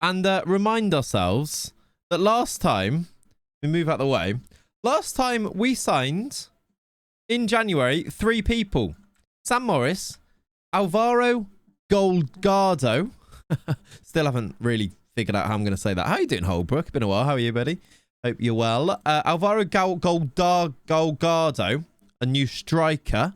and remind ourselves that last time, we move out the way, last time we signed, in January, 3 people. Sam Morris, Alvaro GOALGADO. Still haven't really figured out how I'm going to say that. How you doing, Holbrook? Been a while. How are you, buddy? Hope you're well. Alvaro GOALGADO, a new striker.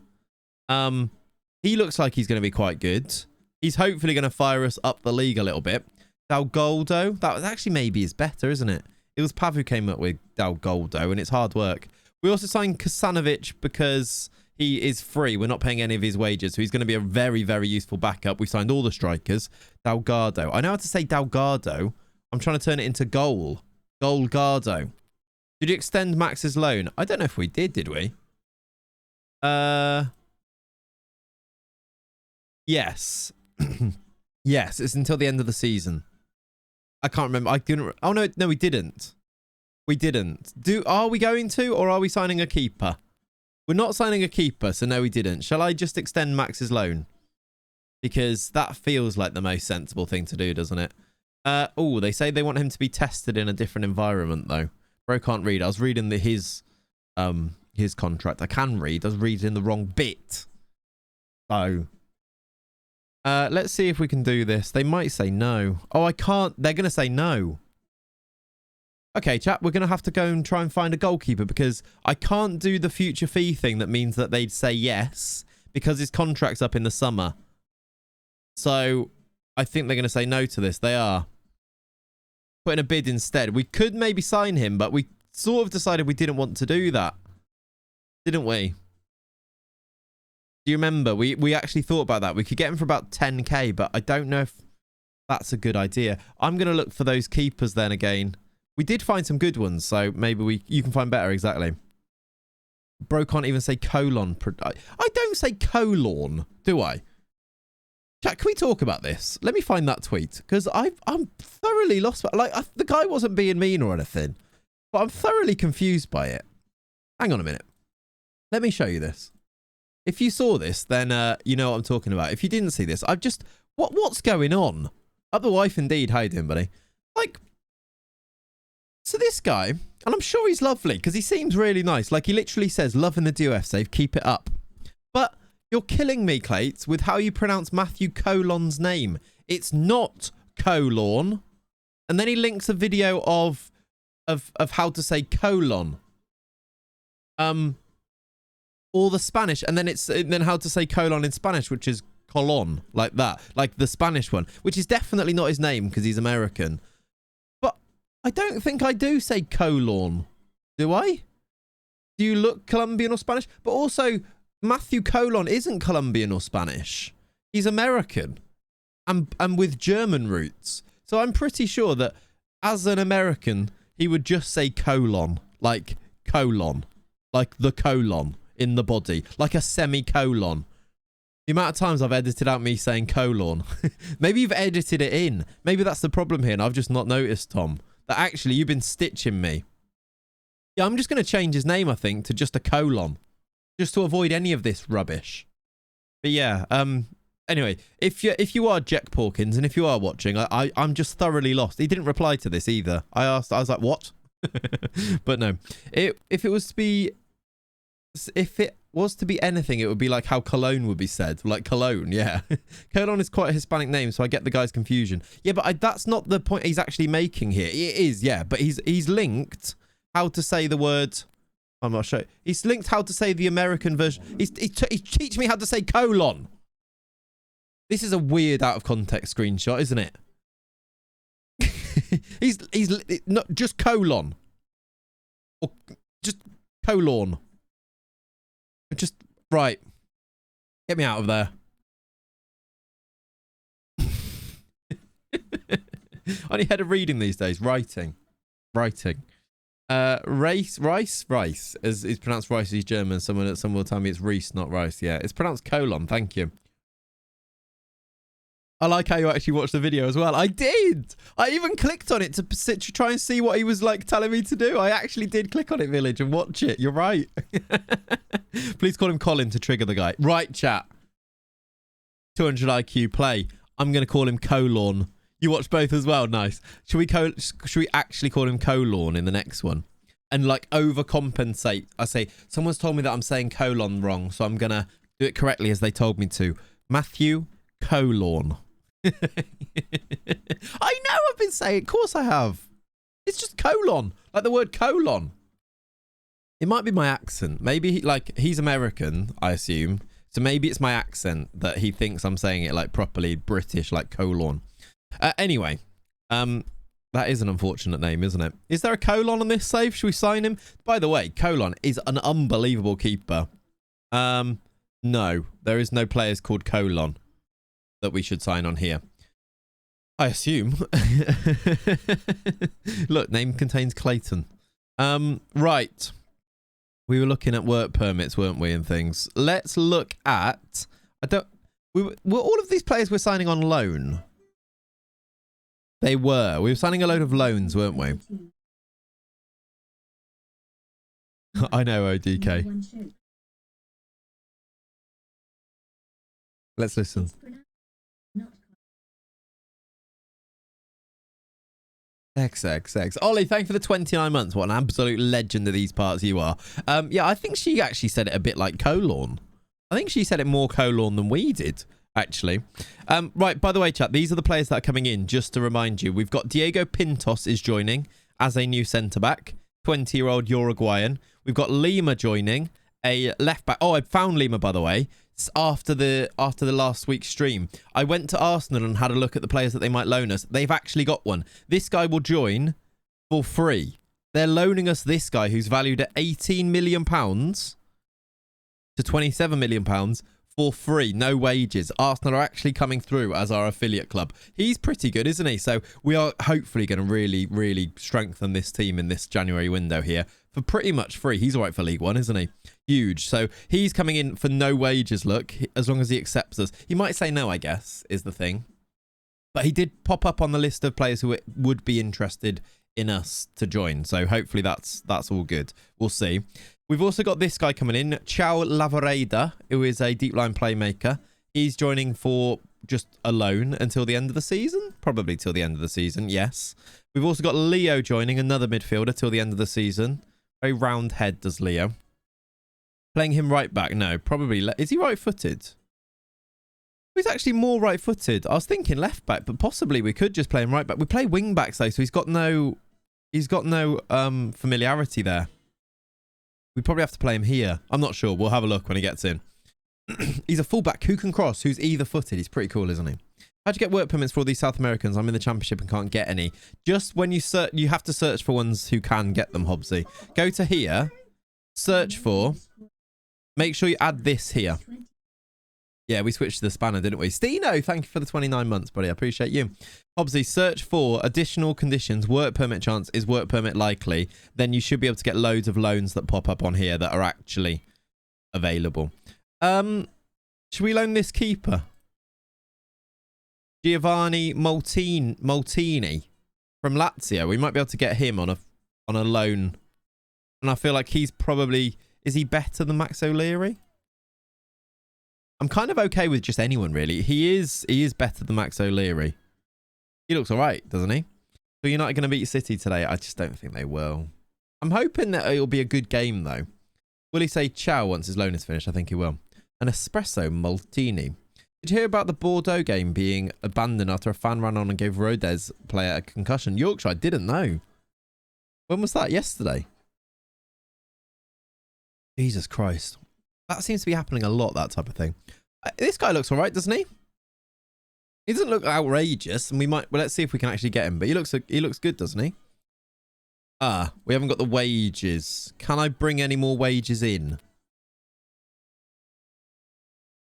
He looks like he's going to be quite good. He's hopefully going to fire us up the league a little bit. Dalgoldo, that was actually maybe is better, isn't it? It was Pav who came up with Dalgoldo, and it's hard work. We also signed Kasanovic because he is free. We're not paying any of his wages, so he's going to be a very, very useful backup. We signed all the strikers. Delgado. I know how to say Delgado. I'm trying to turn it into GOALGADO. Did you extend Max's loan? I don't know if we did we? Yes. Yes, it's until the end of the season. I can't remember. I didn't. Oh no, we didn't. We didn't. Are we going to, or are we signing a keeper? We're not signing a keeper, so no, we didn't. Shall I just extend Max's loan? Because that feels like the most sensible thing to do, doesn't it? Oh, they say they want him to be tested in a different environment, though. Bro can't read. I was reading his contract. I can read. I was reading the wrong bit. So, let's see if we can do this. They might say no. Oh, I can't. They're going to say no. Okay, chat, we're going to have to go and try and find a goalkeeper because I can't do the future fee thing that means that they'd say yes because his contract's up in the summer. So, I think they're going to say no to this. They are. Putting a bid instead. We could maybe sign him, but we sort of decided we didn't want to do that. Didn't we? Do you remember? We actually thought about that. We could get him for about 10k, but I don't know if that's a good idea. I'm going to look for those keepers then again. We did find some good ones, so maybe you can find better, exactly. Bro can't even say colon. I don't say colon, do I? Chat, can we talk about this? Let me find that tweet, because I'm thoroughly lost. Like, the guy wasn't being mean or anything, but I'm thoroughly confused by it. Hang on a minute. Let me show you this. If you saw this, then you know what I'm talking about. If you didn't see this, I've just... What's going on? Up the wife indeed. How you doing, buddy? Like... So this guy, and I'm sure he's lovely, because he seems really nice. Like, he literally says, loving the DOF save, keep it up. But you're killing me, Clates, with how you pronounce Matthew Colon's name. It's not colon. And then he links a video of how to say colon. Or the Spanish, and then how to say colon in Spanish, which is colon, like that. Like the Spanish one, which is definitely not his name, because he's American. I don't think I do say colon. Do I? Do you look Colombian or Spanish? But also, Matthew Colon isn't Colombian or Spanish. He's American. And with German roots. So I'm pretty sure that as an American, he would just say colon. Like colon. Like the colon in the body. Like a semicolon. The amount of times I've edited out me saying colon. Maybe you've edited it in. Maybe that's the problem here and I've just not noticed, Tom. That actually you've been stitching me. Yeah, I'm just going to change his name, I think, to just a colon. Just to avoid any of this rubbish. But yeah, anyway, if you are Jack Porkins and if you are watching, I'm just thoroughly lost. He didn't reply to this either. I was like, what? But no. If it was to be anything, it would be like how Cologne would be said. Like Cologne, yeah. Cologne is quite a Hispanic name, so I get the guy's confusion. Yeah, but that's not the point he's actually making here. It is, yeah, but he's linked how to say the word... I'm not sure. He's linked how to say the American version. He's teach me how to say colon. This is a weird out of context screenshot, isn't it? he's not just colon. Or just colon. Just, right. Get me out of there. Only head of reading these days. Writing. Rice is pronounced rice. He's German. Someone will tell me it's Reese, not rice. Yeah, it's pronounced colon. Thank you. I like how you actually watched the video as well. I did. I even clicked on it to try and see what he was like telling me to do. I actually did click on it, Village, and watch it. You're right. Please call him Colin to trigger the guy. Right, chat. 200 IQ play. I'm going to call him colon. You watch both as well. Nice. Should we actually call him colon in the next one? And like overcompensate. I say, someone's told me that I'm saying colon wrong, so I'm going to do it correctly as they told me to. Matthew colon. I know I've been saying, of course I have. It's just colon, like the word colon. It might be my accent. Maybe he's American, I assume. So maybe it's my accent that he thinks I'm saying it like properly British, like colon. Anyway, that is an unfortunate name, isn't it? Is there a colon on this save? Should we sign him? By the way, colon is an unbelievable keeper. No, there is no players called colon that we should sign on here. I assume. Look, name contains Clayton. Right. We were looking at work permits, weren't we, and things. Let's look at... were all of these players we're signing on loan? They were. We were signing a load of loans, weren't we? I know, ODK. Let's listen. XXX. Ollie, thank you for the 29 months. What an absolute legend of these parts you are. Yeah, I think she actually said it a bit like colon. I think she said it more colon than we did, actually. Right, by the way, chat, these are the players that are coming in, just to remind you. We've got Diego Pintos is joining as a new centre-back, 20-year-old Uruguayan. We've got Lima joining, a left-back. Oh, I found Lima, by the way. After the last week's stream, I went to Arsenal and had a look at the players that they might loan us. They've actually got one. This guy will join for free. They're loaning us this guy who's valued at £18 million to £27 million for free, no wages. Arsenal are actually coming through as our affiliate club. He's pretty good, isn't he? So we are hopefully going to really, really strengthen this team in this January window here for pretty much free. He's all right for League One, isn't he? Huge. So he's coming in for no wages, look, as long as he accepts us. He might say no, I guess, is the thing. But he did pop up on the list of players who would be interested in us to join. So hopefully that's all good. We'll see. We've also got this guy coming in, Chao Lavareda, who is a deep line playmaker. He's joining for just a loan until the end of the season. Probably till the end of the season, yes. We've also got Leo joining, another midfielder, till the end of the season. Very round head does Leo. Playing him right back? No, probably. Is he right-footed? He's actually more right-footed. I was thinking left back, but possibly we could just play him right back. We play wing backs though, so he's got no familiarity there. We probably have to play him here. I'm not sure. We'll have a look when he gets in. He's a fullback who can cross, who's either footed. He's pretty cool, isn't he? How'd you get work permits for all these South Americans? I'm in the championship and can't get any. Just when you search, you have to search for ones who can get them, Hobbsy. Go to here, search for, make sure you add this here. Yeah, we switched to the spanner, didn't we? Stino, thank you for the 29 months, buddy. I appreciate you. Hobbsy, search for additional conditions. Work permit chance. Is work permit likely? Then you should be able to get loads of loans that pop up on here that are actually available. Should we loan this keeper? Giovanni Moltini from Lazio. We might be able to get him on a loan. And I feel like he's probably... Is he better than Max O'Leary? I'm kind of okay with just anyone, really. He is better than Max O'Leary. He looks all right, doesn't he? So United going to beat City today? I just don't think they will. I'm hoping that it'll be a good game, though. Will he say ciao once his loan is finished? I think he will. An espresso Maltini. Did you hear about the Bordeaux game being abandoned after a fan ran on and gave Rodez player a concussion? Yorkshire, I didn't know. When was that? Yesterday? Jesus Christ. That seems to be happening a lot, that type of thing. This guy looks all right, doesn't he? He doesn't look outrageous, and we might... Well, let's see if we can actually get him. But he looks good, doesn't he? Ah, we haven't got the wages. Can I bring any more wages in?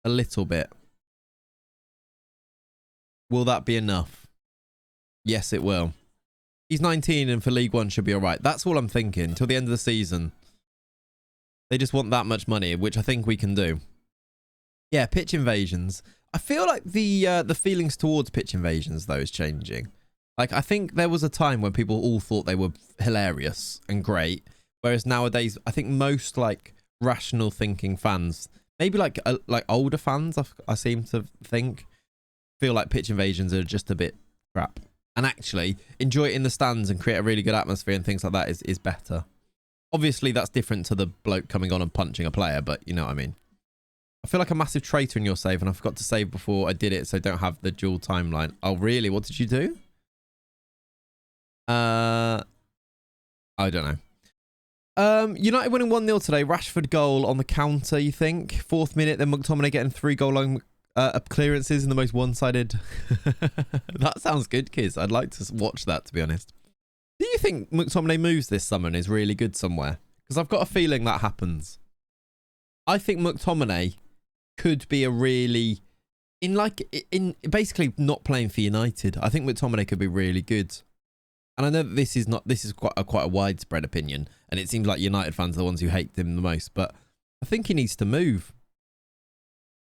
A little bit. Will that be enough? Yes, it will. He's 19 and for League One should be all right. That's all I'm thinking. Till the end of the season. They just want that much money, which I think we can do. Yeah, pitch invasions. I feel like the feelings towards pitch invasions, though, is changing. Like, I think there was a time when people all thought they were hilarious and great. Whereas nowadays, I think most, like, rational thinking fans, maybe like older fans, I seem to think, feel like pitch invasions are just a bit crap. And actually, enjoy it in the stands and create a really good atmosphere and things like that is better. Obviously, that's different to the bloke coming on and punching a player, but you know what I mean. I feel like a massive traitor in your save, and I forgot to save before I did it, so don't have the dual timeline. Oh, really? What did you do? I don't know. United winning 1-0 today. Rashford goal on the counter, you think? 4th minute, then McTominay getting 3 goal line clearances in the most one-sided. That sounds good, kids. I'd like to watch that, to be honest. Do you think McTominay moves this summer and is really good somewhere? Because I've got a feeling that happens. I think McTominay could be a really... In basically not playing for United, I think McTominay could be really good. And I know that this is quite a widespread opinion, and it seems like United fans are the ones who hate him the most, but I think he needs to move.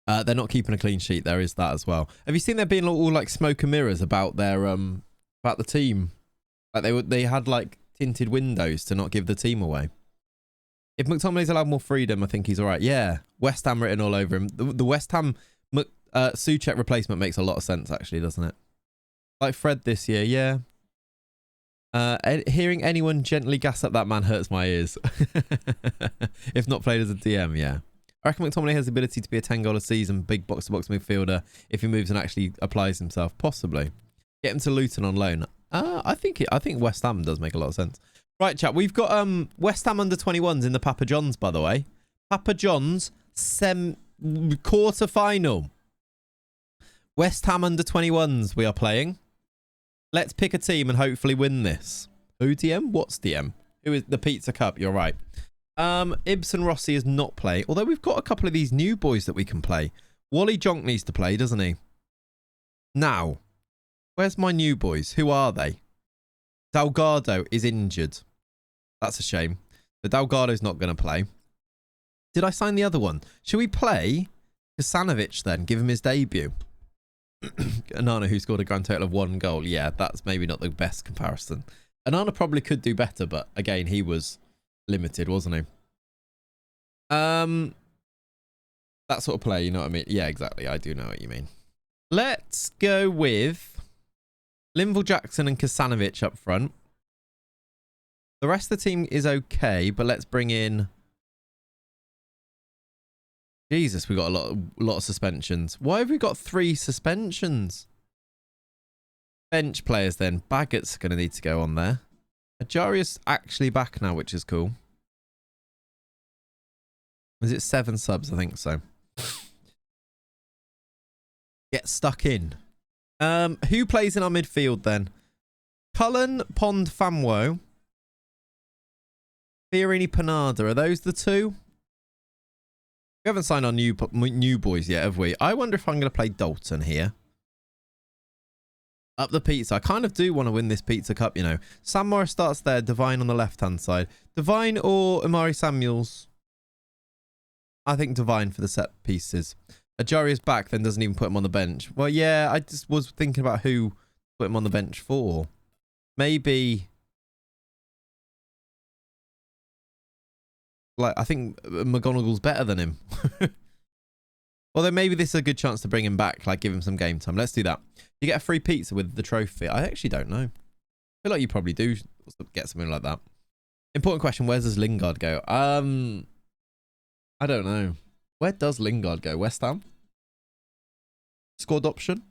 They're not keeping a clean sheet. There is that as well. Have you seen there being all like smoke and mirrors about their about the team? Like they had like tinted windows to not give the team away. If McTominay's allowed more freedom, I think he's all right. Yeah, West Ham written all over him. The West Ham Souček replacement makes a lot of sense, actually, doesn't it? Like Fred this year, yeah. Hearing anyone gently gas up that man hurts my ears. If not played as a DM, yeah. I reckon McTominay has the ability to be a 10-goal a season, big box-to-box midfielder if he moves and actually applies himself. Possibly. Get him to Luton on loan. I think West Ham does make a lot of sense. Right, chat. We've got West Ham under 21s in the Papa John's, by the way. Papa John's quarter final. West Ham under 21s we are playing. Let's pick a team and hopefully win this. Who DM? What's DM? Who is the Pizza Cup? You're right. Ibsen Rossi is not play. Although we've got a couple of these new boys that we can play. Wally Jonk needs to play, doesn't he? Now, where's my new boys? Who are they? Delgado is injured. That's a shame. But Delgado's not going to play. Did I sign the other one? Should we play Kasanovic then? Give him his debut. Anana, who scored a grand total of 1 goal. Yeah, that's maybe not the best comparison. Anana probably could do better, but again, he was limited, wasn't he? That sort of play, you know what I mean? Yeah, exactly. I do know what you mean. Let's go with Linval Jackson and Kasanovic up front. The rest of the team is okay, but let's bring in... Jesus, we got a lot of suspensions. Why have we got 3 suspensions? Bench players then. Baggett's going to need to go on there. Ajari's actually back now, which is cool. Is it 7 subs? I think so. Get stuck in. Who plays in our midfield then? Cullen, Pond, Famwo. Fiorini, Panada. Are those the 2? We haven't signed our new boys yet, have we? I wonder if I'm going to play Dalton here. Up the pizza. I kind of do want to win this Pizza Cup, you know. Sam Morris starts there. Divine on the left-hand side. Divine or Amari Samuels? I think Divine for the set pieces. Ajari is back, then doesn't even put him on the bench. Well, yeah, I just was thinking about who to put him on the bench for. Maybe... Like, I think McGonagall's better than him. Although maybe this is a good chance to bring him back, like give him some game time. Let's do that. You get a free pizza with the trophy. I actually don't know. I feel like you probably do get something like that. Important question, where does Lingard go? I don't know. Where does Lingard go? West Ham? Squad option?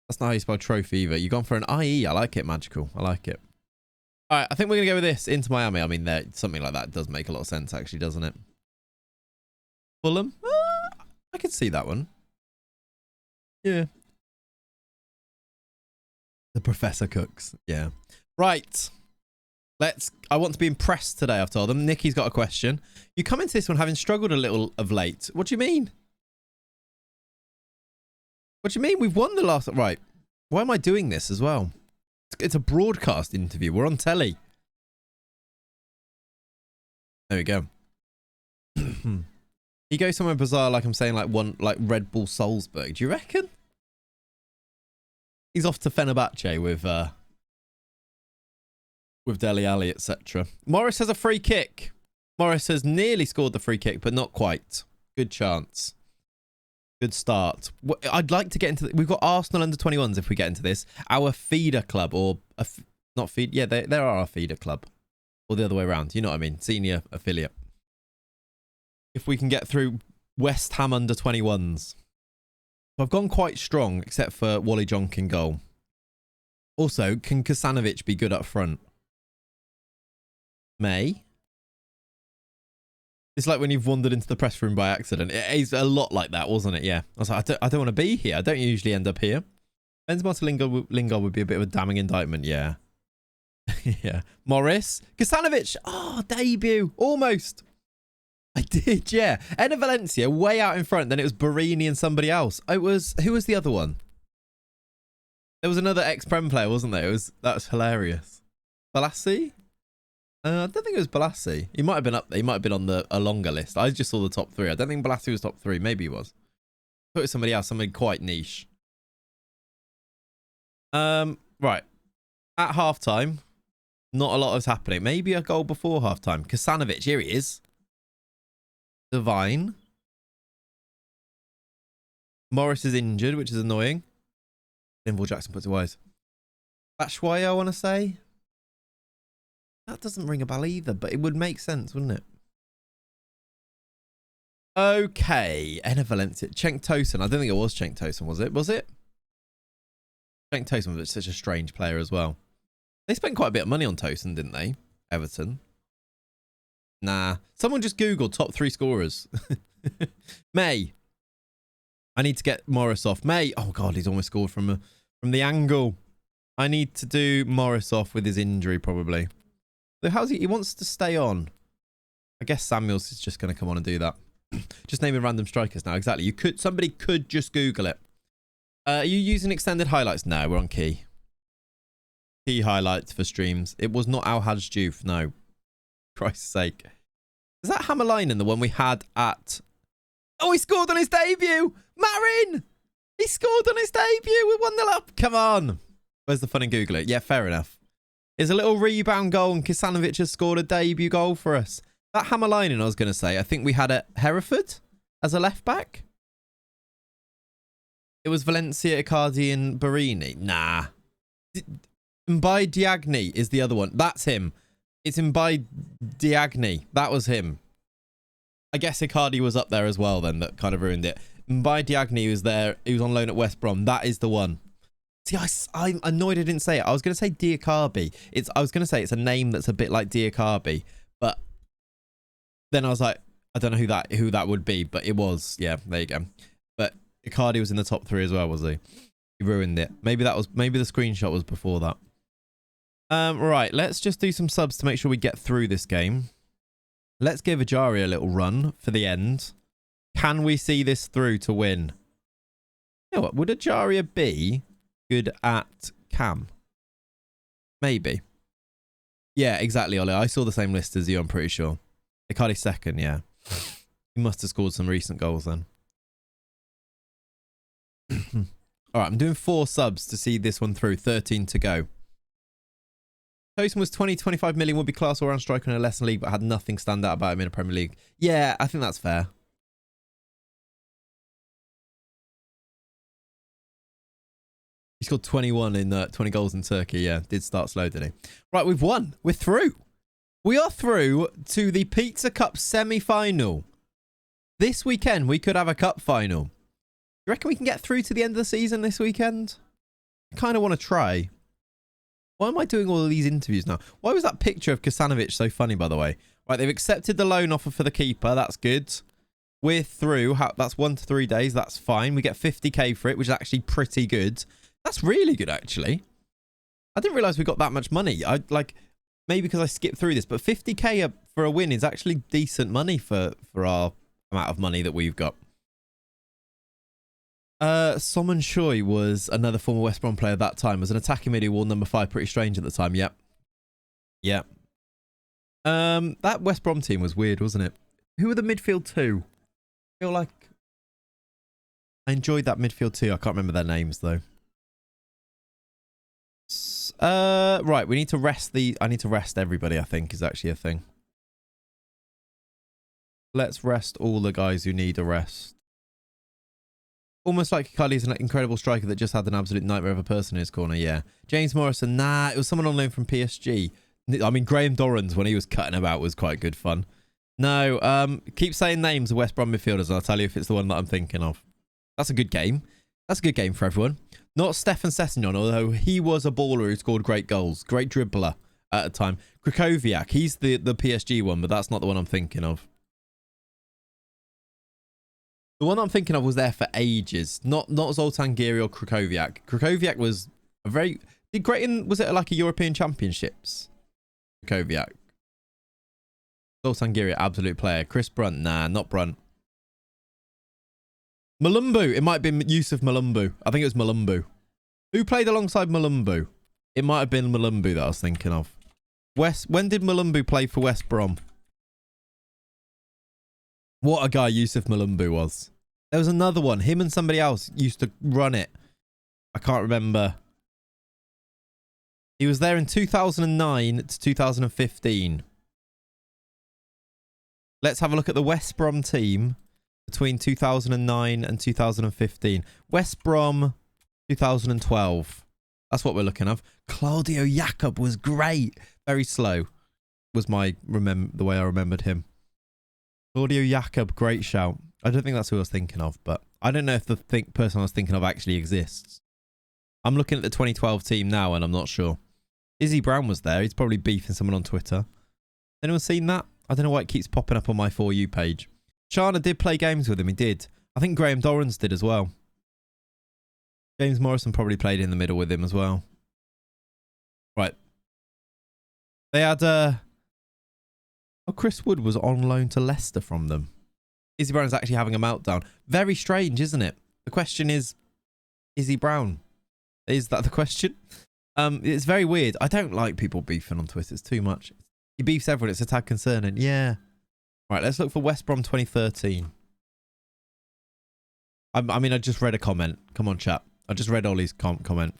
That's not how you spell trophy either. You've gone for an IE. I like it, Magical. I like it. All right, I think we're going to go with this. Into Miami. I mean, something like that does make a lot of sense, actually, doesn't it? Fulham? I could see that one. Yeah. The Professor Cooks. Yeah. Right. I want to be impressed today, I've told them. Nikki's got a question. You come into this one having struggled a little of late. What do you mean? What do you mean? We've won the last... Right. Why am I doing this as well? It's a broadcast interview. We're on telly. There we go. He goes somewhere bizarre, like I'm saying, like Red Bull Salzburg. Do you reckon? He's off to Fenerbahce with Dele Alli, etc. Morris has a free kick. Morris has nearly scored the free kick, but not quite. Good chance. Good start. I'd like to get into... We've got Arsenal under 21s if we get into this. Our feeder club, or... not feed... Yeah, they are our feeder club. Or the other way around. You know what I mean? Senior affiliate. If we can get through West Ham under 21s. So I've gone quite strong, except for Wally Jonk in goal. Also, can Kasanovic be good up front? May. It's like when you've wandered into the press room by accident. It's a lot like that, wasn't it? Yeah. I was like, I don't want to be here. I don't usually end up here. Benzema to Lingard would be a bit of a damning indictment. Yeah. Yeah. Morris. Kasanovic. Oh, debut. Almost. I did, yeah. Enner Valencia way out in front. Then it was Barini and somebody else. It was... Who was the other one? There was another ex-Prem player, wasn't there? That was hilarious. Balassi? I don't think it was Balassi. He might have been up there. He might have been on a longer list. I just saw the top three. I don't think Balassi was top three. Maybe he was. I thought it was somebody else. Somebody quite niche. Right. At halftime, not a lot was happening. Maybe a goal before halftime. Kasanovic. Here he is. Divine. Morris is injured, which is annoying. Linville Jackson puts it wise. Batshuayi, I want to say. That doesn't ring a bell either, but it would make sense, wouldn't it? Okay. Enner Valencia. Cenk Tosun. I don't think it was Cenk Tosun, was it? Was it? Cenk Tosun was such a strange player as well. They spent quite a bit of money on Tosun, didn't they? Everton. Nah. Someone just Googled top 3 scorers. May. I need to get Morris off. May. Oh, God, he's almost scored from the angle. I need to do Morris off with his injury, probably. So how's he? He wants to stay on. I guess Samuels is just going to come on and do that. Just naming random strikers now. Exactly. Somebody could just Google it. Are you using extended highlights? No, we're on key. Key highlights for streams. It was not Al Haj Diouf. No. Christ's sake. Is that Hammerlinen, the one we had at... Oh, he scored on his debut! Marin! He scored on his debut! We're 1-0 up! Come on! Where's the fun in Google it? Yeah, fair enough. It's a little rebound goal and Kasanovic has scored a debut goal for us. That Hammerlinen, I was going to say, I think we had at Hereford as a left-back. It was Valencia, Icardi and Barini. Nah. Mbai Diagne is the other one. That's him. It's Mbai Diagne. That was him. I guess Icardi was up there as well then. That kind of ruined it. Mbai Diagne was there. He was on loan at West Brom. That is the one. See, I'm annoyed I didn't say it. I was going to say Diakarby. I was going to say it's a name that's a bit like Diakarby. But then I was like, I don't know who that would be. But it was. Yeah, there you go. But Icardi was in the top 3 as well, was he? He ruined it. Maybe the screenshot was before that. Right, let's just do some subs to make sure we get through this game. Let's give Ajari a little run for the end. Can we see this through to win? You know what? Would Ajaria be good at Cam? Maybe. Yeah, exactly, Ollie. I saw the same list as you, I'm pretty sure. Icardi second, yeah. He must have scored some recent goals then. All right, I'm doing 4 subs to see this one through. 13 to go. Tosun was 20-25 million, would be class all-round striker in a lesser league, but had nothing stand out about him in a Premier League. Yeah, I think that's fair. He scored 21 in 20 goals in Turkey. Yeah, did start slow, did he? Right, we've won. We're through. We are through to the Pizza Cup semi-final. This weekend, we could have a cup final. You reckon we can get through to the end of the season this weekend? I kind of want to try. Why am I doing all of these interviews now? Why was that picture of Kasanovic so funny, by the way? Right, they've accepted the loan offer for the keeper. That's good. We're through. That's 1 to 3 days. That's fine. We get 50k for it, which is actually pretty good. That's really good, actually. I didn't realise we got that much money. Maybe because I skipped through this, but 50k for a win is actually decent money for our amount of money that we've got. Somon Choi was another former West Brom player at that time. Was an attacking mid who wore number 5. Pretty strange at the time. Yep. Yep. That West Brom team was weird, wasn't it? Who were the midfield 2? I feel like I enjoyed that midfield 2. I can't remember their names though. Right, we need to rest I need to rest everybody, I think, is actually a thing. Let's rest all the guys who need a rest. Almost like Kylie's an incredible striker that just had an absolute nightmare of a person in his corner, yeah. James Morrison, nah, it was someone on loan from PSG. I mean, Graham Dorrans, when he was cutting about, was quite good fun. No, keep saying names of West Brom midfielders and I'll tell you if it's the one that I'm thinking of. That's a good game. That's a good game for everyone. Not Stefan Sessegnon, although he was a baller who scored great goals. Great dribbler at a time. Krychowiak, he's the PSG one, but that's not the one I'm thinking of. The one I'm thinking of was there for ages. Not Zoltan Giri or Krychowiak. Krychowiak was a very... Did great in... Was it like a European Championships? Krychowiak. Zoltan Giri, absolute player. Chris Brunt, nah, not Brunt. Malumbu. It might have been Yusuf Malumbu. I think it was Malumbu. Who played alongside Malumbu? It might have been Malumbu that I was thinking of. When did Malumbu play for West Brom? What a guy Yusuf Malumbu was. There was another one. Him and somebody else used to run it. I can't remember. He was there in 2009 to 2015. Let's have a look at the West Brom team between 2009 and 2015. West Brom 2012. That's what we're looking at. Claudio Jakob was great. Very slow was the way I remembered him. Claudio Jakob, great shout. I don't think that's who I was thinking of, but I don't know if the person I was thinking of actually exists. I'm looking at the 2012 team now and I'm not sure. Izzy Brown was there. He's probably beefing someone on Twitter. Anyone seen that? I don't know why it keeps popping up on my For You page. Shana did play games with him. He did. I think Graham Dorrans did as well. James Morrison probably played in the middle with him as well. Right. They had... Oh, Chris Wood was on loan to Leicester from them. Izzy Brown's actually having a meltdown. Very strange, isn't it? The question is Izzy Brown. Is that the question? It's very weird. I don't like people beefing on Twitter. It's too much. He beefs everyone. It's a tad concerning. Yeah. Right, let's look for West Brom 2013. I mean, I just read a comment. Come on, chat. I just read Ollie's comment.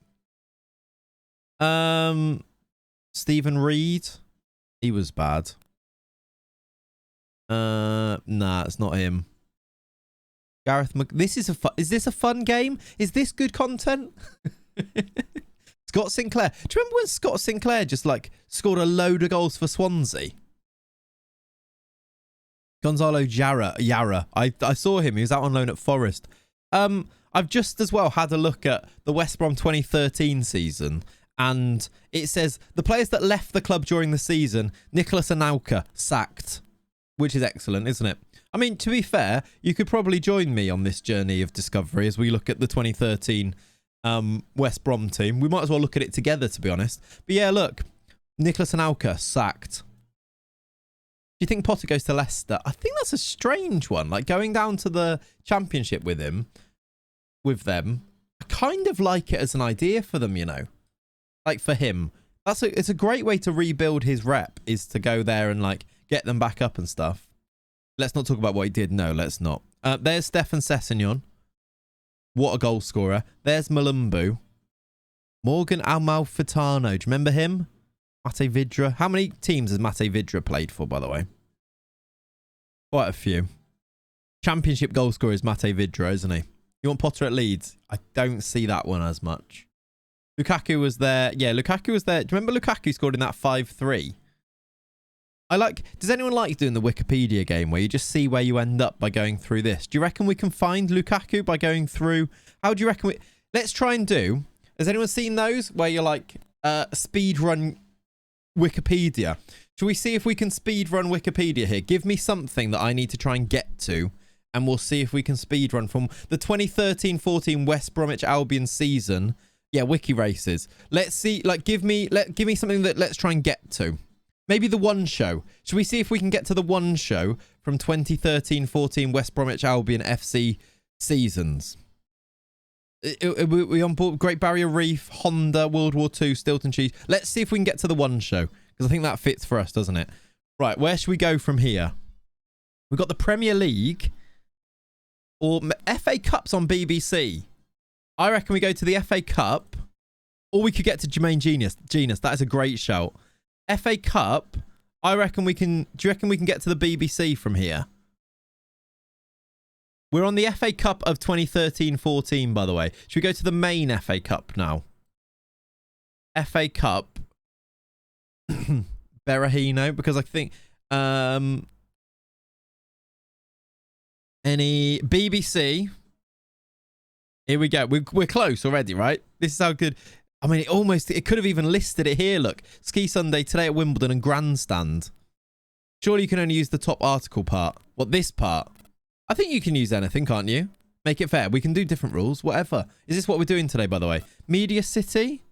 Stephen Reed. He was bad. Nah, it's not him. Gareth This is is this a fun game? Is this good content? Scott Sinclair. Do you remember when Scott Sinclair just like scored a load of goals for Swansea? Gonzalo Yara. I saw him. He was out on loan at Forest. I've just as well had a look at the West Brom 2013 season, and it says the players that left the club during the season: Nicholas Anelka sacked, which is excellent, isn't it? I mean, to be fair, you could probably join me on this journey of discovery as we look at the 2013 West Brom team. We might as well look at it together, to be honest. But yeah, look, Nicholas Anelka sacked. Do you think Potter goes to Leicester? I think that's a strange one. Like going down to the Championship with them. I kind of like it as an idea for them, you know. Like for him, it's a great way to rebuild his rep, is to go there and like get them back up and stuff. Let's not talk about what he did. No, let's not. There's Stefan Sessegnon. What a goal scorer. There's Malumbu. Morgan Amalfitano. Do you remember him? Mate Vidra. How many teams has Mate Vidra played for, by the way? Quite a few. Championship goal scorer is Mate Vidra, isn't he? You want Potter at Leeds? I don't see that one as much. Lukaku was there. Yeah, Lukaku was there. Do you remember Lukaku scored in that 5-3? Does anyone like doing the Wikipedia game where you just see where you end up by going through this? Do you reckon we can find Lukaku by going through? How do you reckon let's try and do. Has anyone seen those where you're like speed run Wikipedia? Shall we see if we can speed run Wikipedia here? Give me something that I need to try and get to, and we'll see if we can speed run from the 2013-14 West Bromwich Albion season. Yeah, wiki races. Let's see. Like, give me something that let's try and get to. Maybe the one show. Should we see if we can get to the one show from 2013-14 West Bromwich Albion FC seasons? We on board Great Barrier Reef, Honda, World War II, Stilton Cheese. Let's see if we can get to the one show, because I think that fits for us, doesn't it? Right, where should we go from here? We've got the Premier League or FA Cups on BBC. I reckon we go to the FA Cup, or we could get to Jermaine Genius. That is a great shout. FA Cup, I reckon we can... Do you reckon we can get to the BBC from here? We're on the FA Cup of 2013-14, by the way. Should we go to the main FA Cup now? FA Cup. Berahino, because I think... any BBC... Here we go. We're close already, right? This is how good... I mean, it could have even listed it here, look. Ski Sunday today at Wimbledon and Grandstand. Surely you can only use the top article part. What, this part? I think you can use anything, can't you? Make it fair. We can do different rules, whatever. Is this what we're doing today, by the way? Media City?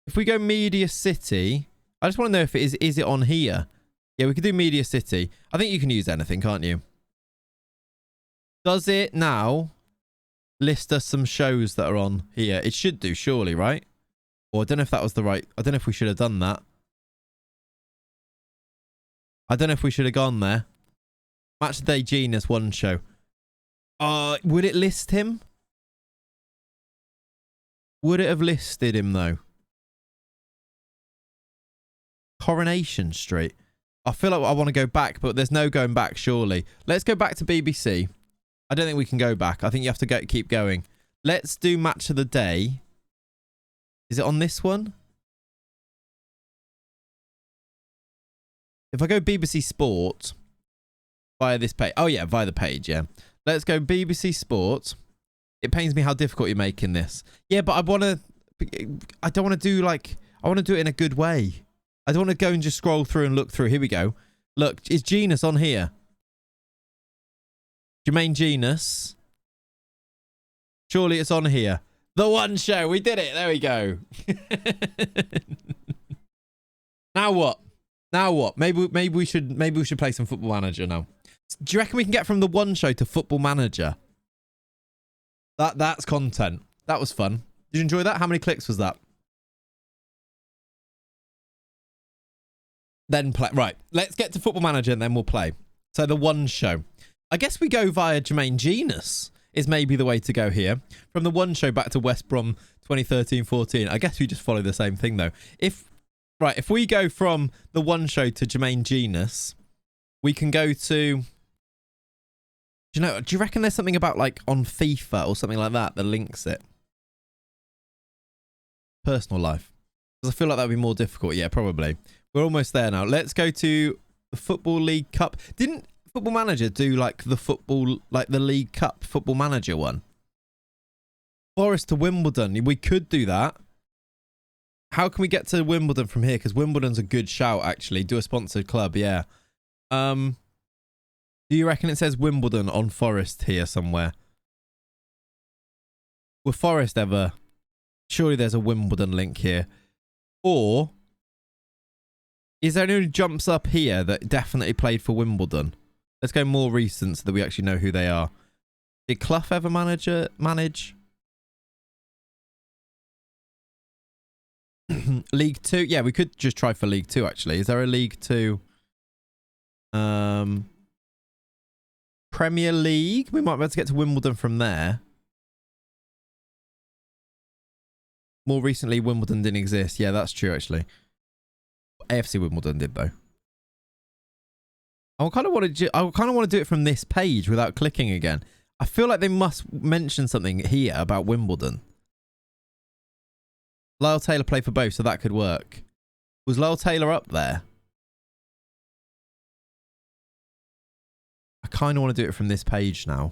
If we go Media City, I just want to know if it is it on here? Yeah, we could do Media City. I think you can use anything, can't you? Does it now list us some shows that are on here? It should do, surely, right? Or I don't know if that was the right... I don't know if we should have done that. I don't know if we should have gone there. Match of the Day Genius, one show. Would it list him? Would it have listed him, though? Coronation Street. I feel like I want to go back, but there's no going back, surely. Let's go back to BBC. I don't think we can go back. I think you have to keep going. Let's do Match of the Day. Is it on this one? If I go BBC Sport... Via this page. Oh, yeah, via the page, yeah. Let's go BBC Sport. It pains me how difficult you're making this. Yeah, but I don't want to do, like... I want to do it in a good way. I don't want to go and just scroll through and look through. Here we go. Look, is Genus on here? Jermaine Genus. Surely it's on here. The one show. We did it. There we go. Now what? Now what? Maybe we should play some Football Manager now. Do you reckon we can get from the one show to Football Manager? That's content. That was fun. Did you enjoy that? How many clicks was that? Then play. Right. Let's get to Football Manager and then we'll play. So the one show. I guess we go via Jermaine Genus is maybe the way to go here. From the one show back to West Brom 2013-14. I guess we just follow the same thing though. If we go from the one show to Jermaine Genus, we can go to... Do you reckon there's something about like on FIFA or something like that links it? Personal life. Because I feel like that would be more difficult. Yeah, probably. We're almost there now. Let's go to the Football League Cup. Didn't Football Manager do like the League Cup Football Manager one? Forest to Wimbledon. We could do that. How can we get to Wimbledon from here? Because Wimbledon's a good shout, actually. Do a sponsored club, yeah. Do you reckon it says Wimbledon on Forest here somewhere? Will Forest ever... Surely there's a Wimbledon link here. Or... Is there anyone who jumps up here that definitely played for Wimbledon? Let's go more recent so that we actually know who they are. Did Clough ever manage? League 2? Yeah, we could just try for League 2, actually. Is there a League 2? Premier League? We might be able to get to Wimbledon from there. More recently, Wimbledon didn't exist. Yeah, that's true, actually. AFC Wimbledon did, though. I kind of want to do it from this page without clicking again. I feel like they must mention something here about Wimbledon. Lyle Taylor played for both, so that could work. Was Lyle Taylor up there? I kind of want to do it from this page now.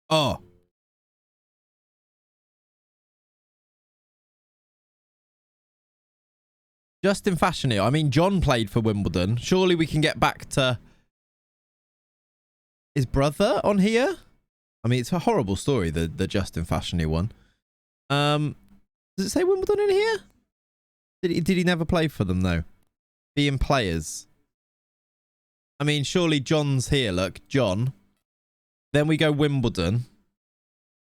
Oh. Justin Fashionneer. I mean, John played for Wimbledon. Surely we can get back to... His brother on here? I mean, it's a horrible story, the Justin Fashionneer one. Does it say Wimbledon in here? Did he never play for them, though? Being players. I mean, surely John's here. Look, John. Then we go Wimbledon.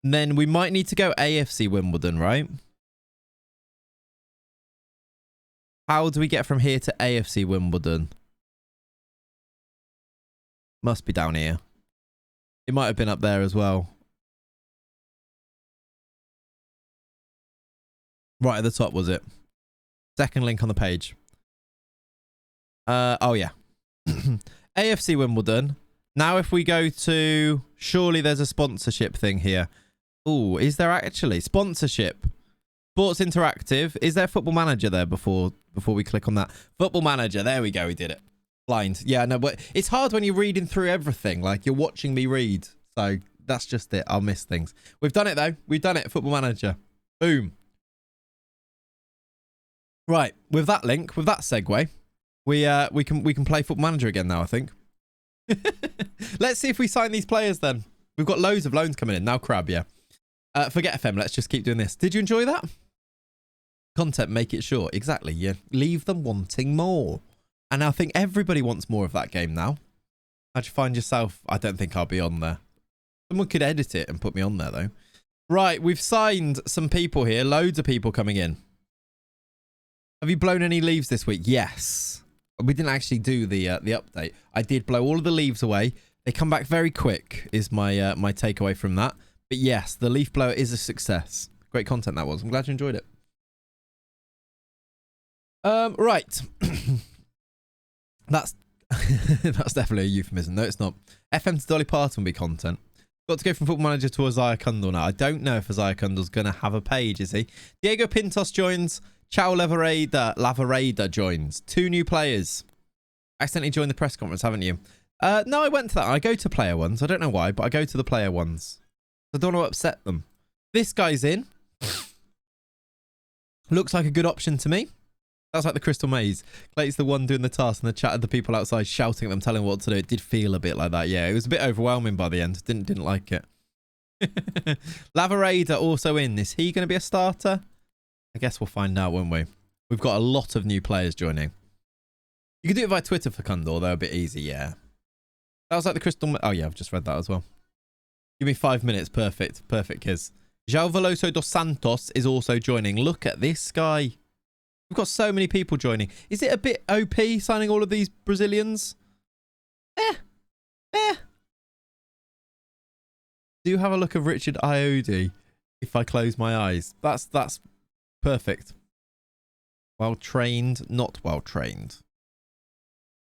And then we might need to go AFC Wimbledon, right? How do we get from here to AFC Wimbledon? Must be down here. It might have been up there as well. Right at the top, was it? Second link on the page. Oh, yeah. AFC Wimbledon. Now, if we go to... Surely there's a sponsorship thing here. Oh, is there actually? Sponsorship. Sports Interactive. Is there Football Manager there before we click on that? Football Manager. There we go. We did it. Blind. Yeah, no, but it's hard when you're reading through everything. Like, you're watching me read. So, that's just it. I'll miss things. We've done it, though. We've done it. Football Manager. Boom. Right. With that link, with that segue, we can play Football Manager again now, I think. Let's see if we sign these players then. We've got loads of loans coming in. Now crab, yeah. Forget FM. Let's just keep doing this. Did you enjoy that? Content, make it short. Exactly. Yeah. Leave them wanting more. And I think everybody wants more of that game now. How'd you find yourself? I don't think I'll be on there. Someone could edit it and put me on there, though. Right. We've signed some people here. Loads of people coming in. Have you blown any leaves this week? Yes. We didn't actually do the update. I did blow all of the leaves away. They come back very quick is my my takeaway from that. But yes, the leaf blower is a success. Great content that was. I'm glad you enjoyed it. Right. That's that's definitely a euphemism. No, it's not. FM to Dolly Parton will be content. Got to go from Football Manager to Isaiah Kundal now. I don't know if Isaiah Kundal's going to have a page, is he? Diego Pintos joins. Chao Lavareda joins. 2 new players. Accidentally joined the press conference, haven't you? No, I went to that. I go to player ones. I don't know why, but I go to the player ones. I don't want to upset them. This guy's in. Looks like a good option to me. That's like the Crystal Maze. Clay's the one doing the task and the chat of the people outside shouting at them, telling them what to do. It did feel a bit like that. Yeah, it was a bit overwhelming by the end. Didn't like it. Lavareda also in. Is he going to be a starter? I guess we'll find out, won't we? We've got a lot of new players joining. You can do it via Twitter for Kundal, though, a bit easy, yeah. That was like the Crystal... Oh, yeah, I've just read that as well. Give me 5 minutes. Perfect. Perfect, Kiz. João Veloso dos Santos is also joining. Look at this guy. We've got so many people joining. Is it a bit OP signing all of these Brazilians? Do have a look of Richard Iodi if I close my eyes. That's perfect. Well trained, not well trained.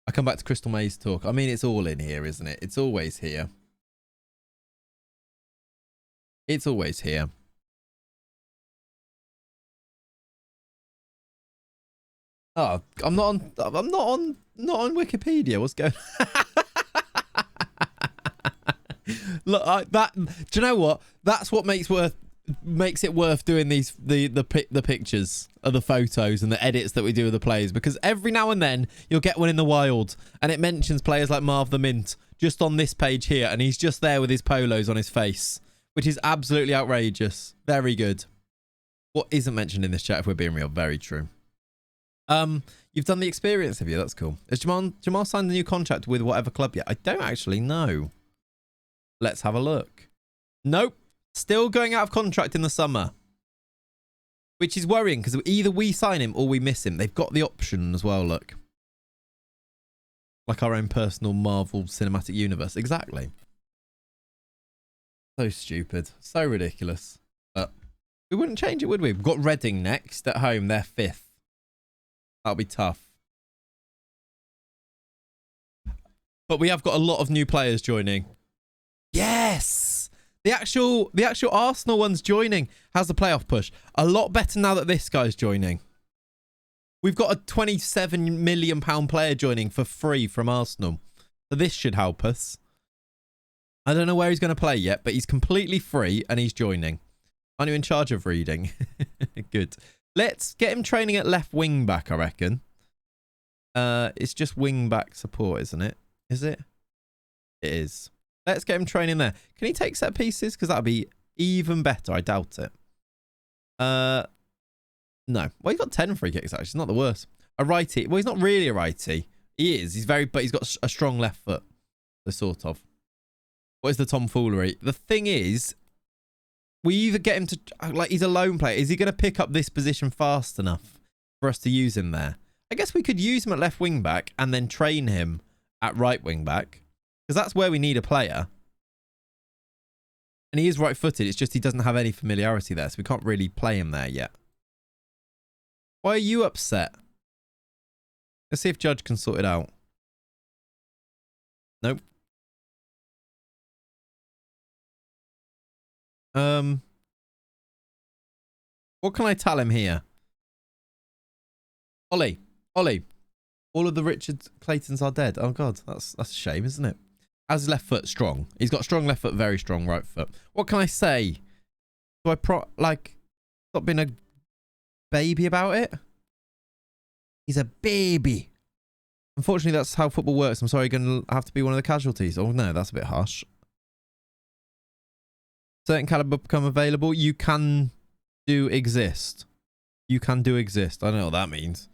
I come back to Crystal Maze talk. I mean, it's all in here, isn't it? It's always here. It's always here. Oh, I'm not on Wikipedia. What's going on? Look, do you know what? That's what makes it worth doing the pictures of the photos and the edits that we do of the players, because every now and then you'll get one in the wild and it mentions players like Marv the Mint just on this page here, and he's just there with his polos on his face, which is absolutely outrageous. Very good. What isn't mentioned in this chat, if we're being real? Very true. You've done the experience, have you? That's cool. Has Jamal signed a new contract with whatever club yet? I don't actually know. Let's have a look. Nope. Still going out of contract in the summer. Which is worrying, because either we sign him or we miss him. They've got the option as well, look. Like our own personal Marvel Cinematic Universe. Exactly. So stupid. So ridiculous. But we wouldn't change it, would we? We've got Reading next at home. They're 5th. That'll be tough. But we have got a lot of new players joining. Yes! The actual Arsenal one's joining. How's the playoff push? A lot better now that this guy's joining. We've got a £27 million player joining for free from Arsenal. So this should help us. I don't know where he's going to play yet, but he's completely free and he's joining. Aren't you in charge of reading? Good. Let's get him training at left wing back, I reckon. It's just wing back support, isn't it? Is it? It is. Let's get him training there. Can he take set pieces? Because that'd be even better. I doubt it. No. Well, he's got 10 free kicks, actually. It's not the worst. A righty. Well, he's not really a righty. He is. But he's got a strong left foot. So sort of. What is the tomfoolery? The thing is, we either get him to... Like, he's a lone player. Is he going to pick up this position fast enough for us to use him there? I guess we could use him at left wing back and then train him at right wing back. Because that's where we need a player. And he is right-footed. It's just he doesn't have any familiarity there. So we can't really play him there yet. Why are you upset? Let's see if Judge can sort it out. Nope. What can I tell him here? Ollie. All of the Richard Claytons are dead. Oh God, that's a shame, isn't it? How's his left foot? Strong. He's got strong left foot, very strong right foot. What can I say? Do I stop being a baby about it? He's a baby. Unfortunately, that's how football works. I'm sorry, you're going to have to be one of the casualties. Oh no, that's a bit harsh. Certain caliber become available. You can do exist. You can do exist. I don't know what that means.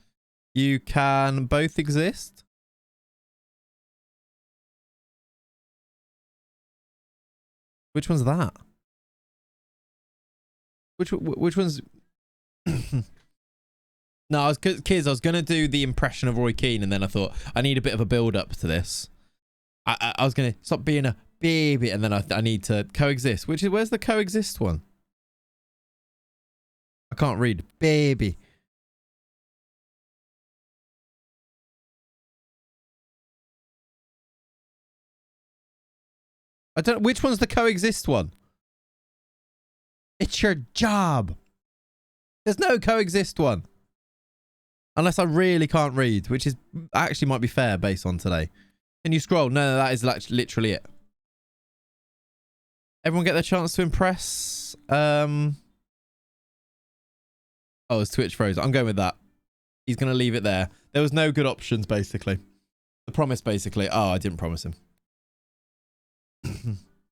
You can both exist. Which one's that? Which one's... No, kids, I was going to do the impression of Roy Keane, and then I thought, I need a bit of a build-up to this. I was going to stop being a baby, and then I need to coexist. Where's the coexist one? I can't read. Baby. I don't... Which one's the coexist one? It's your job. There's no coexist one. Unless I really can't read, which is actually might be fair based on today. Can you scroll? No, that is literally it. Everyone get their chance to impress. Oh, his Twitch froze. I'm going with that. He's going to leave it there. There was no good options, basically. The promise, basically. Oh, I didn't promise him.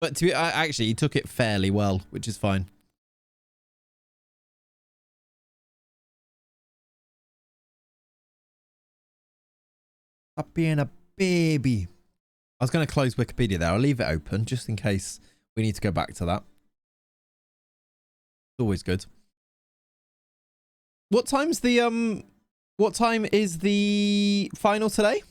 But actually, he took it fairly well, which is fine. Stop being a baby. I was going to close Wikipedia there. I'll leave it open just in case we need to go back to that. It's always good. What time is the final today?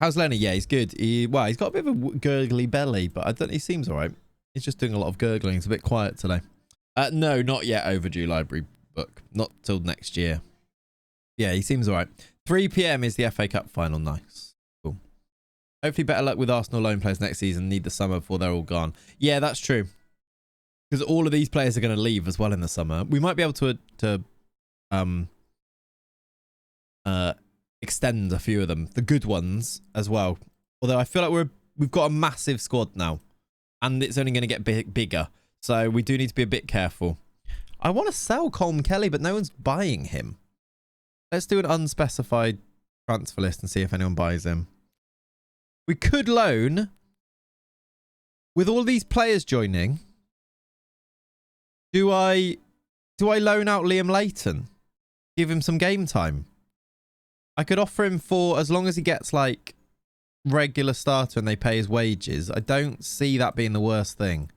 How's Lenny? Yeah, he's good. He's got a bit of a gurgly belly, but he seems all right. He's just doing a lot of gurgling. It's a bit quiet today. No, not yet overdue library book. Not till next year. Yeah, he seems all right. 3 PM is the FA Cup final. Nice. Cool. Hopefully better luck with Arsenal loan players next season. Need the summer before they're all gone. Yeah, that's true. Because all of these players are going to leave as well in the summer. We might be able to extend a few of them. The good ones as well. Although I feel like we've got a massive squad now. And it's only going to get bigger. So we do need to be a bit careful. I want to sell Colm Kelly, but no one's buying him. Let's do an unspecified transfer list and see if anyone buys him. We could loan. With all these players joining, do I loan out Liam Layton? Give him some game time? I could offer him for, as long as he gets like regular starter and they pay his wages. I don't see that being the worst thing.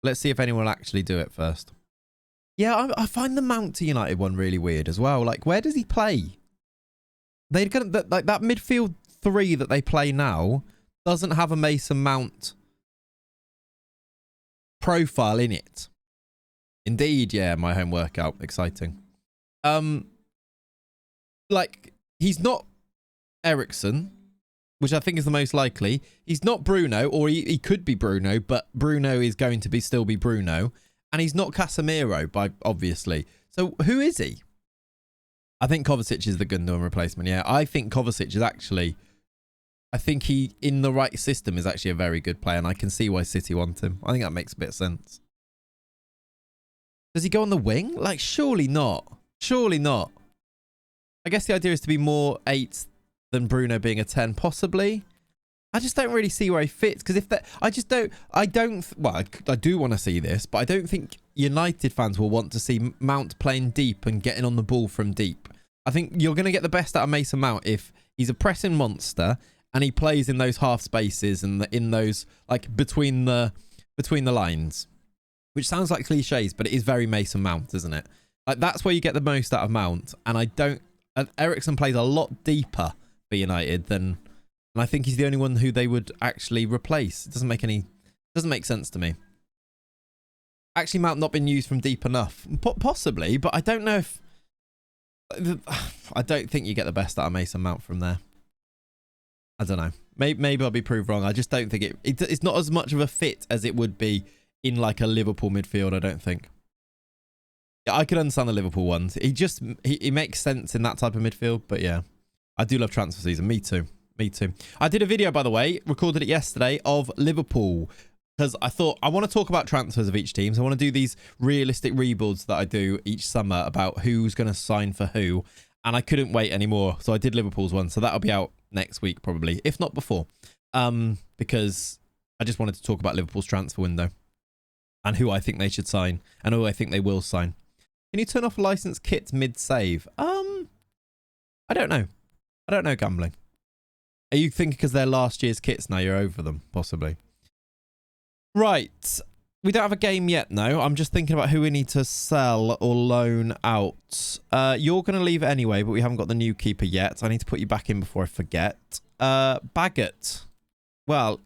Let's see if anyone will actually do it first. Yeah, I find the Mount to United one really weird as well. Like, where does he play? They're gonna like that midfield three that they play now doesn't have a Mason Mount profile in it. Indeed, yeah, my home workout, exciting. Like, he's not Eriksen, which I think is the most likely. He's not Bruno, or he could be Bruno, but Bruno is going to still be Bruno. And he's not Casemiro, obviously. So who is he? I think Kovacic is the Gundogan replacement. Yeah, I think Kovacic is actually... I think he, in the right system, is actually a very good player. And I can see why City want him. I think that makes a bit of sense. Does he go on the wing? Like, surely not. Surely not. I guess the idea is to be more 8 than Bruno being a 10, possibly. I just don't really see where he fits, because if that, I do want to see this, but I don't think United fans will want to see Mount playing deep and getting on the ball from deep. I think you're going to get the best out of Mason Mount if he's a pressing monster and he plays in those half spaces and in those, like, between the lines, which sounds like cliches, but it is very Mason Mount, isn't it? Like, that's where you get the most out of Mount. And Eriksen plays a lot deeper for United than... And I think he's the only one who they would actually replace. It doesn't make sense to me. Actually, Mount not been used from deep enough. Possibly, but I don't know if... I don't think you get the best out of Mason Mount from there. I don't know. Maybe I'll be proved wrong. I just don't think it's not as much of a fit as it would be in like a Liverpool midfield, I don't think. Yeah, I could understand the Liverpool ones. He makes sense in that type of midfield, but yeah. I do love transfer season. Me too. Me too. I did a video, by the way, recorded it yesterday, of Liverpool, because I thought I want to talk about transfers of each team. So I want to do these realistic rebuilds that I do each summer about who's going to sign for who. And I couldn't wait anymore. So I did Liverpool's one. So that'll be out next week, probably, if not before. Because I just wanted to talk about Liverpool's transfer window and who I think they should sign and who I think they will sign. Can you turn off licensed kits mid-save? I don't know. I don't know, gambling. Are you thinking because they're last year's kits now you're over them? Possibly. Right. We don't have a game yet, no. I'm just thinking about who we need to sell or loan out. You're going to leave anyway, but we haven't got the new keeper yet. I need to put you back in before I forget. Baggett. Well,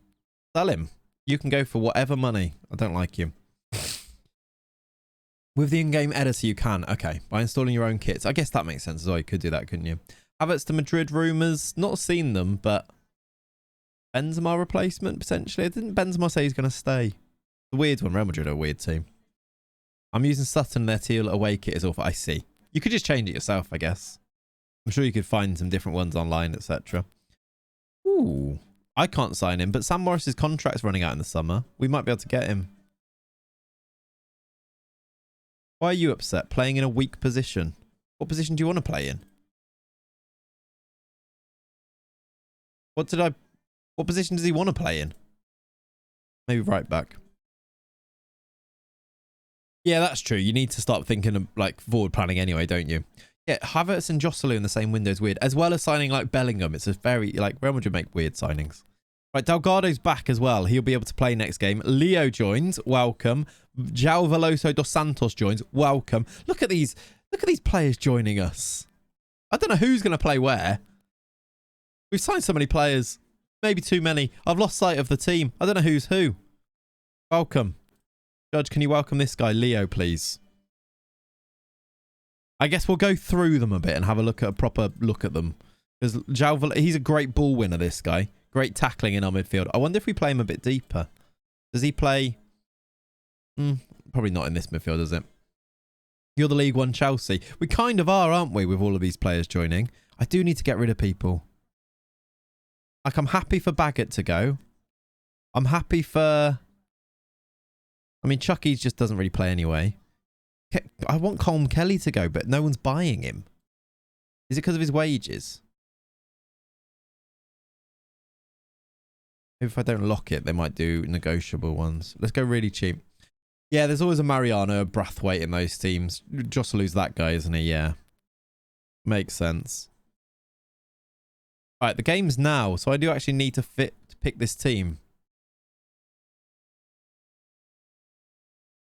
sell him. You can go for whatever money. I don't like you. With the in-game editor, you can. Okay. By installing your own kits. I guess that makes sense as well. You could do that, couldn't you? Havertz to Madrid rumours. Not seen them, but Benzema replacement, potentially. Didn't Benzema say he's going to stay? The weird one. Real Madrid are a weird team. I'm using Sutton. Their teal away kit is awful. I see. You could just change it yourself, I guess. I'm sure you could find some different ones online, etc. Ooh. I can't sign him, but Sam Morris's contract's running out in the summer. We might be able to get him. Why are you upset? Playing in a weak position. What position do you want to play in? What position does he want to play in? Maybe right back. Yeah, that's true. You need to start thinking of like forward planning anyway, don't you? Yeah, Havertz and Joselu in the same window is weird. As well as signing like Bellingham. It's a very, like, Real Madrid make weird signings. Right, Delgado's back as well. He'll be able to play next game. Leo joins. Welcome. João Veloso dos Santos joins. Welcome. Look at these players joining us. I don't know who's going to play where. We've signed so many players. Maybe too many. I've lost sight of the team. I don't know who's who. Welcome. Judge, can you welcome this guy, Leo, please? I guess we'll go through them a bit and have a proper look at them. Because he's a great ball winner, this guy. Great tackling in our midfield. I wonder if we play him a bit deeper. Does he play? Probably not in this midfield, is it? You're the League One Chelsea. We kind of are, aren't we, with all of these players joining? I do need to get rid of people. Like, I'm happy for Baggett to go. I'm happy for... I mean, Chucky just doesn't really play anyway. I want Colm Kelly to go, but no one's buying him. Is it because of his wages? Maybe if I don't lock it, they might do negotiable ones. Let's go really cheap. Yeah, there's always a Mariano, a Brathwaite in those teams. Joselu's that guy, isn't he? Yeah. Makes sense. Right, the game's now, so I do actually need to pick this team.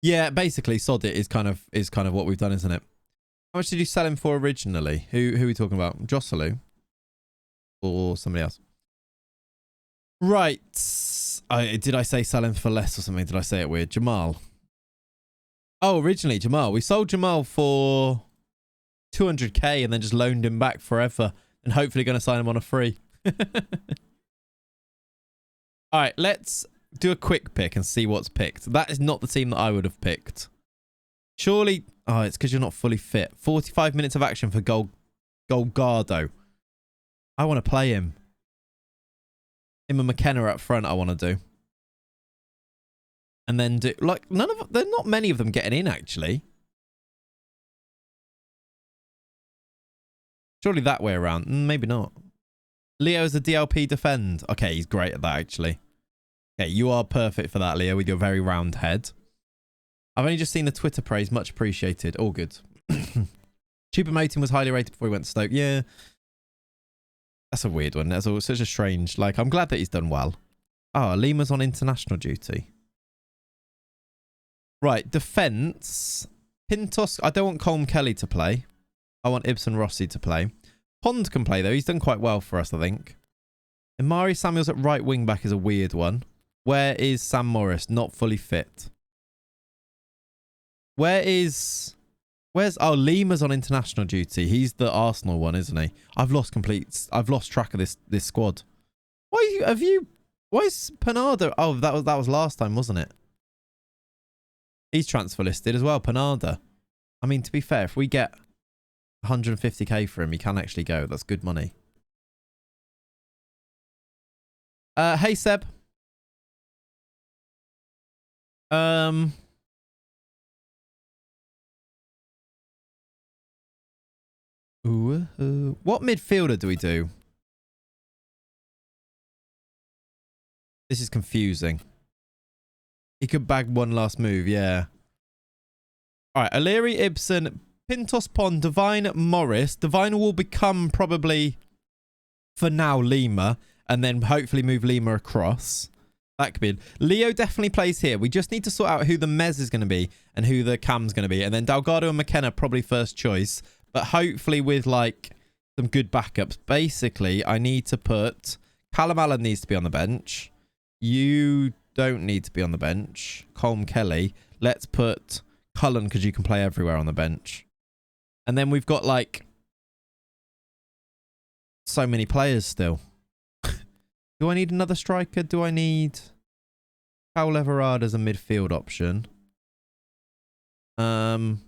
Yeah, basically, sod it is kind of what we've done, isn't it? How much did you sell him for originally? Who are we talking about? Joselu? Or somebody else? Right. Did I say sell him for less or something? Did I say it weird? Jamal. Oh, originally Jamal. We sold Jamal for 200k and then just loaned him back forever. And hopefully going to sign him on a free. All right, let's do a quick pick and see what's picked. That is not the team that I would have picked. Surely... Oh, it's because you're not fully fit. 45 minutes of action for GOALGADO. I want to play him. Him and McKenna up front I want to do. And then do... Like, there's not many of them getting in, actually. Surely that way around. Maybe not. Leo's a DLP defend. Okay, he's great at that, actually. Okay, you are perfect for that, Leo, with your very round head. I've only just seen the Twitter praise. Much appreciated. All good. Choupo-Moting was highly rated before he went to Stoke. Yeah. That's a weird one. That's such a strange... Like, I'm glad that he's done well. Oh, Lima's on international duty. Right, defence. Pintos. I don't want Colm Kelly to play. I want Ibsen Rossi to play. Pond can play, though. He's done quite well for us, I think. Imari Samuels at right wing back is a weird one. Where is Sam Morris? Not fully fit. Where is Where's... Oh, Lima's on international duty. He's the Arsenal one, isn't he? I've lost track of this squad. Why is Panada... Oh, that was last time, wasn't it? He's transfer listed as well, Panada. I mean, to be fair, if we get 150k for him, he can actually go. That's good money. Hey, Seb. What midfielder do we do? This is confusing. He could bag one last move, yeah. All right, O'Leary, Ibsen, Pintos Pond, Divine, Morris. Divine will become probably, for now, Lima, and then hopefully move Lima across. That could be... Leo definitely plays here. We just need to sort out who the Mez is going to be and who the Cam's going to be. And then Delgado and McKenna probably first choice, but hopefully with, like, some good backups. Basically, I need to put... Callum Allen needs to be on the bench. You don't need to be on the bench. Colm Kelly. Let's put Cullen because you can play everywhere on the bench. And then we've got like so many players still. Do I need another striker? Do I need Paul Everard as a midfield option? There's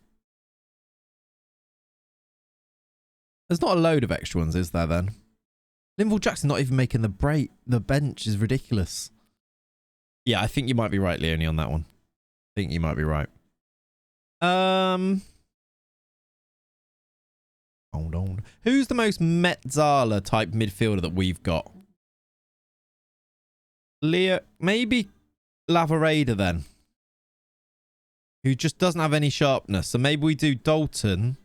not a load of extra ones, is there then? Linval Jackson not even making the bench is ridiculous. Yeah, I think you might be right, Leonie, on that one. I think you might be right. Hold on. Who's the most Metzala type midfielder that we've got? Leo, maybe Lavareda then. Who just doesn't have any sharpness. So maybe we do Dalton.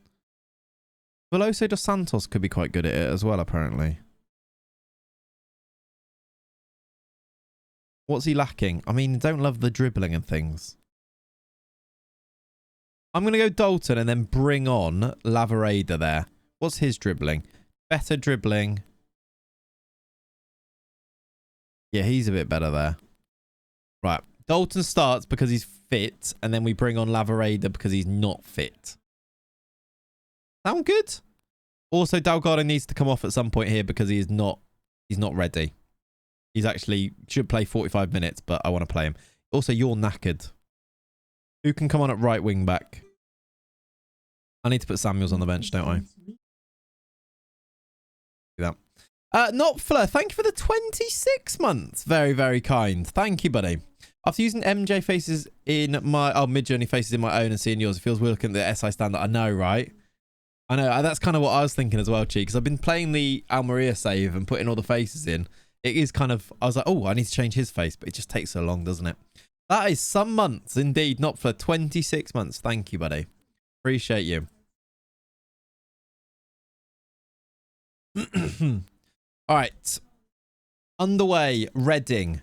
Veloso dos Santos could be quite good at it as well, apparently. What's he lacking? I mean, don't love the dribbling and things. I'm going to go Dalton and then bring on Lavareda there. What's his dribbling? Better dribbling. Yeah, he's a bit better there. Right. Dalton starts because he's fit, and then we bring on Lavareda because he's not fit. Sound good? Also, Delgado needs to come off at some point here because he's not ready. He's actually should play 45 minutes, but I want to play him. Also, you're knackered. Who can come on at right wing back? I need to put Samuels on the bench, don't I? Do that. Not Fleur. Thank you for the 26 months. Very, very kind. Thank you, buddy. After using MJ faces in my... Oh, Mid-Journey faces in my own and seeing yours, it feels weird looking at the SI standard. I know, right? I know. That's kind of what I was thinking as well, Chi, because I've been playing the Almeria save and putting all the faces in. It is kind of... I was like, oh, I need to change his face, but it just takes so long, doesn't it? That is some months, indeed. Not for 26 months. Thank you, buddy. Appreciate you. All right. Underway. Reading.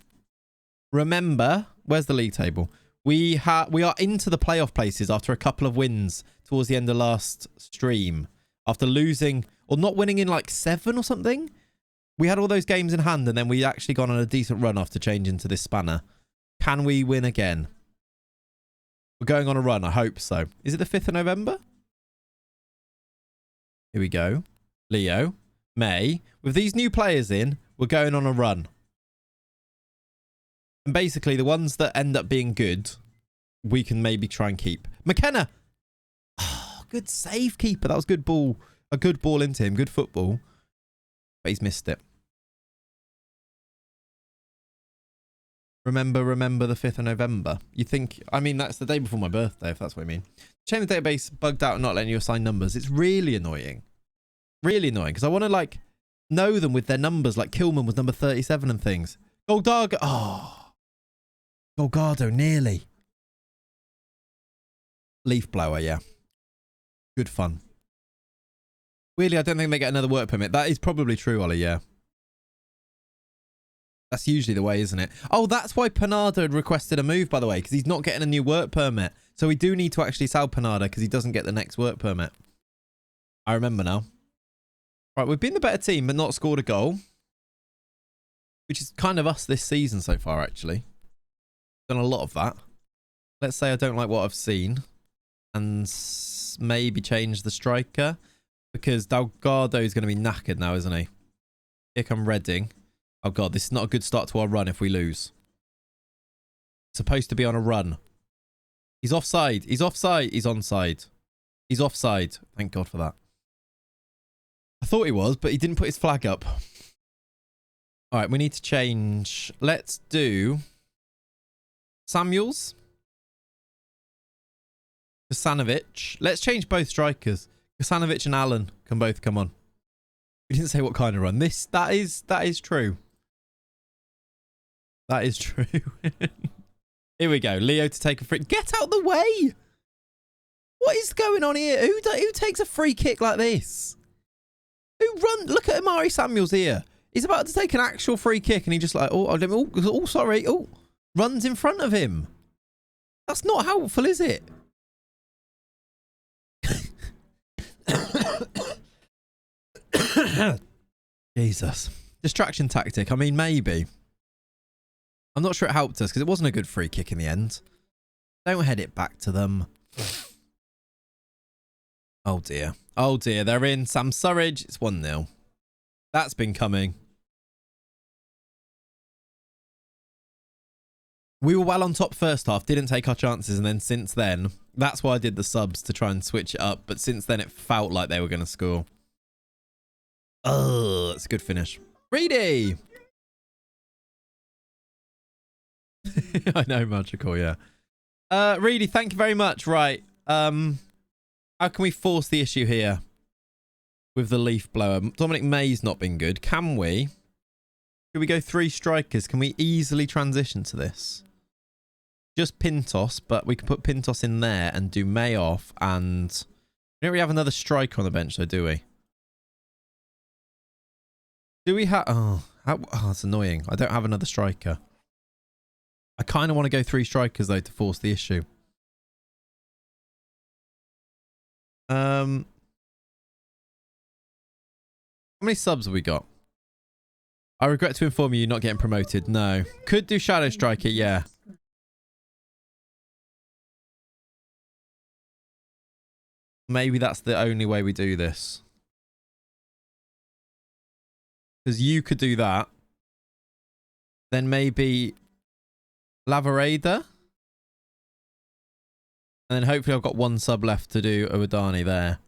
Remember, where's the league table? We are into the playoff places after a couple of wins towards the end of last stream. After losing, or not winning in like 7 or something. We had all those games in hand and then we actually gone on a decent run after changing to this spanner. Can we win again? We're going on a run. I hope so. Is it the 5th of November? Here we go. Leo. May. With these new players in, we're going on a run. And basically, the ones that end up being good, we can maybe try and keep. McKenna. Oh, good save, keeper. That was good ball. A good ball into him. Good football. But he's missed it. Remember the 5th of November. You think... I mean, that's the day before my birthday, if that's what I mean. Change the database bugged out and not letting you assign numbers. It's really annoying. Really annoying. Because I want to, like, know them with their numbers. Like, Kilman was number 37 and things. Golgado. Oh. Golgado, nearly. Leaf blower, yeah. Good fun. Weirdly, I don't think they get another work permit. That is probably true, Ollie, yeah. That's usually the way, isn't it? Oh, that's why Panada had requested a move, by the way, because he's not getting a new work permit. So we do need to actually sell Panada because he doesn't get the next work permit. I remember now. Right, we've been the better team, but not scored a goal. Which is kind of us this season so far, actually. Done a lot of that. Let's say I don't like what I've seen. and maybe change the striker, because GOALGADO is going to be knackered now, isn't he? Here come Reading. Oh god, this is not a good start to our run if we lose. Supposed to be on a run. He's offside. He's offside. He's onside. He's offside. Thank God for that. I thought he was, but he didn't put his flag up. All right, we need to change. Let's do Samuels. Kasanovic. Let's change both strikers. Kasanovic and Allen can both come on. We didn't say what kind of run. That is true. That is true. Here we go. Leo to take a free. Get out the way. What is going on here? Who takes a free kick like this? Who run? Look at Amari Samuels here. He's about to take an actual free kick and he just like, oh, sorry. Oh, runs in front of him. That's not helpful, is it? Jesus. Distraction tactic. I mean, maybe. I'm not sure it helped us because it wasn't a good free kick in the end. Don't head it back to them. Oh dear. Oh dear. They're in. Sam Surridge. It's 1-0. That's been coming. We were well on top first half. Didn't take our chances. And then since then, that's why I did the subs to try and switch it up. But since then, it felt like they were going to score. Oh, that's a good finish. Reedy. I know, magical, yeah. Reedy, thank you very much. Right. How can we force the issue here with the leaf blower? Dominic May's not been good. Can we? Could we go 3 strikers? Can we easily transition to this? Just Pintos, but we can put Pintos in there and do May off. And we don't really have another striker on the bench, though, do we? Do we have... Oh, that's annoying. I don't have another striker. I kind of want to go 3 strikers, though, to force the issue. How many subs have we got? I regret to inform you, you're not getting promoted. No. Could do Shadow Striker, yeah. Maybe that's the only way we do this. Because you could do that. Then maybe Lavareda. And then hopefully I've got 1 sub left to do Owodani there.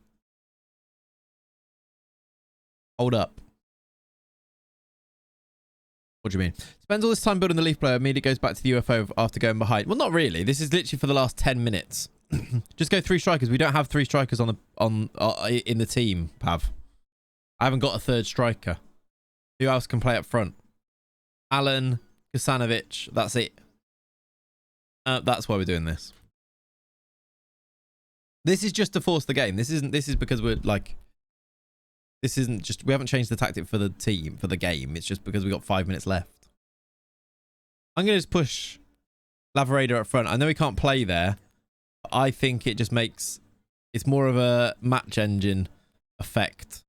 Hold up. What do you mean? Spends all this time building the leaf blower, immediately goes back to the UFO after going behind. Well, not really. This is literally for the last 10 minutes. Just go 3 strikers. We don't have 3 strikers in the team, Pav. I haven't got a 3rd striker. Who else can play up front? Alan, Kasanovic. That's it. That's why we're doing this. This is just to force the game. This is because we're like... This isn't just... We haven't changed the tactic for the team, for the game. It's just because we got 5 minutes left. I'm going to just push Lavareda up front. I know he can't play there. But I think it just makes... It's more of a match engine effect.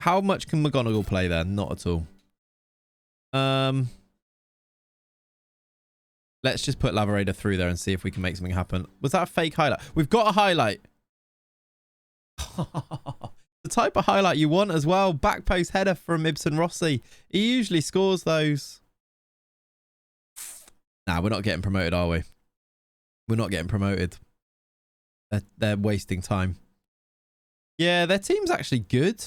How much can McGonagall play there? Not at all. Let's just put Lavareda through there and see if we can make something happen. Was that a fake highlight? We've got a highlight. The type of highlight you want as well. Back post header from Ibsen Rossi. He usually scores those. Nah, we're not getting promoted, are we? We're not getting promoted. They're wasting time. Yeah, their team's actually good.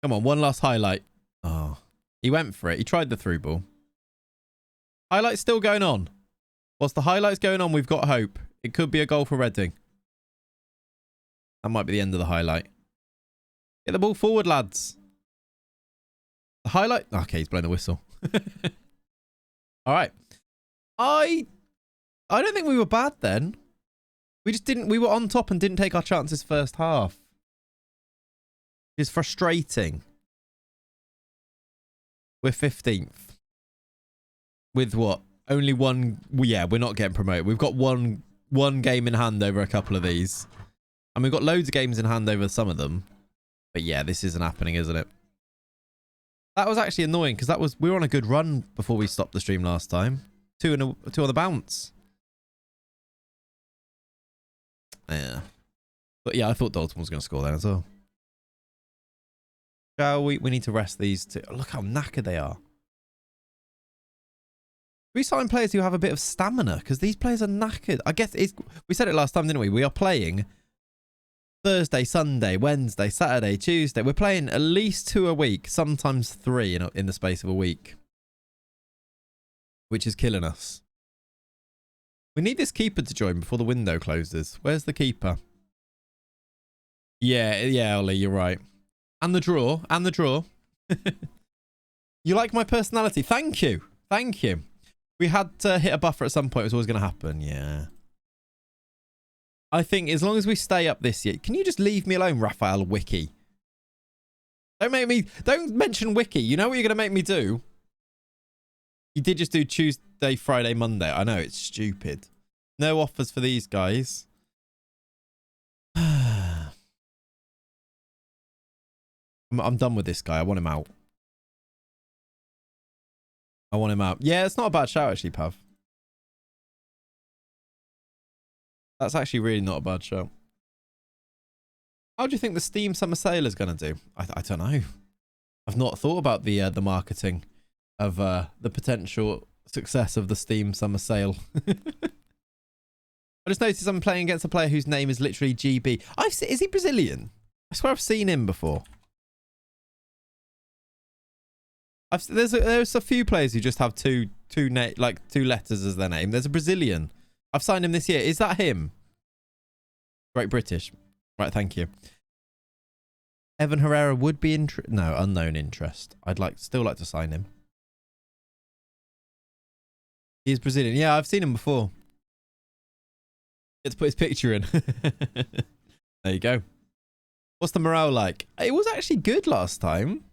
Come on, one last highlight. Oh, he went for it. He tried the through ball. Highlight's still going on. Whilst the highlight's going on, we've got hope. It could be a goal for Reading. That might be the end of the highlight. Get the ball forward, lads. The highlight... Okay, he's blowing the whistle. All right. I don't think we were bad then. We just didn't... We were on top and didn't take our chances first half. It's frustrating. We're 15th. With what? Only 1... Well, yeah, we're not getting promoted. We've got one game in hand over a couple of these. And we've got loads of games in hand over some of them. But yeah, this isn't happening, isn't it? That was actually annoying because we were on a good run before we stopped the stream last time. 2 on the bounce. Yeah. But yeah, I thought Dalton was going to score then as well. Shall we? We need to rest these two. Look how knackered they are. We sign players who have a bit of stamina because these players are knackered. I guess we said it last time, didn't we? We are playing Thursday, Sunday, Wednesday, Saturday, Tuesday. We're playing at least 2 a week, sometimes 3 in the space of a week, which is killing us. We need this keeper to join before the window closes. Where's the keeper? Yeah, Ollie, you're right. And the draw, and the draw. You like my personality? Thank you. Thank you. We had to hit a buffer at some point. It was always going to happen. Yeah. I think as long as we stay up this year. Can you just leave me alone, Raphael Wiki? Don't mention Wiki. You know what you're going to make me do? You did just do Tuesday, Friday, Monday. I know, it's stupid. No offers for these guys. I'm done with this guy. I want him out. I want him out. Yeah, it's not a bad shout, actually, Pav. That's actually really not a bad shout. How do you think the Steam Summer Sale is going to do? I don't know. I've not thought about the marketing of the potential success of the Steam Summer Sale. I just noticed I'm playing against a player whose name is literally GB. Is he Brazilian? I swear I've seen him before. There's a few players who just have two letters as their name. There's a Brazilian. I've signed him this year. Is that him? Great British. Right, thank you. Evan Herrera would be unknown interest. Still like to sign him. He's Brazilian. Yeah, I've seen him before. Let's put his picture in. There you go. What's the morale like? It was actually good last time.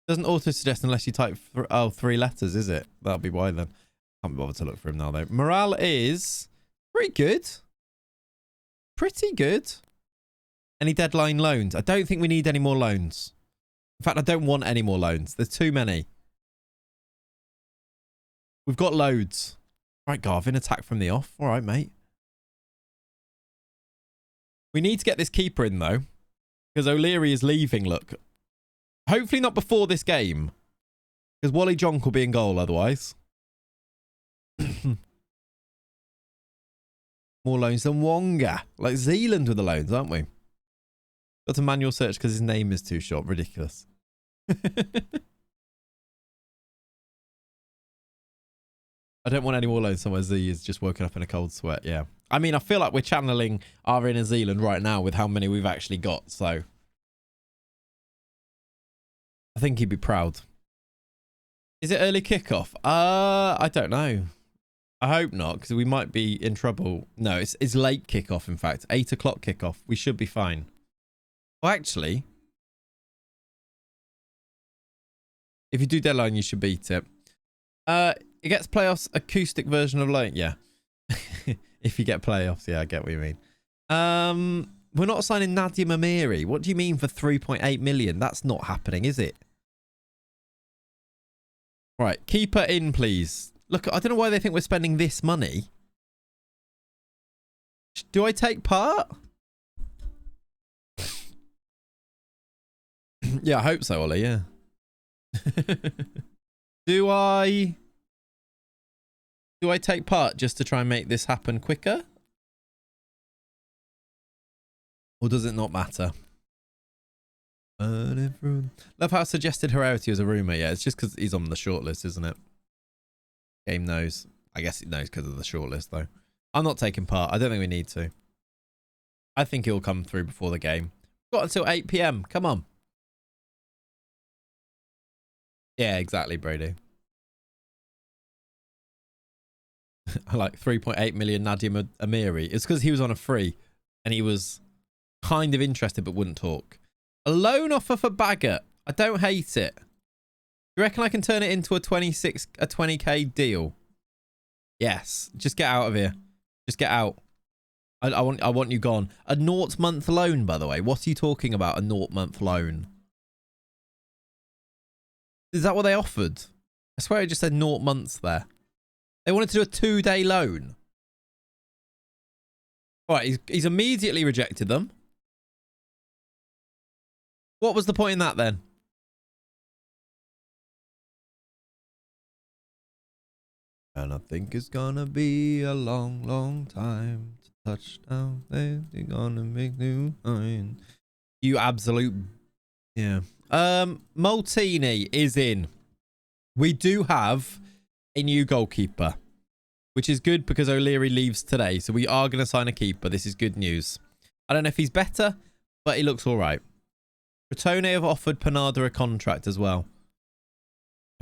Doesn't auto-suggest unless you type 3 letters, is it? That'll be why then. Can't be bothered to look for him now, though. Morale is pretty good. Pretty good. Any deadline loans? I don't think we need any more loans. In fact, I don't want any more loans. There's too many. We've got loads. Right, Garvin, attack from the off. All right, mate. We need to get this keeper in, though. Because O'Leary is leaving, look. Hopefully not before this game. Because Wally Jonk will be in goal otherwise. More loans than Wonga. Like Zealand with the loans, aren't we? Got to manual search because his name is too short. Ridiculous. I don't want any more loans somewhere Z is just woken up in a cold sweat. Yeah. I mean, I feel like we're channeling our inner Zealand right now with how many we've actually got. So I think he'd be proud. Is it early kickoff? I don't know. I hope not, because we might be in trouble. No, it's late kickoff, in fact. 8 o'clock kickoff. We should be fine. Well, actually, if you do deadline, you should beat it. It gets playoffs acoustic version of late. Yeah. If you get playoffs, yeah, I get what you mean. We're not signing Nadia Mamiri. What do you mean for 3.8 million? That's not happening, is it? Right, keeper in, please. Look, I don't know why they think we're spending this money. Do I take part? Yeah, I hope so, Ollie, yeah. Do I take part just to try and make this happen quicker? Or does it not matter? Love how I suggested Herrera as a rumour. Yeah, it's just because he's on the shortlist, isn't it? Game knows. I guess it knows because of the shortlist, though. I'm not taking part. I don't think we need to. I think he'll come through before the game. Got until 8 PM. Come on. Yeah, exactly, Brady. I like 3.8 million Nadia Amiri. It's because he was on a free and he was kind of interested but wouldn't talk. A loan offer for Baggett. I don't hate it. You reckon I can turn it into a 20k deal? Yes. Just get out of here. Just get out. I want you gone. A 0-month loan, by the way. What are you talking about? A 0-month loan? Is that what they offered? I swear it just said 0 months there. They wanted to do a 2-day loan. All right, he's immediately rejected them. What was the point in that then? And I think it's gonna be a long, long time to touch down. They're gonna make new line. You absolute... Yeah. Maltini is in. We do have a new goalkeeper, which is good because O'Leary leaves today. So we are going to sign a keeper. This is good news. I don't know if he's better, but he looks all right. Crotone have offered Panada a contract as well.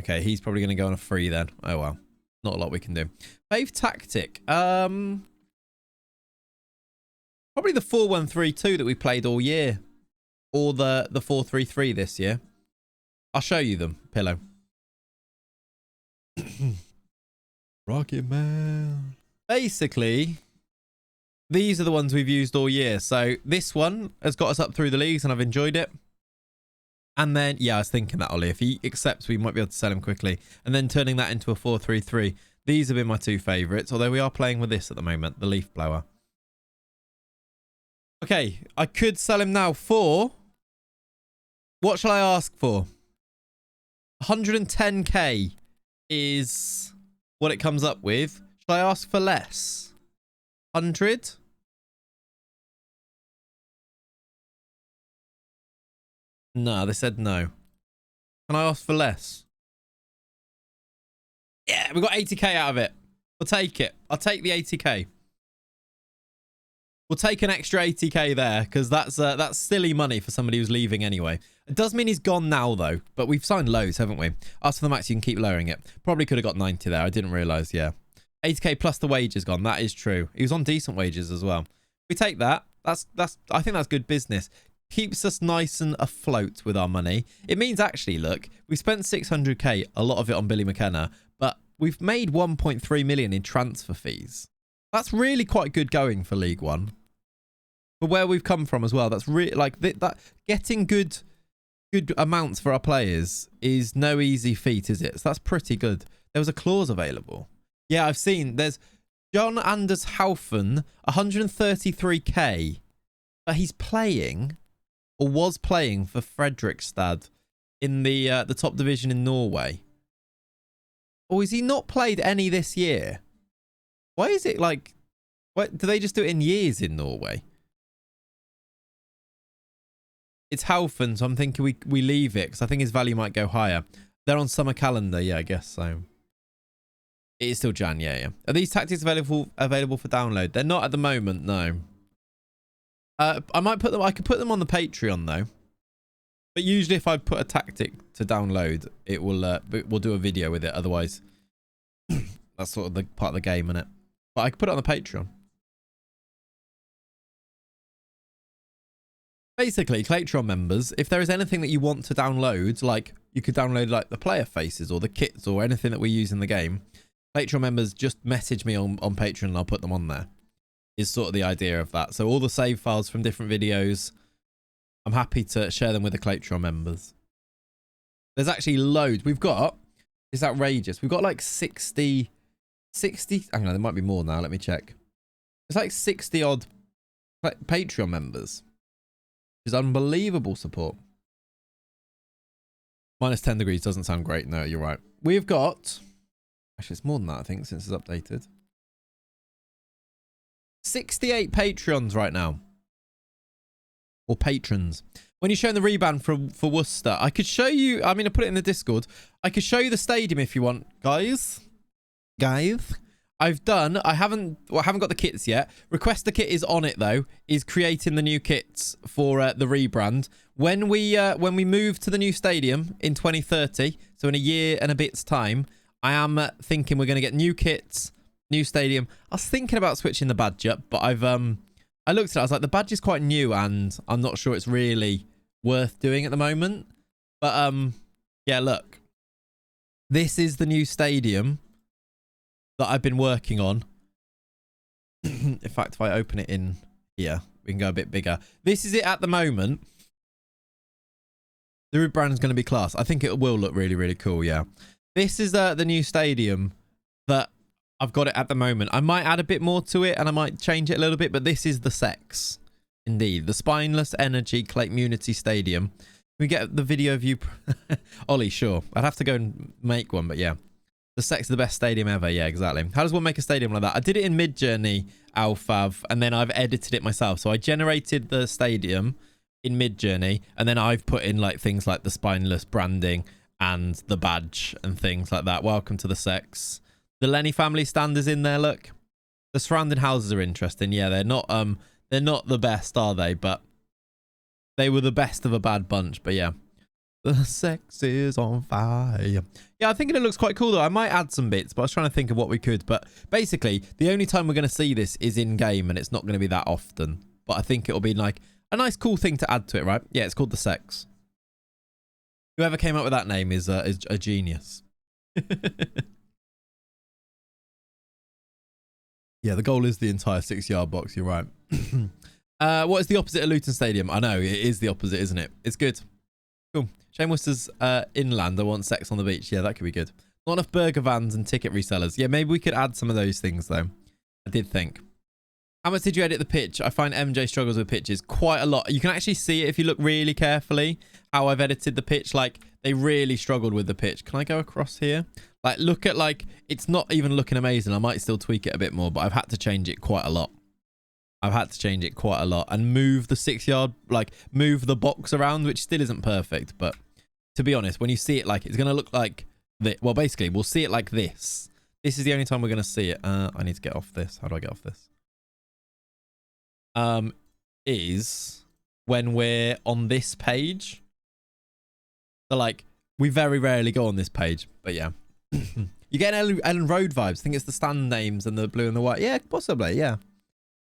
Okay, he's probably going to go on a free then. Oh, well. Not a lot we can do. Fave tactic. Probably the 4-1-3-2 that we played all year. Or the 4-3-3 this year. I'll show you them, Pillow. Rocket Man. Basically, these are the ones we've used all year. So this one has got us up through the leagues and I've enjoyed it. And then, yeah, I was thinking that, Ollie, if he accepts, we might be able to sell him quickly. And then turning that into a 4-3-3. These have been my two favourites, although we are playing with this at the moment, the leaf blower. Okay, I could sell him now for... What shall I ask for? 110k is what it comes up with. Shall I ask for less? 100? No, they said no. Can I ask for less? Yeah, we got 80k out of it. We'll take it. I'll take the 80k. We'll take an extra 80k there because that's silly money for somebody who's leaving anyway. It does mean he's gone now though, but we've signed loads, haven't we? Ask for the max, you can keep lowering it. Probably could have got 90 there. I didn't realise, yeah. 80k plus the wages gone. That is true. He was on decent wages as well. We take that. I think that's good business. Keeps us nice and afloat with our money. It means actually, look, we spent 600k, a lot of it on Billy McKenna, but we've made 1.3 million in transfer fees. That's really quite good going for League One. For where we've come from as well, that's really like that. Getting good amounts for our players is no easy feat, is it? So that's pretty good. There was a clause available. Yeah, I've seen. There's John Anders Haufen, 133k, but he's playing or was playing for Fredrikstad in the top division in Norway. Or is he not played any this year? Why is it like? What do they just do it in years in Norway? It's Haufen, so I'm thinking we leave it because I think his value might go higher. They're on summer calendar, yeah, I guess so. It is still Jan, yeah. Are these tactics available for download? They're not at the moment, no. I might put them. I could put them on the Patreon though. But usually, if I put a tactic to download, it will. We'll do a video with it. Otherwise, that's sort of the part of the game, isn't it? But I could put it on the Patreon. Basically, Patreon members, if there is anything that you want to download, like you could download like the player faces or the kits or anything that we use in the game, Patreon members just message me on Patreon and I'll put them on there. Is sort of the idea of that. So all the save files from different videos, I'm happy to share them with the Patreon members. There's actually loads. We've got, it's outrageous. We've got like 60, hang on, there might be more now. Let me check. It's like 60 odd Patreon members. It's unbelievable support. Minus 10 degrees doesn't sound great. No, you're right. We've got, actually it's more than that I think since it's updated. 68 Patreons right now. Or patrons. When you're showing the rebound for Worcester, I could show you, I mean, I put it in the Discord. I could show you the stadium if you want, guys. I haven't got the kits yet. Request the kit is on it though. Is creating the new kits for the rebrand. When we move to the new stadium in 2030, so in a year and a bit's time, I am thinking we're going to get new kits, new stadium. I was thinking about switching the badge up, but I looked at it. I was like, the badge is quite new, and I'm not sure it's really worth doing at the moment. But yeah, look, this is the new stadium that I've been working on. In fact, if I open it in here, we can go a bit bigger. This is it at the moment. The rebrand is going to be class. I think it will look really, really cool, yeah. This is the new stadium that I've got it at the moment. I might add a bit more to it and I might change it a little bit, but this is the sex. Indeed. The Spineless Energy Community Stadium. Can we get the video view? Ollie, sure. I'd have to go and make one, but yeah. The sex is the best stadium ever. Yeah, exactly. How does one make a stadium like that? I did it in Midjourney, Alfav, and then I've edited it myself. So I generated the stadium in Midjourney, and then I've put in like things like the spineless branding and the badge and things like that. Welcome to the sex. The Lenny family stand is in there, look. The surrounding houses are interesting. Yeah, they're not the best, are they? But they were the best of a bad bunch. But yeah. The sex is on fire. Yeah, I think it looks quite cool though. I might add some bits, but I was trying to think of what we could. But basically, the only time we're going to see this is in game, and it's not going to be that often. But I think it'll be like a nice, cool thing to add to it, right? Yeah, it's called the sex. Whoever came up with that name is a genius. Yeah, the goal is the entire 6-yard box. You're right. What is the opposite of Luton Stadium? I know, it is the opposite, isn't it? It's good. Cool. Shane Worcester's inland. I want sex on the beach. Yeah, that could be good. Not enough burger vans and ticket resellers. Yeah, maybe we could add some of those things, though. I did think. How much did you edit the pitch? I find MJ struggles with pitches quite a lot. You can actually see it if you look really carefully, how I've edited the pitch. Like, they really struggled with the pitch. Can I go across here? Like, look at, like, it's not even looking amazing. I might still tweak it a bit more, but I've had to change it quite a lot. I've had to change it quite a lot and move the 6-yard, like, move the box around, which still isn't perfect. But to be honest, when you see it, like, it's going to look like this. Well, basically, we'll see it like this. This is the only time we're going to see it. I need to get off this. How do I get off this? Is when we're on this page. So, like, we very rarely go on this page. But, yeah. You get Ellen Road vibes. I think it's the stand names and the blue and the white. Yeah, possibly. Yeah.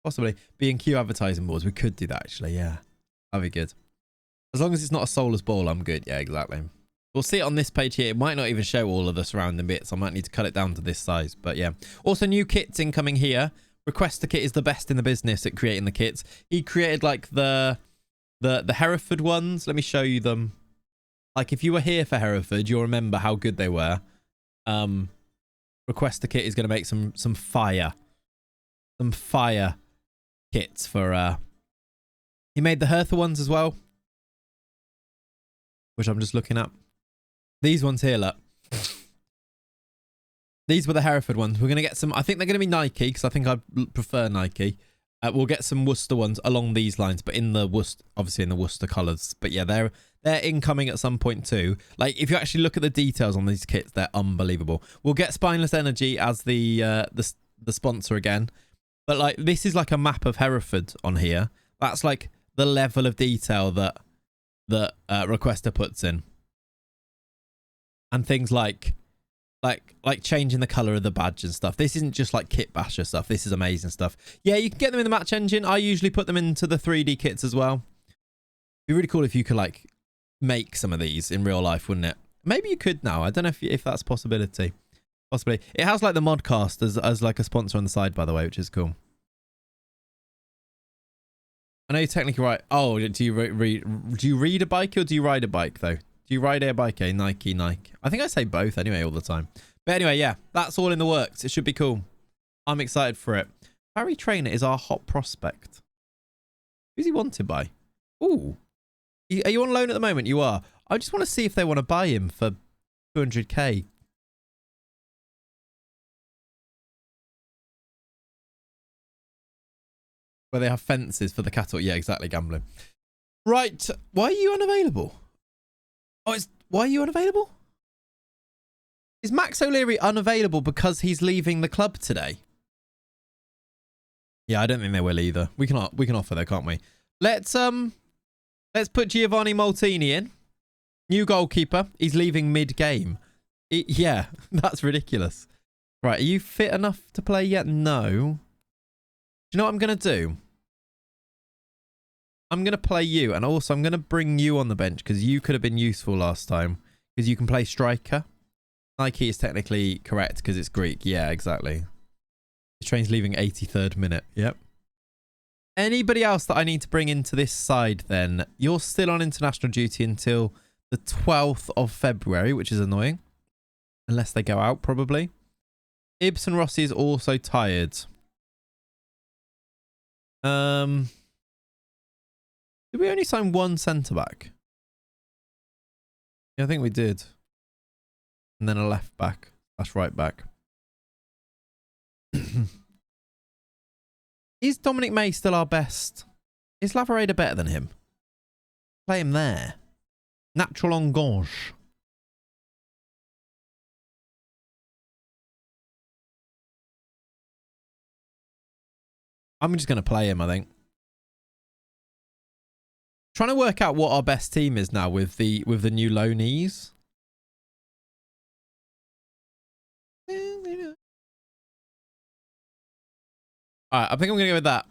Possibly. B&Q advertising boards. We could do that, actually. Yeah. That'd be good. As long as it's not a soulless ball, I'm good. Yeah, exactly. We'll see it on this page here. It might not even show all of the surrounding bits. I might need to cut it down to this size. But, yeah. Also, new kits incoming here. Requester Kit is the best in the business at creating the kits. He created, like, the Hereford ones. Let me show you them. Like, if you were here for Hereford, you'll remember how good they were. Requester Kit is going to make some fire kits for he made the Hertha ones as well, which I'm just looking at. These ones here, look. These were the Hereford ones. We're going to get some, I think they're going to be Nike, because I think I prefer Nike. We'll get some Worcester ones along these lines, but in the Worcester, obviously in the Worcester colours. But yeah, they're incoming at some point too. Like, if you actually look at the details on these kits, they're unbelievable. We'll get Spineless Energy as the sponsor again. But like, this is like a map of Hereford on here. That's like the level of detail that Requester puts in. And things like changing the colour of the badge and stuff. This isn't just like kit basher stuff. This is amazing stuff. Yeah, you can get them in the match engine. I usually put them into the 3D kits as well. It'd be really cool if you could like make some of these in real life, wouldn't it? Maybe you could now. I don't know if that's a possibility. Possibly. It has like the Modcast as like a sponsor on the side, by the way, which is cool. I know you're technically right. Oh, do you read a bike or do you ride a bike though? Do you ride a bike? Nike. I think I say both anyway all the time. But anyway, yeah, that's all in the works. It should be cool. I'm excited for it. Barry Trainer is our hot prospect. Who's he wanted by? Ooh. Are you on loan at the moment? You are. I just want to see if they want to buy him for 200k. Where they have fences for the cattle. Yeah, exactly, gambling. Right. Why are you unavailable? Oh, why are you unavailable? Is Max O'Leary unavailable because he's leaving the club today? Yeah, I don't think they will either. We can offer though, can't we? Let's put Giovanni Molteni in. New goalkeeper. He's leaving mid-game. Yeah, that's ridiculous. Right, are you fit enough to play yet? No. Do you know what I'm going to do? I'm going to play you, and also I'm going to bring you on the bench because you could have been useful last time because you can play striker. Nike is technically correct because it's Greek. Yeah, exactly. The train's leaving 83rd minute. Yep. Anybody else that I need to bring into this side then? You're still on international duty until the 12th of February, which is annoying. Unless they go out, probably. Ibsen Rossi is also tired. Did we only sign one centre-back? Yeah, I think we did. And then a left-back. That's right-back. Is Dominic May still our best? Is Lavareda better than him? Play him there. Natural on gauche. I'm just going to play him, I think. Trying to work out what our best team is now with the new loanees. Alright, I think I'm going to go with that.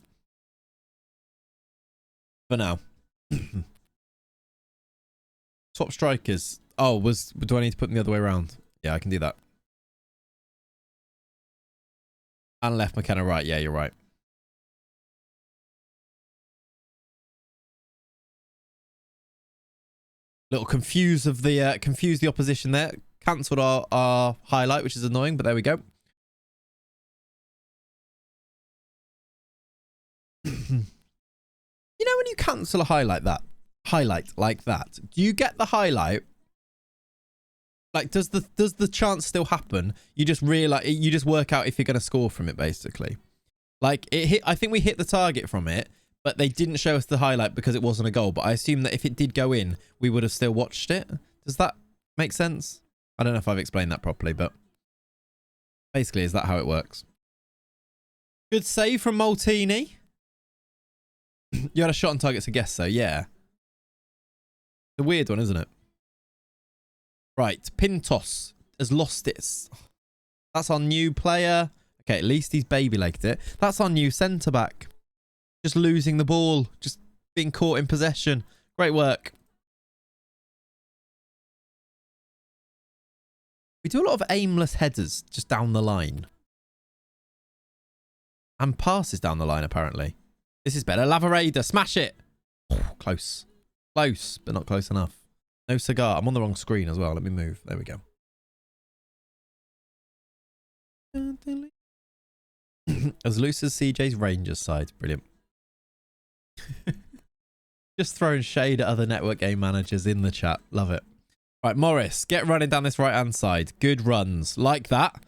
For now. Swap strikers. Oh, do I need to put them the other way around? Yeah, I can do that. And left McKenna right. Yeah, you're right. Little confuse the opposition there. Cancelled our highlight, which is annoying, but there we go. You know when you cancel a highlight like that, do you get the highlight? Like, does the chance still happen? You just realize, you just work out if you're going to score from it, basically. Like, it hit. I think we hit the target from it, but they didn't show us the highlight because it wasn't a goal. But I assume that if it did go in, we would have still watched it. Does that make sense? I don't know if I've explained that properly, but basically, is that how it works? Good save from Maltini. You had a shot on target to guess, so yeah. It's a weird one, isn't it? Right, Pintos has lost it. That's our new player. Okay, at least he's baby-legged it. That's our new centre-back. Just losing the ball. Just being caught in possession. Great work. We do a lot of aimless headers just down the line. And passes down the line, apparently. This is better. Lavareda, smash it. Oh, close. Close, but not close enough. No cigar. I'm on the wrong screen as well. Let me move. There we go. As loose as CJ's Rangers side. Brilliant. Just throwing shade at other network game managers in the chat. Love it. Right, Morris, get running down this right-hand side. Good runs. Like that.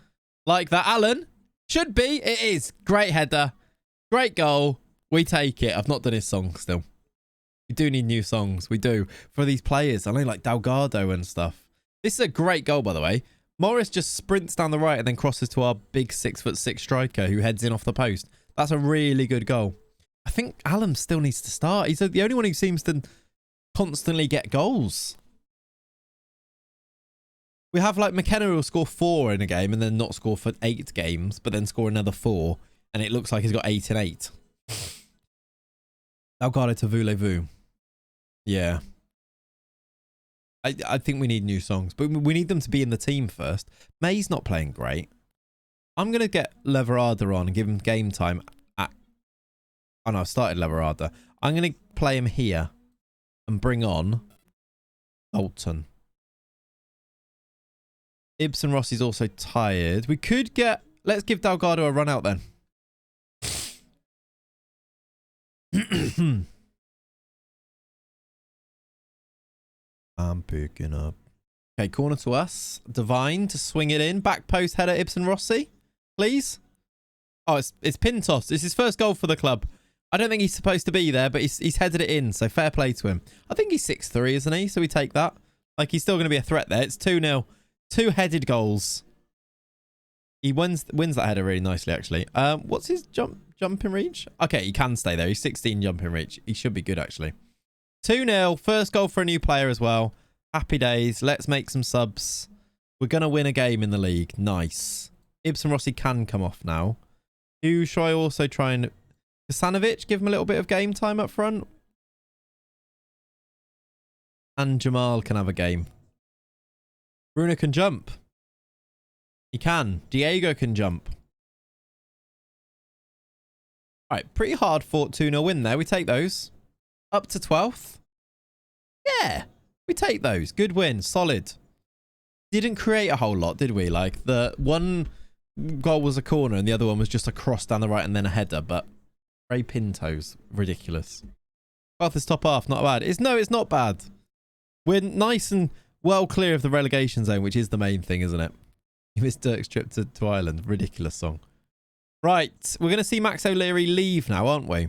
Like that. Alan, should be. It is. Great header. Great goal. We take it. I've not done his song still. We do need new songs. We do. For these players. I know, like Delgado and stuff. This is a great goal, by the way. Morris just sprints down the right and then crosses to our big 6'6" striker who heads in off the post. That's a really good goal. I think Alan still needs to start. He's the only one who seems to constantly get goals. We have like McKenna who will score 4 in a game and then not score for 8 games, but then score another 4. And it looks like he's got 8 and 8. Delgado to voulez-vous. Yeah. I think we need new songs, but we need them to be in the team first. May's not playing great. I'm going to get Lavareda on and give him game time. Oh no, I've started Lavareda. I'm going to play him here and bring on Dalton. Ibsen Rossi's also tired. We could get... Let's give Delgado a run out then. I'm picking up. Okay, corner to us. Divine to swing it in. Back post header, Ibsen Rossi. Please. Oh, it's Pintos. It's his first goal for the club. I don't think he's supposed to be there, but he's headed it in, so fair play to him. I think he's 6'3", isn't he? So we take that. Like, he's still going to be a threat there. It's 2-0. 2 headed goals. He wins that header really nicely, actually. What's his jumping reach? Okay, he can stay there. He's 16 jumping reach. He should be good, actually. 2-0. First goal for a new player as well. Happy days. Let's make some subs. We're going to win a game in the league. Nice. Ibsen Rossi can come off now. Who shall I also try and... Kasanovic, give him a little bit of game time up front. And Jamal can have a game. Bruno can jump. He can. Diego can jump. All right, pretty hard fought 2-0 win there. We take those. Up to 12th. Yeah, we take those. Good win. Solid. Didn't create a whole lot, did we? Like, the one goal was a corner and the other one was just a cross down the right and then a header. But Ray Pinto's ridiculous. Bath's top half, not bad. It's not bad. We're nice and well clear of the relegation zone, which is the main thing, isn't it? You missed Dirk's trip to Ireland. Ridiculous song. Right, we're going to see Max O'Leary leave now, aren't we?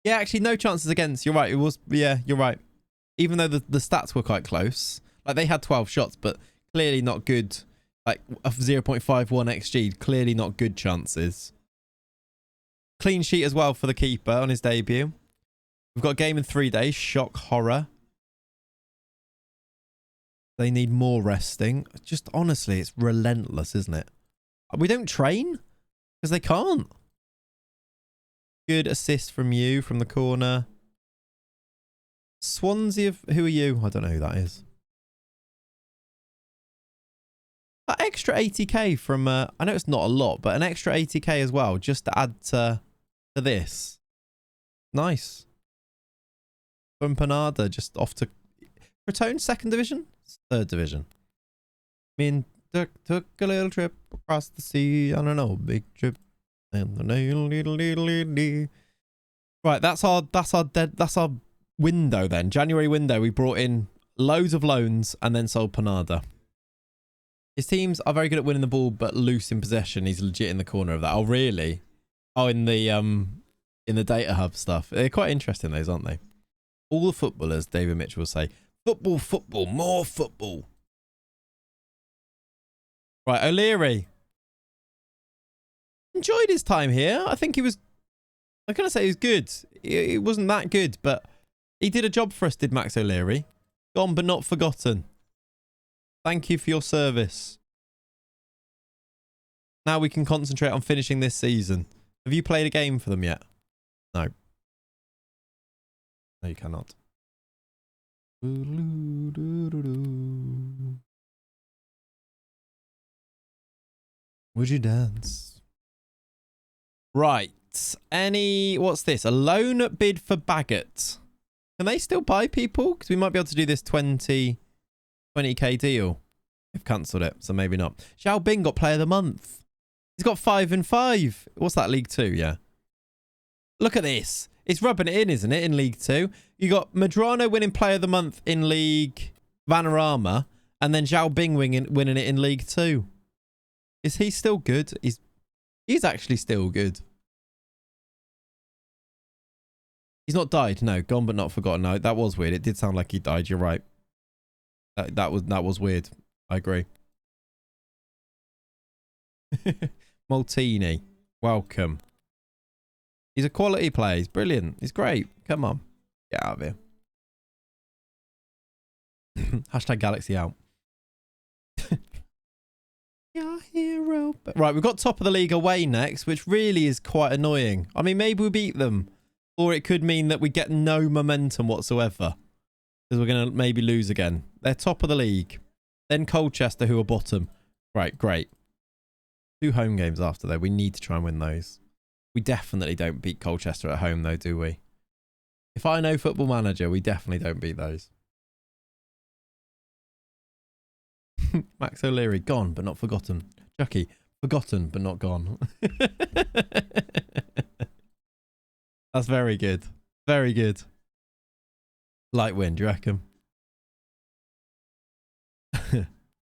Yeah, actually, no chances against. You're right. It was, yeah, you're right. Even though the stats were quite close. Like, they had 12 shots, but clearly not good. Like, a 0.51 XG, clearly not good chances. Clean sheet as well for the keeper on his debut. We've got a game in 3 days. Shock horror. They need more resting. Just honestly, it's relentless, isn't it? We don't train because they can't. Good assist from you from the corner. Swansea, who are you? I don't know who that is. That extra 80k from, I know it's not a lot, but an extra 80k as well, just to add to this. Nice. From Panada, just off to Crotone, 2nd division? 3rd division. Me and Dirk took a little trip across the sea. I don't know, big trip. And the right, that's our window then. January window, we brought in loads of loans and then sold Panada. His teams are very good at winning the ball, but loose in possession. He's legit in the corner of that. Oh, really? Oh, in the data hub stuff. They're quite interesting, those, aren't they? All the footballers, David Mitchell will say, football, football, more football. Right, O'Leary. Enjoyed his time here. I think he was, I'm going to say he was good. It wasn't that good, but he did a job for us, did Max O'Leary. Gone but not forgotten. Thank you for your service. Now we can concentrate on finishing this season. Have you played a game for them yet? No. No, you cannot. Would you dance? Right. What's this? A loan bid for Baggett. Can they still buy people? Because we might be able to do this 20k deal. They've cancelled it, so maybe not. Xiao Bing got player of the month. He's got 5 and 5. What's that, League 2? Yeah. Look at this. It's rubbing it in, isn't it, in League 2? You got Medrano winning player of the month in League Vanarama, and then Xiao Bing winning it in League 2. Is he still good? He's actually still good. He's not died. No, gone but not forgotten. No, that was weird. It did sound like he died. You're right. That was weird. I agree. Maltini, welcome. He's a quality player. He's brilliant. He's great. Come on. Get out of here. Hashtag Galaxy out. Your hero. Right, we've got top of the league away next, which really is quite annoying. I mean, maybe we beat them. Or it could mean that we get no momentum whatsoever. Because we're going to maybe lose again. They're top of the league. Then Colchester, who are bottom. Right, great. 2 home games after, though. We need to try and win those. We definitely don't beat Colchester at home, though, do we? If I know Football Manager, we definitely don't beat those. Max O'Leary, gone but not forgotten. Chucky, forgotten but not gone. That's very good. Very good. Light wind, you reckon?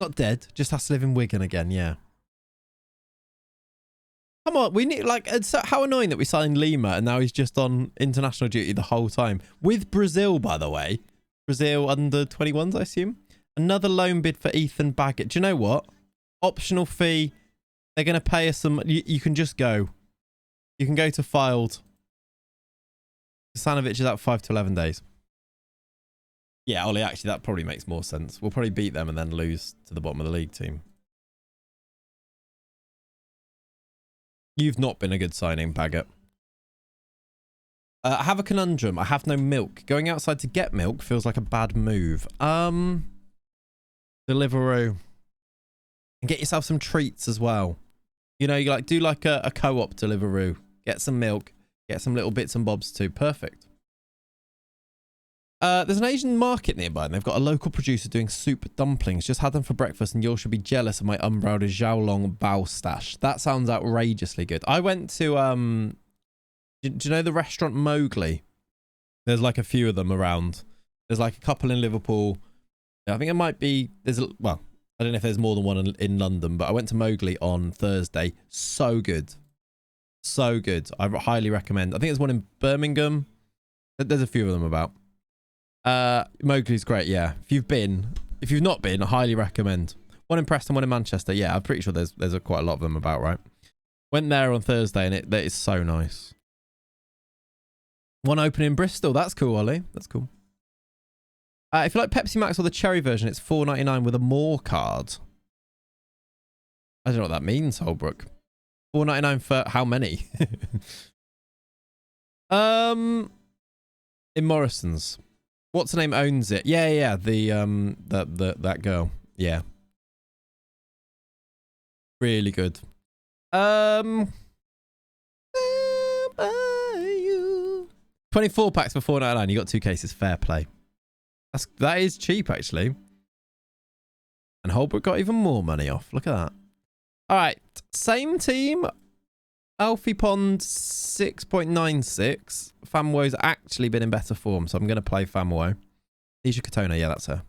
Not dead, just has to live in Wigan again, yeah. Come on, we need, like, it's how annoying that we signed Lima and now he's just on international duty the whole time. With Brazil, by the way. Brazil under 21s, I assume. Another loan bid for Ethan Baggett. Do you know what? Optional fee. They're going to pay us some. You can just go. You can go to filed. Kasanovic is out 5 to 11 days. Yeah, Ollie, actually, that probably makes more sense. We'll probably beat them and then lose to the bottom of the league team. You've not been a good signing, Baggett. I have a conundrum. I have no milk. Going outside to get milk feels like a bad move. Deliveroo. And get yourself some treats as well. You know, you like do like a co-op Deliveroo. Get some milk. Get some little bits and bobs too. Perfect. There's an Asian market nearby, and they've got a local producer doing soup dumplings. Just had them for breakfast, and you should be jealous of my unbrowed Xiaolong bao stash. That sounds outrageously good. I went to do you know the restaurant Mowgli? There's like a few of them around. There's like a couple in Liverpool. I think it might be. Well, I don't know if there's more than one in London, but I went to Mowgli on Thursday. So good, so good. I highly recommend. I think there's one in Birmingham. There's a few of them about. Mowgli's great, yeah. If you've not been, I highly recommend. One in Preston, one in Manchester. Yeah, I'm pretty sure there's quite a lot of them about, right? Went there on Thursday, and that is so nice. One open in Bristol. That's cool, Ollie. That's cool. If you like Pepsi Max or the cherry version, it's $4.99 with a more card. I don't know what that means, Holbrook. $4.99 for how many? In Morrison's. What's her name owns it? Yeah. That girl. Yeah. Really good. 24 packs for $4.99. You got 2 cases. Fair play. That is cheap, actually. And Holbrook got even more money off. Look at that. All right. Same team. Alfie Pond 6.96. Famwo's actually been in better form, so I'm going to play Famwo. Isha Katona, yeah, that's her.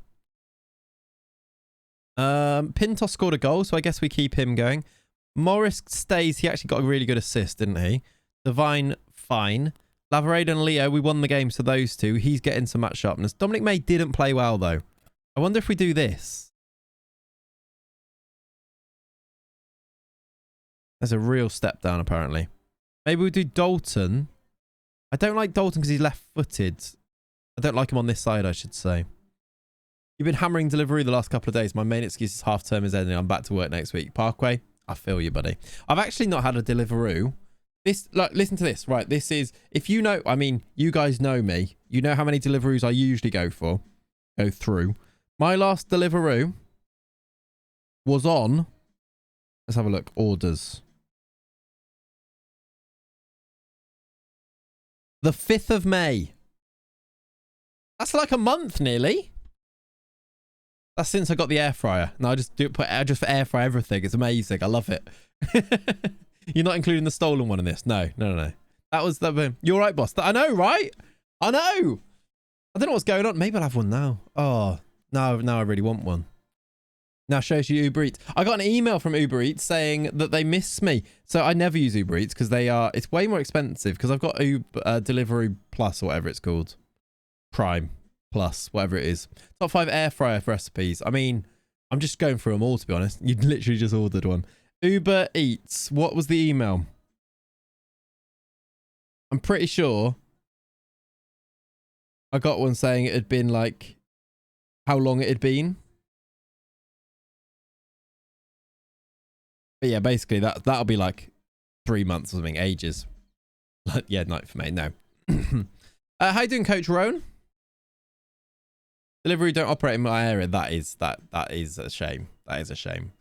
Pintos scored a goal, so I guess we keep him going. Morris stays. He actually got a really good assist, didn't he? Divine, fine. Lavarade and Leo, we won the game, so those two. He's getting some match sharpness. Dominic May didn't play well, though. I wonder if we do this. There's a real step down, apparently. Maybe we do Dalton. I don't like Dalton because he's left-footed. I don't like him on this side, I should say. You've been hammering delivery the last couple of days. My main excuse is half-term is ending. I'm back to work next week. Parkway, I feel you, buddy. I've actually not had a Deliveroo. This, like, listen to this, right? This is, if you know, I mean, you guys know me. You know how many Deliveroos I usually go through. My last Deliveroo was on, let's have a look, orders. The 5th of May. That's like a month nearly. That's since I got the air fryer. No, I just just for air fry everything. It's amazing. I love it. You're not including the stolen one in this. No. That was the. You're right, boss. I know, right? I know. I don't know what's going on. Maybe I'll have one now. Oh, no, I really want one. Now shows you Uber Eats. I got an email from Uber Eats saying that they miss me. So I never use Uber Eats because it's way more expensive because I've got Delivery Plus or whatever it's called. Prime Plus, whatever it is. Top 5 air fryer recipes. I mean, I'm just going through them all, to be honest. You literally just ordered one. Uber Eats. What was the email? I'm pretty sure I got one saying it had been like how long it had been. But yeah, basically that'll be like 3 months or something, ages. Yeah, not for me, no. How you doing, Coach Roan? Delivery don't operate in my area. That is a shame. That is a shame.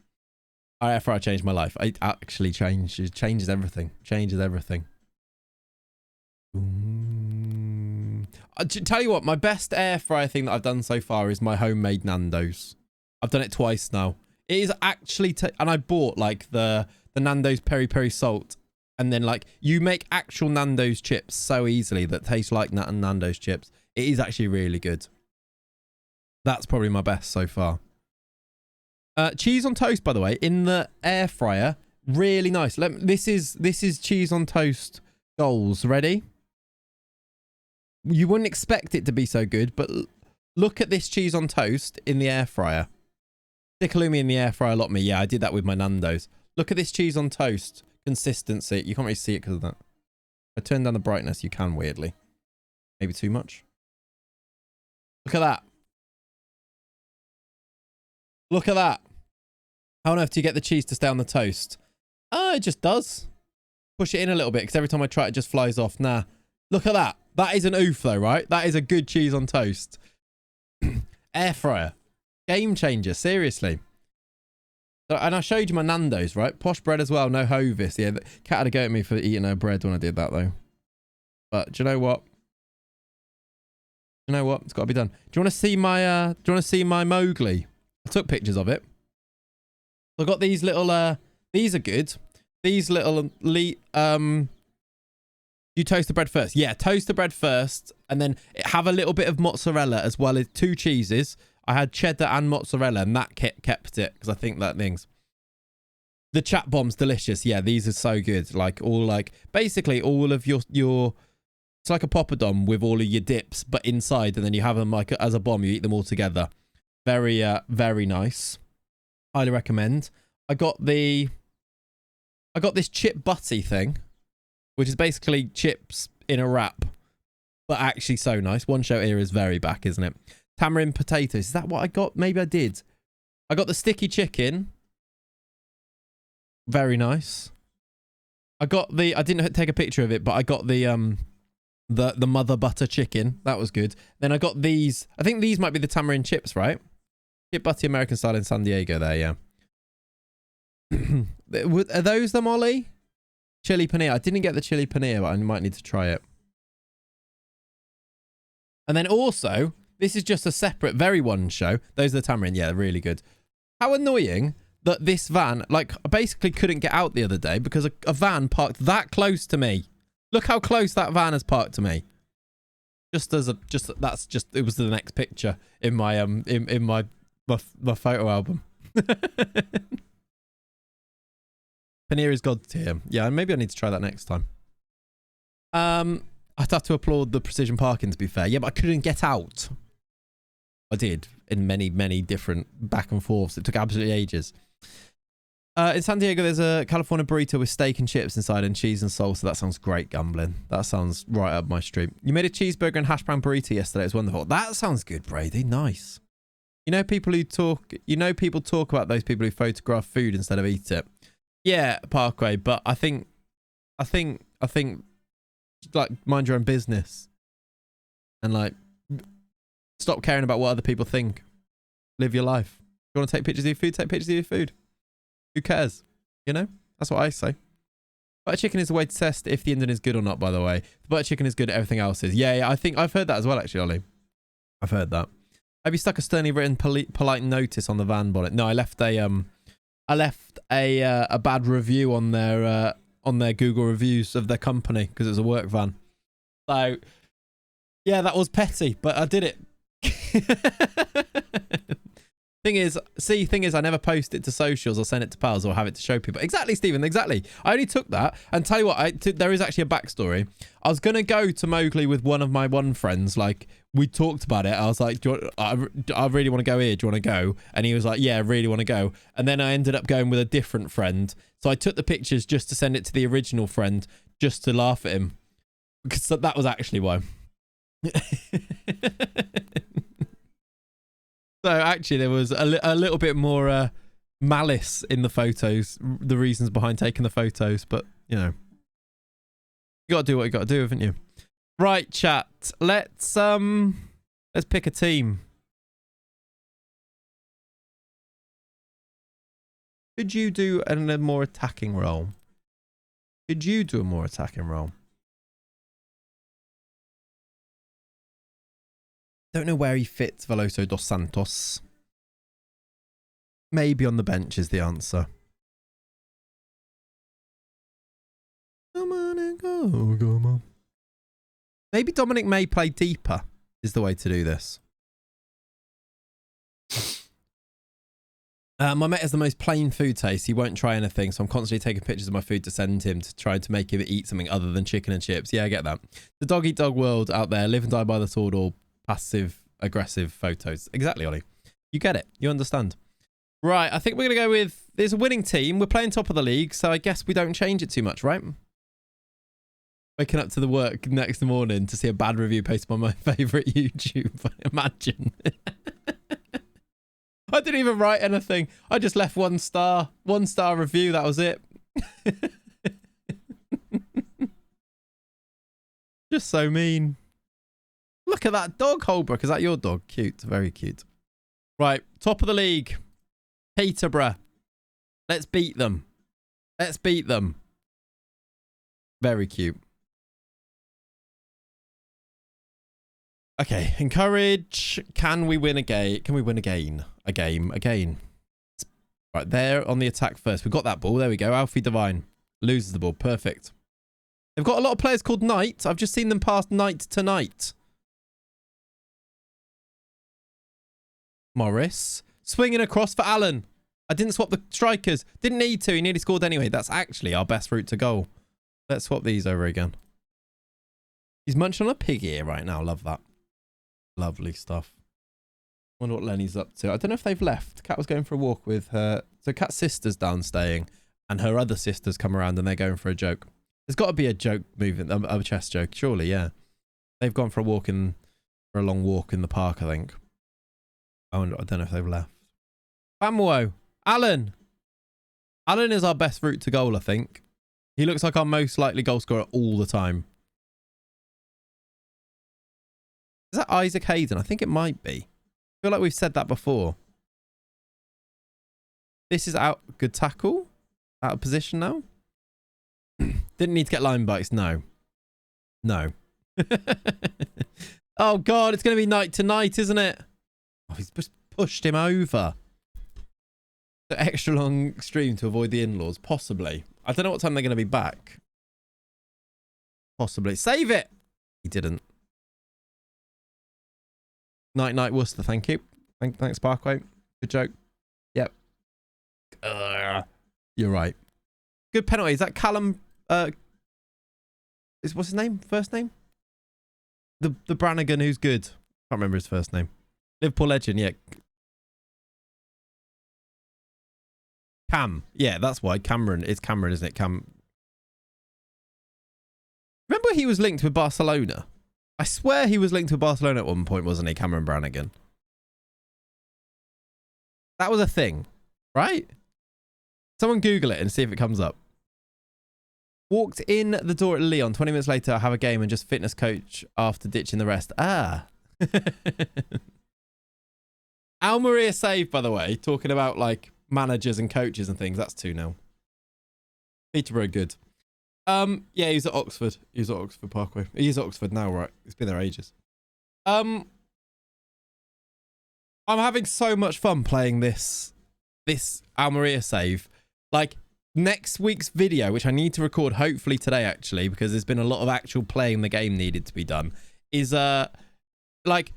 Air fryer changed my life. It actually changes everything. Changes everything. Tell you what, my best air fryer thing that I've done so far is my homemade Nando's. I've done it twice now. It is actually, and I bought like the Nando's peri peri salt, and then like you make actual Nando's chips so easily that taste like Nando's chips. It is actually really good. That's probably my best so far. Cheese on toast, by the way, in the air fryer, really nice. This is cheese on toast goals. Ready? You wouldn't expect it to be so good, but look at this cheese on toast in the air fryer. Stick halloumi in the air fryer, lot me. Yeah, I did that with my Nando's. Look at this cheese on toast consistency. You can't really see it because of that. I turned down the brightness. You can, weirdly. Maybe too much. Look at that. Look at that. How on earth do you get the cheese to stay on the toast? It just does. Push it in a little bit because every time I try it just flies off. Nah. Look at that. That is an oof though, right? That is a good cheese on toast. Air fryer. Game changer. Seriously. And I showed you my Nando's, right? Posh bread as well. No Hovis. Yeah, the cat had a go at me for eating her bread when I did that though. But do you know what? You know what? It's got to be done. Do you want to see my do you want to see my Mowgli? I took pictures of it. I've got these little these are good. These little you toast the bread first. Yeah, toast the bread first and then have a little bit of mozzarella as well as 2 cheeses. I had cheddar and mozzarella and that kept it because I think that things. The chat bomb's delicious. Yeah, these are so good. Like basically all of your it's like a poppadom with all of your dips but inside and then you have them like as a bomb. You eat them all together. Very very nice. Highly recommend. I got this chip butty thing, which is basically chips in a wrap, but actually so nice. One show here is very back, isn't it? Tamarind potatoes. Is that what I got? Maybe I did. I got the sticky chicken. Very nice. I didn't take a picture of it, but I got the mother butter chicken. That was good. Then I got these. I think these might be the tamarind chips, right? Chip butty American style in San Diego there, yeah. Are those them, Ollie? Chili paneer. I didn't get the chili paneer, but I might need to try it. And then also, this is just a separate, very one show. Those are the tamarind. Yeah, really good. How annoying that this van, like, I basically couldn't get out the other day because a van parked that close to me. Look how close that van has parked to me. It was the next picture in my in my photo album. Paneer is God tier. Yeah, maybe I need to try that next time. I'd have to applaud the precision parking, to be fair. Yeah, but I couldn't get out. I did in many, many different back and forths. It took absolutely ages. In San Diego, there's a California burrito with steak and chips inside and cheese and salsa. That sounds great, Gambling. That sounds right up my street. You made a cheeseburger and hash brown burrito yesterday. It was wonderful. That sounds good, Brady. Nice. You know people talk about those people who photograph food instead of eat it. Yeah, Parkway, but I think like mind your own business and like stop caring about what other people think. Live your life. You want to take pictures of your food? Take pictures of your food. Who cares? You know? That's what I say. Butter chicken is the way to test if the Indian is good or not, by the way. The butter chicken is good, everything else is. Yeah, I think I've heard that as well, actually, Ollie. I've heard that. Have you stuck a sternly written polite notice on the van bonnet? No, I left a bad review on their Google reviews of their company because it was a work van. So yeah, that was petty, but I did it. Thing is, I never post it to socials or send it to pals or have it to show people. Exactly, Stephen, exactly. I only took that and tell you what, there is actually a backstory. I was going to go to Mowgli with one of my friends. Like, we talked about it. I was like, I really want to go here. Do you want to go? And he was like, yeah, I really want to go. And then I ended up going with a different friend. So I took the pictures just to send it to the original friend, just to laugh at him. Because that was actually why. So actually there was a little bit more malice in the photos, the reasons behind taking the photos, but you know, you got to do what you got to do, haven't you? Right, chat. Let's pick a team. Could you do a more attacking role? Could you do a more attacking role? Don't know where he fits, Veloso dos Santos. Maybe on the bench is the answer. Come on and go, come on. Maybe Dominic may play deeper is the way to do this. My mate has the most plain food taste. He won't try anything, so I'm constantly taking pictures of my food to send him to try to make him eat something other than chicken and chips. Yeah, I get that. The dog eat dog world out there. Live and die by the sword or passive aggressive photos. Exactly, Ollie. You get it. You understand. Right, I think we're going to go with... There's a winning team. We're playing top of the league, so I guess we don't change it too much, right? Waking up to the work next morning to see a bad review posted on my favourite YouTube. Imagine. I didn't even write anything. I just left 1 star. 1 star review. That was it. Just so mean. Look at that dog, Holbrook. Is that your dog? Cute. Very cute. Right. Top of the league. Peterborough. Let's beat them. Let's beat them. Very cute. Okay, encourage. Can we win a game? Can we win again? A game again. Right, there on the attack first. We've got that ball. There we go. Alfie Divine loses the ball. Perfect. They've got a lot of players called Knight. I've just seen them pass Knight to Knight. Morris. Swinging across for Allen. I didn't swap the strikers. Didn't need to. He nearly scored anyway. That's actually our best route to goal. Let's swap these over again. He's munching on a pig ear right now. Love that. Lovely stuff. Wonder what Lenny's up to. I don't know if they've left. Kat was going for a walk with her. So Kat's sister's down staying. And her other sisters come around and they're going for a joke. There's got to be a joke movement. A chess joke. Surely, yeah. They've gone for a walk for a long walk in the park, I think. I don't know if they've left. Famwo. Alan. Alan is our best route to goal, I think. He looks like our most likely goal scorer all the time. Is that Isaac Hayden? I think it might be. I feel like we've said that before. This is out. Good tackle. Out of position now. Didn't need to get line bites. No. No. Oh, God. It's going to be night to night, isn't it? Oh, he's just pushed him over. The extra long stream to avoid the in-laws. Possibly. I don't know what time they're going to be back. Possibly. Save it. He didn't. Night, Worcester. Thank you. Thanks, Parkway. Good joke. Yep. You're right. Good penalty. Is that Callum? What's his name? First name? The Brannigan who's good. Can't remember his first name. Liverpool legend. Yeah. Cam. Yeah, that's why. Cameron. It's Cameron, isn't it? Cam. Remember he was linked with Barcelona? I swear he was linked to Barcelona at one point, wasn't he? Cameron Brannigan. That was a thing, right? Someone Google it and see if it comes up. Walked in the door at Leon. 20 minutes later, I have a game and just fitness coach after ditching the rest. Ah. Almeria saved, by the way. Talking about like managers and coaches and things. That's 2-0. Peterborough good. Yeah, he's at Oxford. He's at Oxford Parkway. He's at Oxford now, right? He's been there ages. I'm having so much fun playing this Almeria save. Like next week's video, which I need to record hopefully today actually, because there's been a lot of actual playing the game needed to be done, is like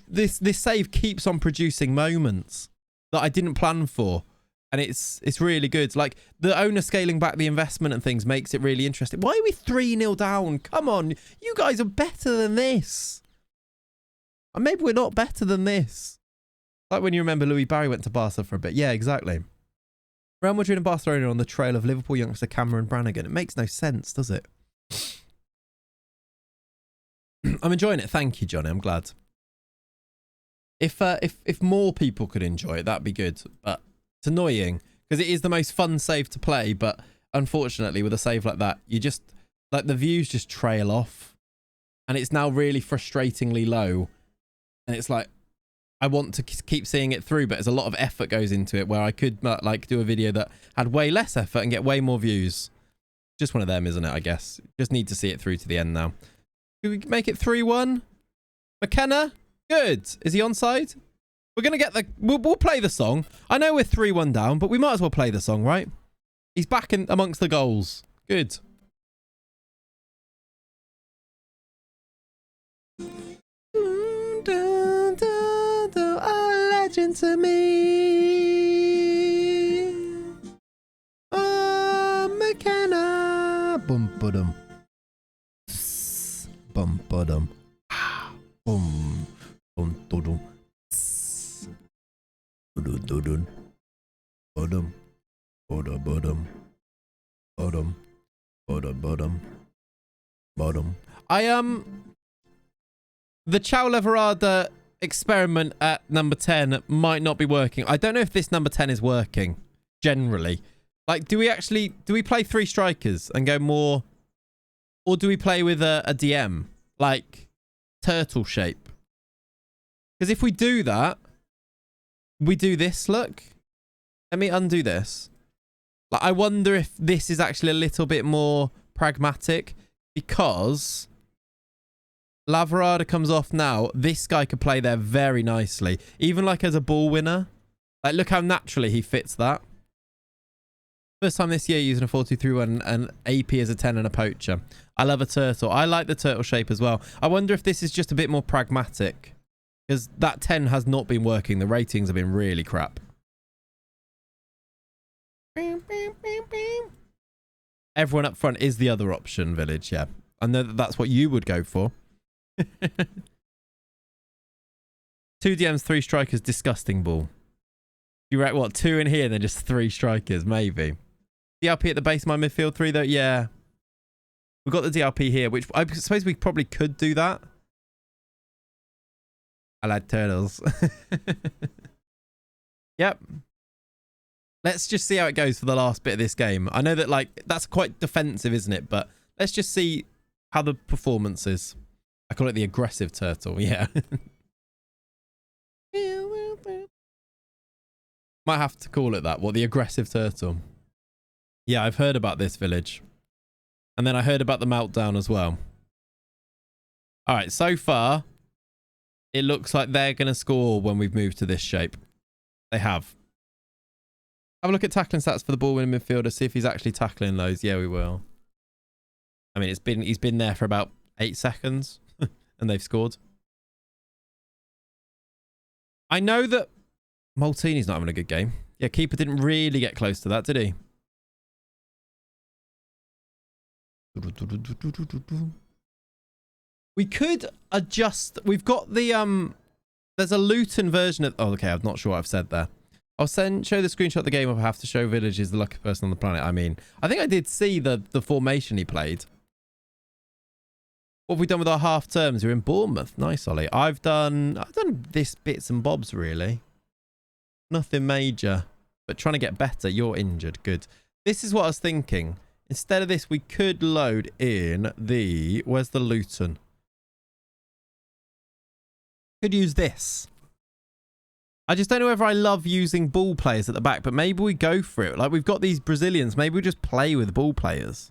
this save keeps on producing moments that I didn't plan for. And it's really good. Like, the owner scaling back the investment and things makes it really interesting. Why are we 3-0 down? Come on. You guys are better than this. And maybe we're not better than this. Like when you remember Louis Barry went to Barca for a bit. Yeah, exactly. Real Madrid and Barcelona on the trail of Liverpool youngster Cameron Brannigan. It makes no sense, does it? I'm enjoying it. Thank you, Johnny. I'm glad. If more people could enjoy it, that'd be good. But it's annoying because it is the most fun save to play, but unfortunately with a save like that, you just like the views just trail off and it's now really frustratingly low. And it's like, I want to keep seeing it through, but there's a lot of effort goes into it where I could like do a video that had way less effort and get way more views. Just one of them, isn't it? I guess just need to see it through to the end now. Do we make it 3-1? McKenna? Good. Is he onside? We're going to get the... We'll play the song. I know we're 3-1 down, but we might as well play the song, right? He's back in amongst the goals. Good. A legend to me. Oh, McKenna. Bum-ba-dum. Bum-ba-dum. Bum. Bum-ba-dum. Bottom, bottom, bottom, bottom, bottom, bottom. The Chow Leverada experiment at number 10 might not be working. I don't know if this number 10 is working generally. Like, do we play 3 strikers and go more, or do we play with a DM like turtle shape? Because if we do that, we do this, look. Let me undo this. Like, I wonder if this is actually a little bit more pragmatic because Lavarada comes off now. This guy could play there very nicely. Even like as a ball winner. Like, look how naturally he fits that. First time this year using a 4-2-3-1 and AP as a 10 and a poacher. I love a turtle. I like the turtle shape as well. I wonder if this is just a bit more pragmatic. Because that 10 has not been working. The ratings have been really crap. Everyone up front is the other option, Village, yeah. I know that that's what you would go for. 2 DMs, 3 strikers, disgusting ball. You reckon what, 2 in here and then just 3 strikers, maybe. DLP at the base of my midfield 3 though, yeah. We've got the DLP here, which I suppose we probably could do that. I like turtles. Yep. Let's just see how it goes for the last bit of this game. I know that, like, that's quite defensive, isn't it? But let's just see how the performance is. I call it the aggressive turtle, yeah. Might have to call it that. What, the aggressive turtle? Yeah, I've heard about this, Village. And then I heard about the meltdown as well. All right, so far, it looks like they're going to score when we've moved to this shape. They have. Have a look at tackling stats for the ball winning midfielder. See if he's actually tackling those. Yeah, we will. I mean, he's been there for about 8 seconds and they've scored. I know that Maltini's not having a good game. Yeah, keeper didn't really get close to that, did he? We could adjust. We've got the there's a Luton version of, oh, okay, I'm not sure what I've said there. I'll show the screenshot of the game if I have to show Village is the lucky person on the planet. I mean, I think I did see the formation he played. What have we done with our half terms? We're in Bournemouth. Nice, Ollie. I've done this bits and bobs, really. Nothing major, but trying to get better. You're injured. Good. This is what I was thinking. Instead of this, we could load in the, where's the Luton? Could use this. I just don't know whether I love using ball players at the back, but maybe we go for it. Like, we've got these Brazilians. Maybe we just play with ball players.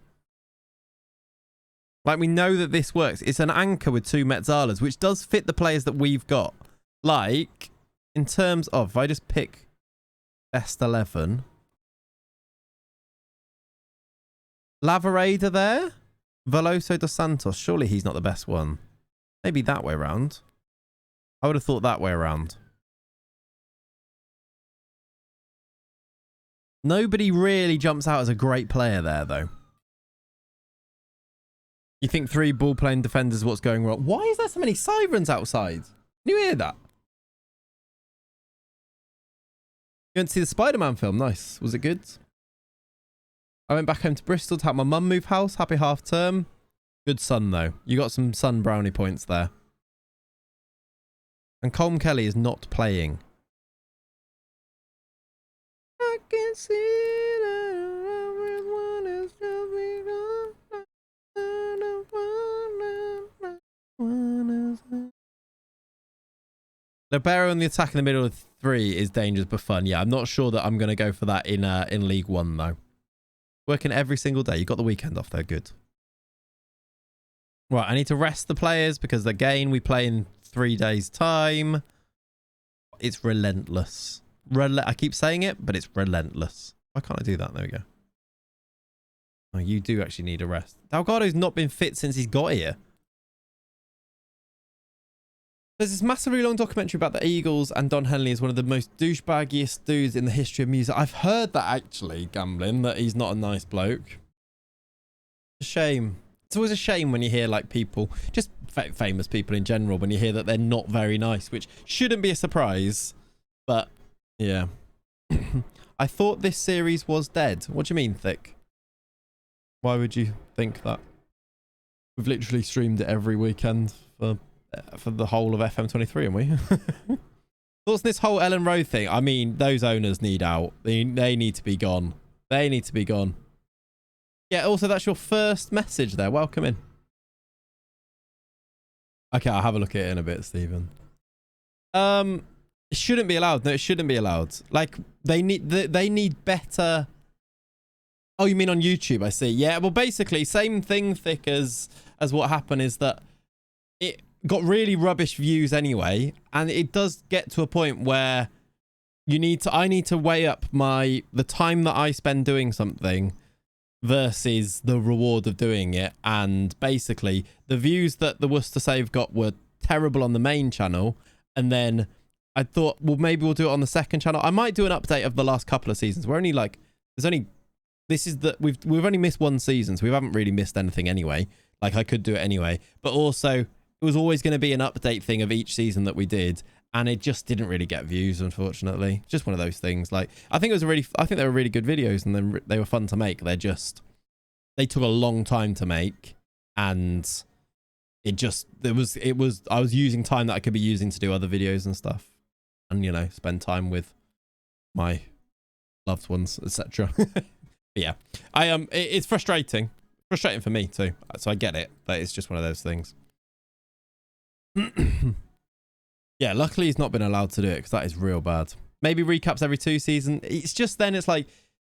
Like, we know that this works. It's an anchor with 2 Metzalas, which does fit the players that we've got. Like, in terms of, if I just pick best 11. Lavareda there. Veloso dos Santos. Surely he's not the best one. Maybe that way around. I would have thought that way around. Nobody really jumps out as a great player there, though. You think 3 ball-playing defenders is what's going wrong. Why is there so many sirens outside? Can you hear that? You went to see the Spider-Man film? Nice. Was it good? I went back home to Bristol to help my mum move house. Happy half term. Good sun, though. You got some sun brownie points there. And Colm Kelly is not playing. I can see that everyone is just begun. Libero on the attack in the middle of 3 is dangerous but fun. Yeah, I'm not sure that I'm going to go for that in League 1, though. Working every single day. You got the weekend off there. Good. Right, I need to rest the players because, again, we play in 3 days' time. It's relentless. I keep saying it, but it's relentless. Why can't I do that? There we go. Oh, you do actually need a rest. Delgado's not been fit since he's got here. There's this massively long documentary about the Eagles, and Don Henley is one of the most douchebaggiest dudes in the history of music. I've heard that, actually, Gambling, that he's not a nice bloke. A shame. It's always a shame when you hear, like, people, just famous people in general, when you hear that they're not very nice, which shouldn't be a surprise. But, yeah. I thought this series was dead. What do you mean, Thick? Why would you think that? We've literally streamed it every weekend for the whole of FM23, haven't we? Thoughts on this whole Ellen Road thing? I mean, those owners need out. They need to be gone. They need to be gone. Yeah, also, that's your first message there. Welcome in. Okay, I'll have a look at it in a bit, Stephen. It shouldn't be allowed. No, it shouldn't be allowed. Like, they need better... Oh, you mean on YouTube? I see. Yeah, well, basically, same thing, Thick, as what happened is that it got really rubbish views anyway, and it does get to a point where I need to weigh up the time that I spend doing something versus the reward of doing it. And basically the views that the Worcester save got were terrible on the main channel, and then I thought, well, maybe we'll do it on the second channel. I might do an update of the last couple of seasons. We've only missed one season, so we haven't really missed anything anyway. Like, I could do it anyway, but also it was always going to be an update thing of each season that we did, and it just didn't really get views, unfortunately. Just one of those things. Like, I think they were really good videos, and then they were fun to make. They took a long time to make, and I was using time that I could be using to do other videos and stuff, and, you know, spend time with my loved ones, etc. But yeah, it's frustrating for me too, so I get it, but it's just one of those things. Yeah, luckily he's not been allowed to do it, because that is real bad. Maybe recaps every 2 seasons. It's just, then it's like,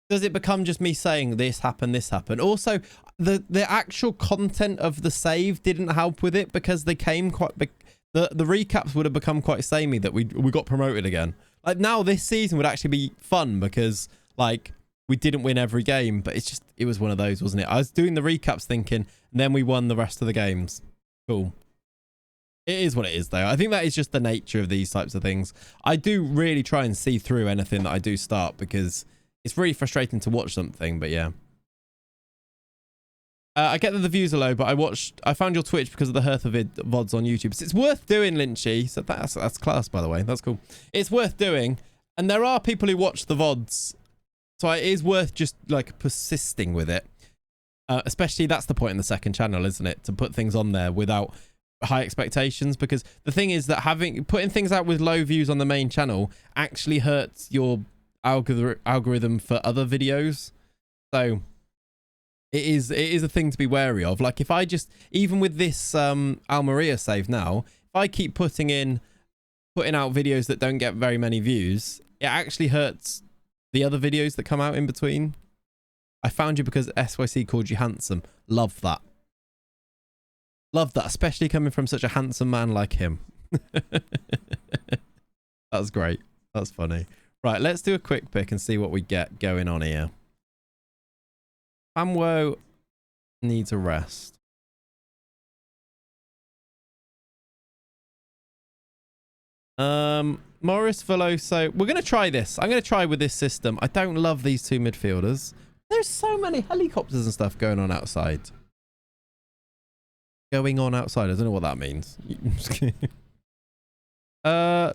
does it become just me saying this happened? Also, the actual content of the save didn't help with it, because they came quite big. The recaps would have become quite samey that we got promoted again. Like, now this season would actually be fun, because like we didn't win every game, but it was one of those, wasn't it? I was doing the recaps thinking, and then we won the rest of the games. Cool. It is what it is, though. I think that is just the nature of these types of things. I do really try and see through anything that I do start, because it's really frustrating to watch something, but yeah. I get that the views are low, but I found your Twitch because of the Hertha VODs on YouTube. So it's worth doing, Lynchy. So that's class, by the way. That's cool. It's worth doing. And there are people who watch the VODs. So it is worth just, like, persisting with it. Especially, that's the point in the second channel, isn't it? To put things on there without high expectations, because the thing is that putting things out with low views on the main channel actually hurts your algorithm for other videos. So it is a thing to be wary of. Like, if I just, even with this Almeria save now, if I keep putting out videos that don't get very many views, it actually hurts the other videos that come out in between. I found you because SYC called you handsome. Love that. Love that, especially coming from such a handsome man like him. That's great. That's funny. Right, let's do a quick pick and see what we get going on here. Amwo needs a rest. Morris Veloso. We're going to try this. I'm going to try with this system. I don't love these 2 midfielders. There's so many helicopters and stuff going on outside. I don't know what that means.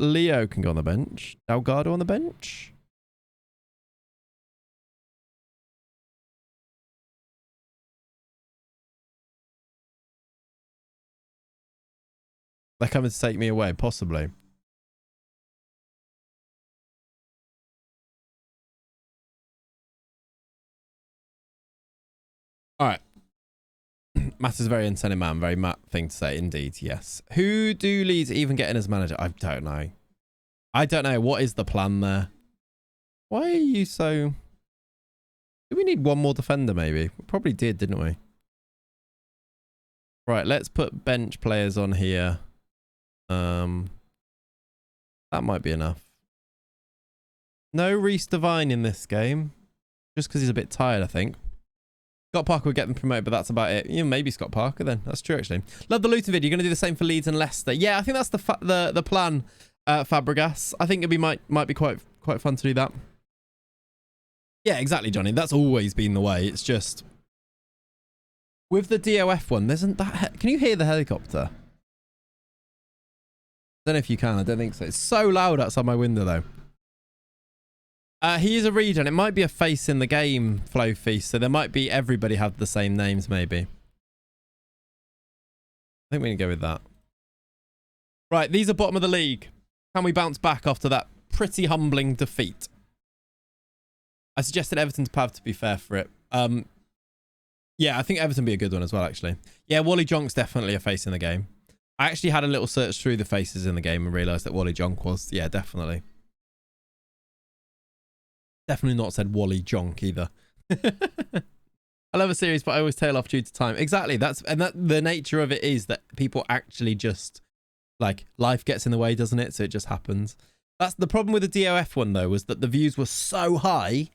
Leo can go on the bench. GOALGADO on the bench. They're coming to take me away, possibly. All right. Matt is a very incentive man. Very Matt thing to say, indeed. Yes. Who do Leeds even get in as manager? I don't know. I don't know. What is the plan there? Why are you so... Do we need one more defender, maybe? We probably did, didn't we? Right, let's put bench players on here. That might be enough. No Reece Devine in this game. Just because he's a bit tired, I think. Scott Parker would get them promoted, but that's about it. Yeah, maybe Scott Parker then. That's true, actually. Love the Luton video. You're going to do the same for Leeds and Leicester. Yeah, I think that's the plan, Fabregas. I think might be quite fun to do that. Yeah, exactly, Johnny. That's always been the way. It's just... With the DOF one, isn't that... Can you hear the helicopter? I don't know if you can. I don't think so. It's so loud outside my window, though. He is a regen. It might be a face in the game flow feast, so there might be everybody have the same names, maybe. I think we can go with that. Right, these are bottom of the league. Can we bounce back after that pretty humbling defeat? I suggested Everton to Pav, to be fair for it. Yeah, I think Everton would be a good one as well, actually. Yeah, Wally Jonk's definitely a face in the game. I actually had a little search through the faces in the game and realised that Wally Jonk was. Yeah, definitely. Definitely not said Wally Jonk either. I love a series, but I always tail off due to time. Exactly. That the nature of it is that people actually just like life gets in the way, doesn't it? So it just happens. That's the problem with the DOF one though, was that the views were so high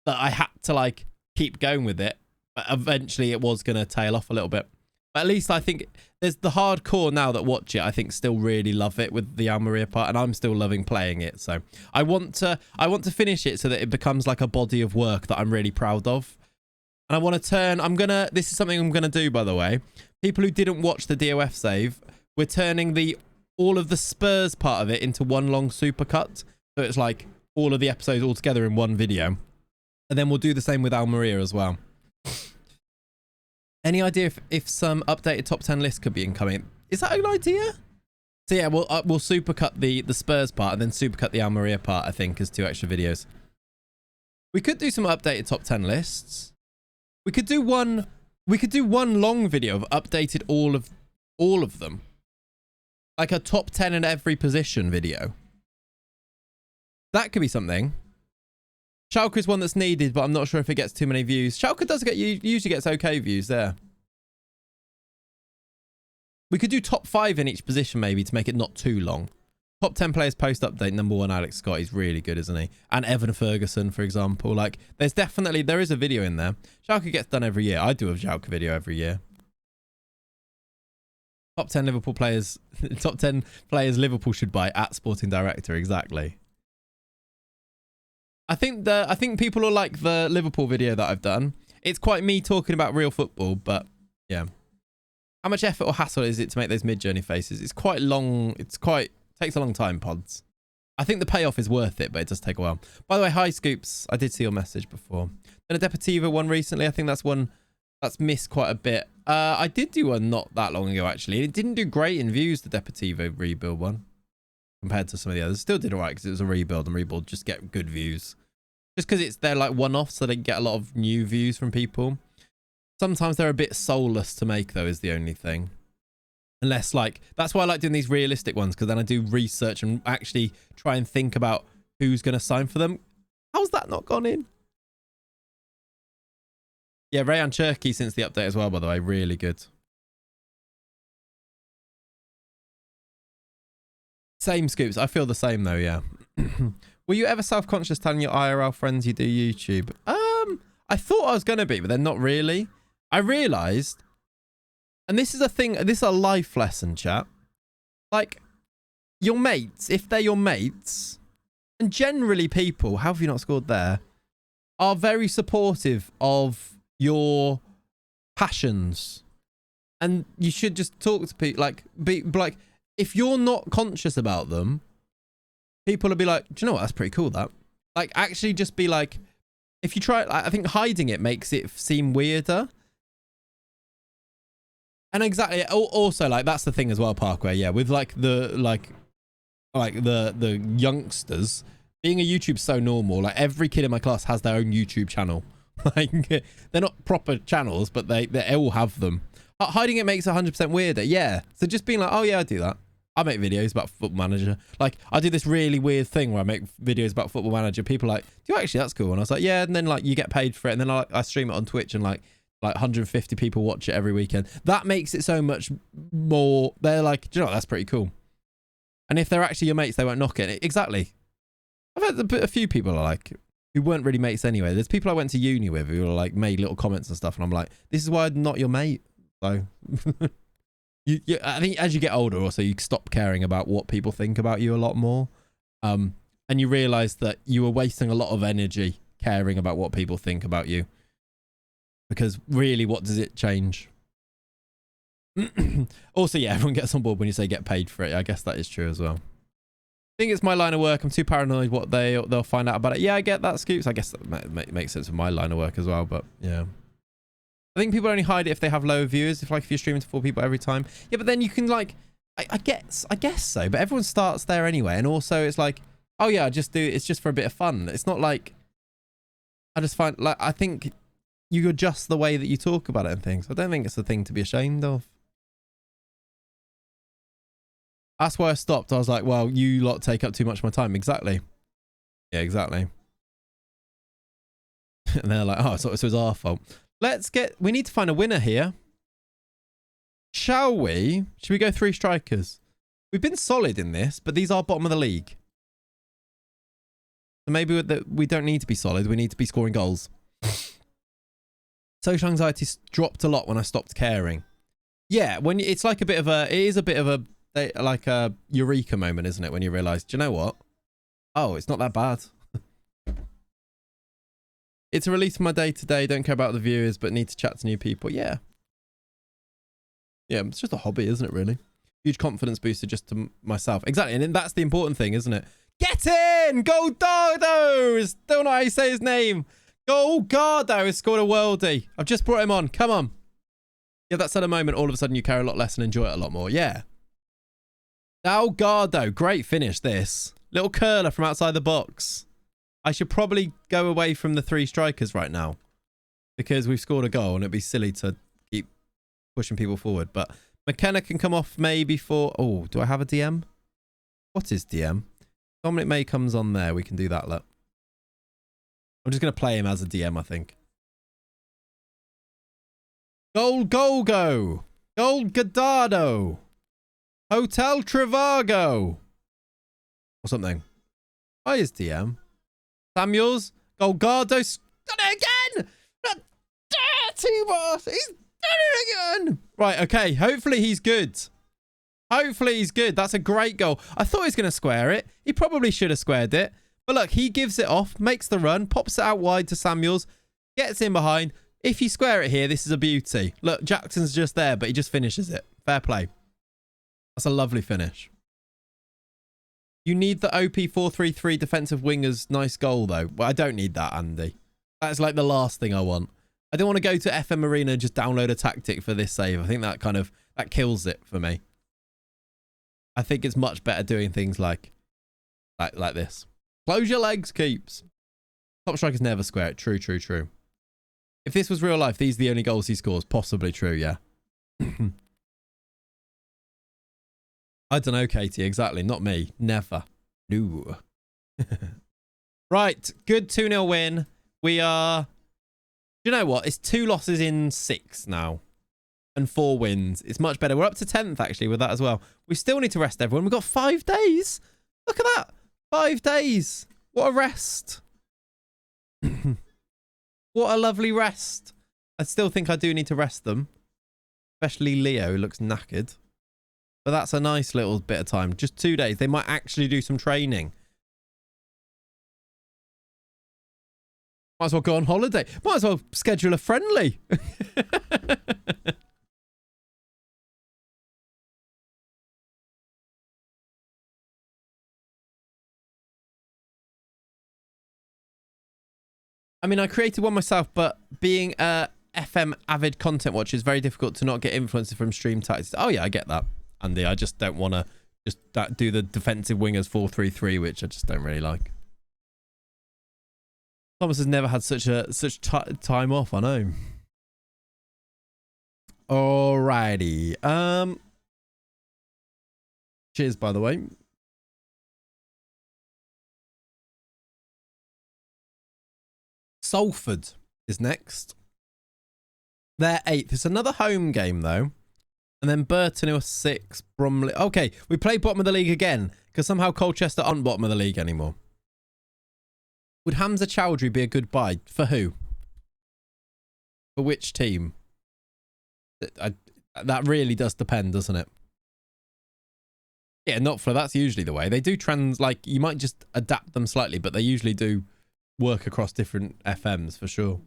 that I had to like keep going with it. But eventually it was going to tail off a little bit. But at least I think there's the hardcore now that watch it, I think still really love it with the Almeria part, and I'm still loving playing it. So I want to finish it so that it becomes like a body of work that I'm really proud of. And I want to turn, this is something I'm going to do, by the way. People who didn't watch the DOF save, we're turning all of the Spurs part of it into one long supercut. So it's like all of the episodes all together in one video. And then we'll do the same with Almeria as well. Any idea if some updated top 10 lists could be incoming? Is that an idea? So yeah, we'll supercut the Spurs part and then supercut the Almeria part, I think, as 2 extra videos. We could do some updated top 10 lists. We could do one long video of updated all of them. Like a top 10 in every position video. That could be something. Schalke is one that's needed, but I'm not sure if it gets too many views. Schalke usually gets okay views there. We could do top 5 in each position maybe to make it not too long. Top 10 players post update. Number 1, Alex Scott. He's really good, isn't he? And Evan Ferguson, for example. Like, there is a video in there. Schalke gets done every year. I do a Schalke video every year. Top 10 Liverpool players. Top 10 players Liverpool should buy at Sporting Director. Exactly. I think people will like the Liverpool video that I've done. It's quite me talking about real football, but yeah. How much effort or hassle is it to make those mid-journey faces? It's quite long. Takes a long time, Pods. I think the payoff is worth it, but it does take a while. By the way, hi Scoops. I did see your message before. Done a Deportivo one recently. I think that's one that's missed quite a bit. I did do one not that long ago, actually. It didn't do great in views, the Deportivo rebuild one, compared to some of the others. Still did all right because it was a rebuild, and rebuild just get good views. Just because they're like one-off, so they get a lot of new views from people. Sometimes they're a bit soulless to make, though, is the only thing. Unless, like, that's why I like doing these realistic ones, because then I do research and actually try and think about who's going to sign for them. How's that not gone in? Yeah, Rayan Cherky since the update as well, by the way. Really good. Same Scoops. I feel the same, though, yeah. Were you ever self-conscious telling your IRL friends you do YouTube? I thought I was going to be, but then not really. I realised, and this is a thing, this is a life lesson, chat. Like, your mates, if they're your mates, and generally people, how have you not scored there, are very supportive of your passions. And you should just talk to people, like, be like, if you're not conscious about them, people will be like, do you know what? That's pretty cool, that. Like, actually just be like, if you try, I think hiding it makes it seem weirder. And exactly, also, like, that's the thing as well, Parkway, yeah, with, like, the youngsters, being a YouTube's so normal. Like, every kid in my class has their own YouTube channel. Like, they're not proper channels, but they all have them. Hiding it makes it 100% weirder, yeah. So just being like, oh, yeah, I do that. I make videos about Football Manager. Like, I do this really weird thing where I make videos about Football Manager. People are like, do you actually? That's cool. And I was like, yeah. And then, like, you get paid for it. And then I stream it on Twitch, and like 150 people watch it every weekend. That makes it so much more. They're like, do you know what? That's pretty cool. And if they're actually your mates, they won't knock it. Exactly. I've had a few people like who weren't really mates anyway. There's people I went to uni with who like made little comments and stuff, and I'm like, this is why I'm not your mate. So I think as you get older, also you stop caring about what people think about you a lot more, and you realise that you were wasting a lot of energy caring about what people think about you. Because really, what does it change? Also, yeah, everyone gets on board when you say get paid for it. I guess that is true as well. I think it's my line of work. I'm too paranoid what they'll find out about it. Yeah, I get that, Scoops. I guess that makes sense with my line of work as well. But yeah, I think people only hide it if they have low viewers. If you're streaming to 4 people every time. Yeah, but then you can like, I guess so. But everyone starts there anyway. And also, it's like, oh yeah, it's just for a bit of fun. It's not like I just find like I think you adjust the way that you talk about it and things. I don't think it's a thing to be ashamed of. That's why I stopped. I was like, well, you lot take up too much of my time. Exactly. Yeah, exactly. And they're like, oh, so it was our fault. We need to find a winner here. Shall we? Should we go 3 strikers? We've been solid in this, but these are bottom of the league. So maybe we don't need to be solid. We need to be scoring goals. Social anxiety dropped a lot when I stopped caring. Yeah, when it's like it is a bit of like a eureka moment, isn't it? When you realise, do you know what? Oh, it's not that bad. It's a release from my day to day. Don't care about the viewers, but need to chat to new people. Yeah. Yeah, it's just a hobby, isn't it, really? Huge confidence booster just to myself. Exactly, and that's the important thing, isn't it? Get in! GOALGADO! Is still not how you say his name. GOALGADO has scored a worldie. I've just brought him on. Come on. Yeah, that's at a moment all of a sudden you care a lot less and enjoy it a lot more. Yeah. GOALGADO. Great finish, this. Little curler from outside the box. I should probably go away from the 3 strikers right now because we've scored a goal and it'd be silly to keep pushing people forward. But McKenna can come off maybe for... Oh, do I have a DM? What is DM? Dominic May comes on there. We can do that, look. I'm just going to play him as a DM, I think. GOALGADO. Hotel Trivago. Or something. Why is DM? Samuels. GOALGADO. Done it again. That dirty boss. He's done it again. Right, okay. Hopefully he's good. Hopefully he's good. That's a great goal. I thought he was going to square it. He probably should have squared it. But look, he gives it off, makes the run, pops it out wide to Samuels, gets in behind. If you square it here, this is a beauty. Look, Jackson's just there, but he just finishes it. Fair play. That's a lovely finish. You need the OP 4-3-3 defensive wingers. Nice goal, though. Well, I don't need that, Andy. That's like the last thing I want. I don't want to go to FM Arena and just download a tactic for this save. I think that that kills it for me. I think it's much better doing things like this. Close your legs, keeps. Top strikers never square it. True, true, true. If this was real life, these are the only goals he scores. Possibly true, yeah. I don't know, Katie. Exactly. Not me. Never. No. Right. Good 2-0 win. We are... You know what? It's 2 losses in 6 now. And 4 wins. It's much better. We're up to 10th, actually, with that as well. We still need to rest everyone. We've got 5 days. Look at that. 5 days. What a rest. What a lovely rest. I still think I do need to rest them. Especially Leo, who looks knackered. But that's a nice little bit of time. Just 2 days. They might actually do some training. Might as well go on holiday. Might as well schedule a friendly. I mean, I created one myself, but being a FM avid content watcher is very difficult to not get influences from stream tactics. Oh, yeah, I get that, Andy. I just don't want to just do the defensive wingers 4-3-3, which I just don't really like. Thomas has never had such time off, I know. Alrighty. Cheers, by the way. Salford is next. They're 8th. It's another home game, though. And then Burton, who are 6th. Bromley. Okay, we play bottom of the league again, because somehow Colchester aren't bottom of the league anymore. Would Hamza Chowdhury be a good buy? For who? For which team? That really does depend, doesn't it? Yeah, not for... That's usually the way. They do like, you might just adapt them slightly, but they usually do work across different FMs for sure.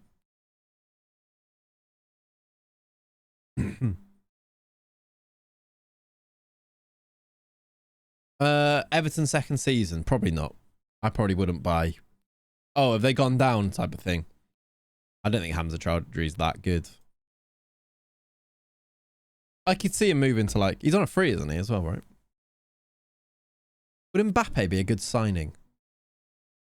Everton second season, probably not. I probably wouldn't buy. Oh, have they gone down type of thing? I don't think Hamza Chowdhury's that good. I could see him moving to like... He's on a free, isn't he, as well, right? Would Mbappe be a good signing?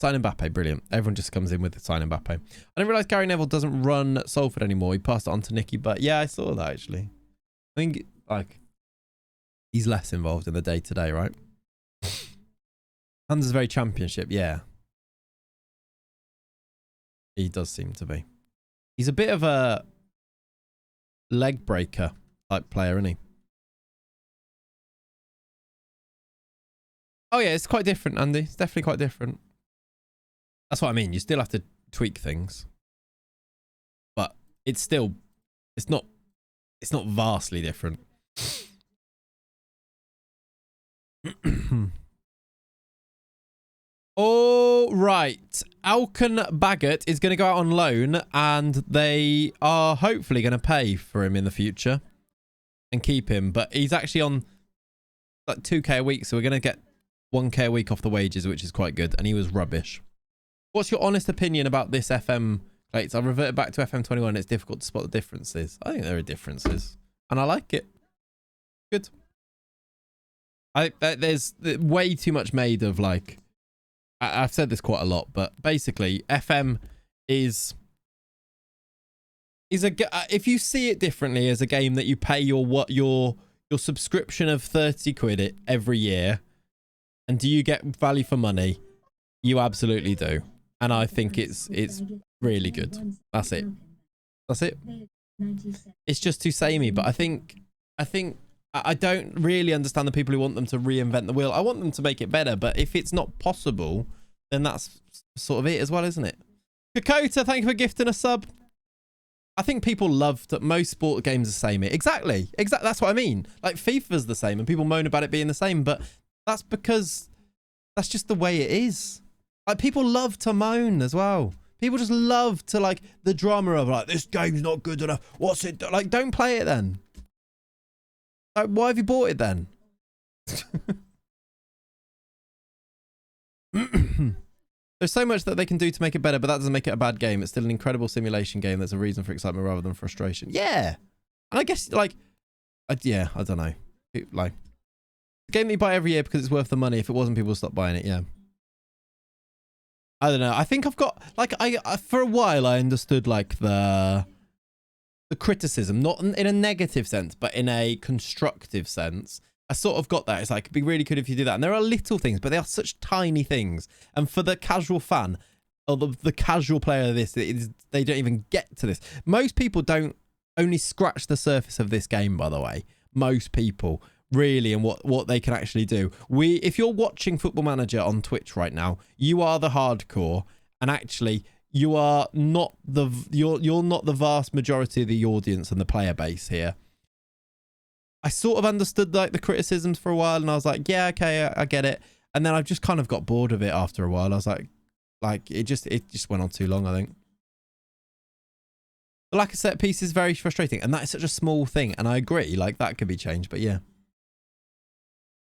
Sign Mbappe, brilliant. Everyone just comes in with the sign Mbappe. I didn't realise Gary Neville doesn't run Salford anymore. He passed it on to Nicky, but yeah, I saw that actually. I think like he's less involved in the day-to-day, right? Hamza's very championship, yeah. He does seem to be. He's a bit of a leg breaker type player, isn't he? Oh yeah, it's quite different, Andy. It's definitely quite different. That's what I mean. You still have to tweak things, but it's still, it's not vastly different. All right, Alcon Baggett is going to go out on loan, and they are hopefully going to pay for him in the future and keep him. But he's actually on like 2k a week, so we're going to get 1k a week off the wages, which is quite good. And he was rubbish. What's your honest opinion about this FM plates? I've reverted back to FM21. It's difficult to spot the differences. I think there are differences, and I like it. Good. There's way too much made of, like, I've said this quite a lot, but basically FM is a, if you see it differently as a game that you pay your subscription of 30 quid every year, and do you get value for money? You absolutely do. And I think it's really good. That's it. That's it. It's just too samey, but I think I don't really understand the people who want them to reinvent the wheel. I want them to make it better, but if it's not possible, then that's sort of it as well, isn't it? Kakota, thank you for gifting a sub. I think people love that most sport games are the same. Exactly. That's what I mean. Like, FIFA's the same, and people moan about it being the same, but that's because that's just the way it is. Like, people love to moan as well. People just love to, like, the drama of, like, this game's not good enough. What's it? Like, don't play it then. Like, why have you bought it then? There's so much that they can do to make it better, but that doesn't make it a bad game. It's still an incredible simulation game. There's a reason for excitement rather than frustration. Yeah. And I guess, like, yeah, I don't know. Like, a game that you buy every year because it's worth the money. If it wasn't, people would stop buying it. Yeah. I don't know. I think I've got, like, I for a while I understood, like, the criticism, not in a negative sense, but in a constructive sense. I sort of got that. It's like, it'd be really good if you do that. And there are little things, but they are such tiny things. And for the casual fan, or the casual player of this, they don't even get to this. Most people don't only scratch the surface of this game, by the way. Most people, really, and what they can actually do. If you're watching Football Manager on Twitch right now, you are the hardcore, and actually you are not you're not the vast majority of the audience and the player base here. I sort of understood, like, the criticisms for a while, and I was like, yeah, okay, I get it. And then I've just kind of got bored of it after a while. I was like it just went on too long, I think. The lack of set piece is very frustrating, and that is such a small thing, and I agree, like, that could be changed, but yeah.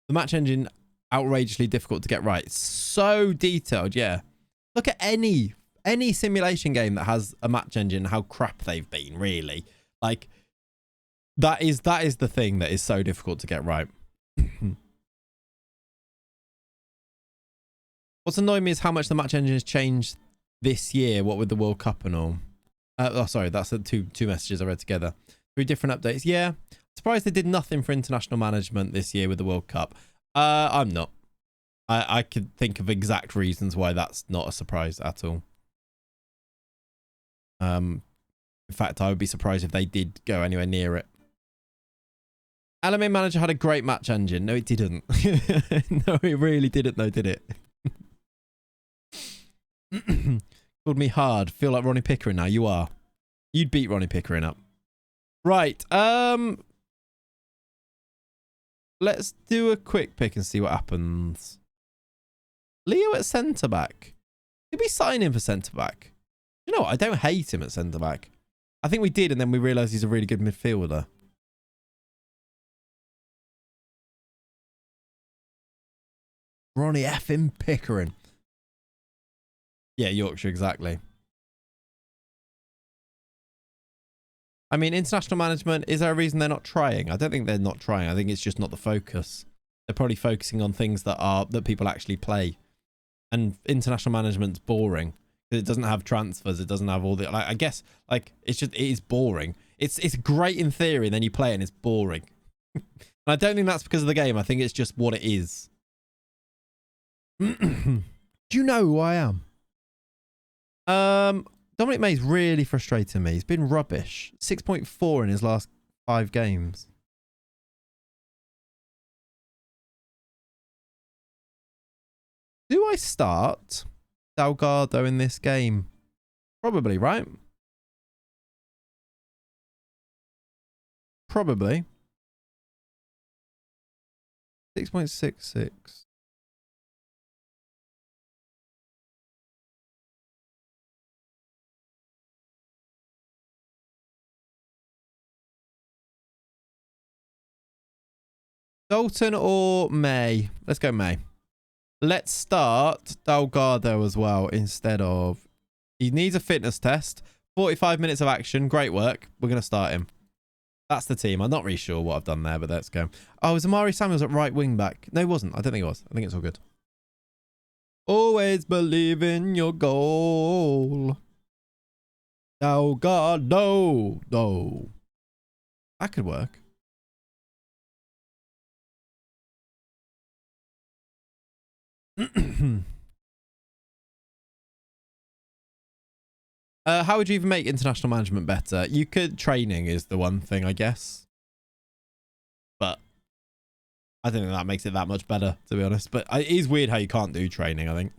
The match engine, outrageously difficult to get right. So detailed, yeah. Look at any simulation game that has a match engine, how crap they've been, really. Like, that is the thing that is so difficult to get right. What's annoyed me is how much the match engine has changed this year, what with the World Cup and all. Oh, sorry, that's the two messages I read together. 3 different updates. Yeah. Surprised they did nothing for international management this year with the World Cup. I'm not. I could think of exact reasons why that's not a surprise at all. In fact, I would be surprised if they did go anywhere near it. Anime Manager had a great match engine. No, it didn't. No, it really didn't, though, did it? Called me hard. Feel like Ronnie Pickering now. You are. You'd beat Ronnie Pickering up. Right. Let's do a quick pick and see what happens. Leo at centre-back. Did we sign him for centre-back? You know what? I don't hate him at centre-back. I think we did, and then we realised he's a really good midfielder. Ronnie effing Pickering. Yeah, Yorkshire, exactly. I mean, international management, is there a reason they're not trying? I don't think they're not trying. I think it's just not the focus. They're probably focusing on things that people actually play. And international management's boring. It doesn't have transfers. It doesn't have all the, like, I guess, like, it is boring. It's great in theory, and then you play it and it's boring. And I don't think that's because of the game. I think it's just what it is. Do you know who I am? Dominic May's really frustrating me. He's been rubbish. 6.4 in his last 5 games. Do I start GOALGADO in this game? Probably, right? Probably. 6.66. Dalton or May? Let's go May. Let's start GOALGADO as well instead of... He needs a fitness test. 45 minutes of action. Great work. We're going to start him. That's the team. I'm not really sure what I've done there, but let's go. Oh, was Amari Samuels at right wing back? No, he wasn't. I don't think it was. I think it's all good. Always believe in your goal. GOALGADO. No. That could work. How would you even make international management better? You could. Training is the one thing, I guess. But I don't think that makes it that much better, to be honest. But it is weird how you can't do training, I think.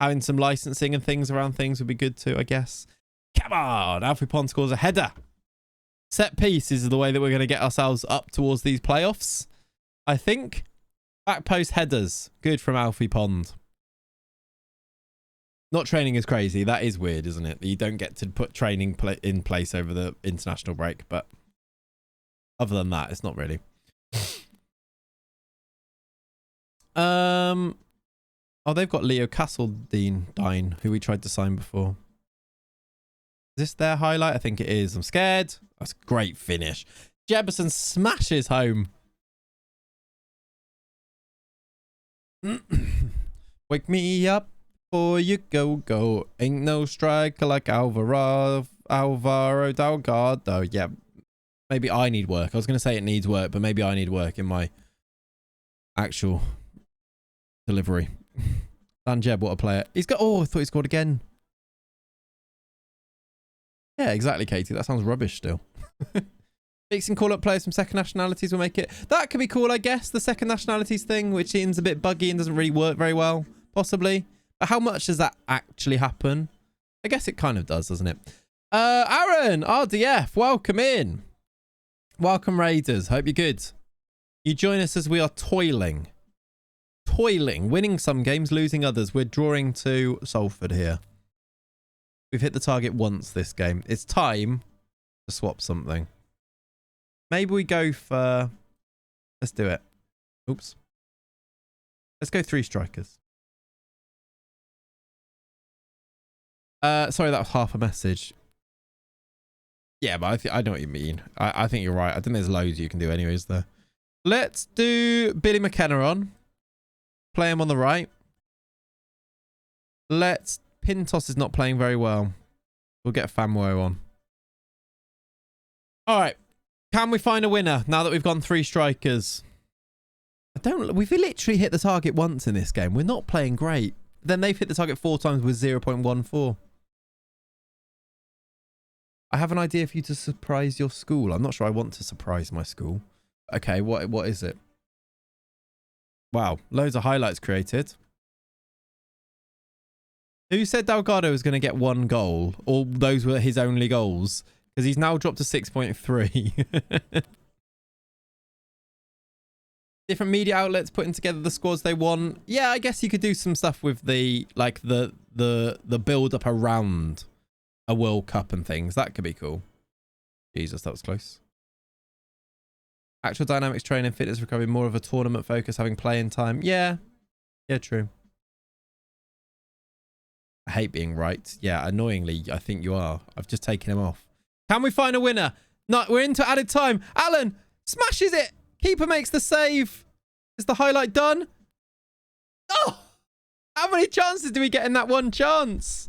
Having some licensing and things around things would be good too, I guess. Come on! Alfie Pond scores a header. Set piece is the way that we're going to get ourselves up towards these playoffs, I think. Back post headers. Good from Alfie Pond. Not training is crazy. That is weird, isn't it? You don't get to put training in place over the international break. But other than that, it's not really. Oh, they've got Leo Castledine, who we tried to sign before. Is this their highlight? I think it is. I'm scared. That's a great finish. Jefferson smashes home. Wake me up before you go. Ain't no striker like Alvaro GOALGADO. Yeah, maybe I need work. I was going to say it needs work, but maybe I need work in my actual delivery. Dan Jeb, what a player. He's got... Oh, I thought he scored again. Yeah, exactly, Katie. That sounds rubbish still. Fixing call-up players from second nationalities will make it... That could be cool, I guess, the second nationalities thing, which seems a bit buggy and doesn't really work very well, possibly. But how much does that actually happen? I guess it kind of does, doesn't it? Aaron, RDF, welcome in. Welcome, Raiders. Hope you're good. You join us as we are toiling. Toiling. Winning some games, losing others. We're drawing to Salford here. We've hit the target once this game. It's time to swap something. Maybe we go for... Let's do it. Oops. Let's go 3 strikers. Sorry, that was half a message. Yeah, but I know what you mean. I think you're right. I think there's loads you can do anyways, though. Let's do Billy McKenna on. Play him on the right. Let's... Pintos is not playing very well. We'll get Famwo on. All right. Can we find a winner now that we've gone 3 strikers? We've literally hit the target once in this game. We're not playing great. Then they've hit the target 4 times with 0.14. I have an idea for you to surprise your school. I'm not sure I want to surprise my school. Okay, what is it? Wow, loads of highlights created. Who said GOALGADO was going to get 1 goal? Or those were his only goals? Because he's now dropped to 6.3. Different media outlets putting together the squads they want. Yeah, I guess you could do some stuff with the build up around a World Cup and things. That could be cool. Jesus, that was close. Actual dynamics training, fitness recovery, more of a tournament focus, having playing time. Yeah. Yeah, true. I hate being right. Yeah, annoyingly, I think you are. I've just taken him off. Can we find a winner? No, we're into added time. Alan smashes it. Keeper makes the save. Is the highlight done? Oh! How many chances do we get in that one chance?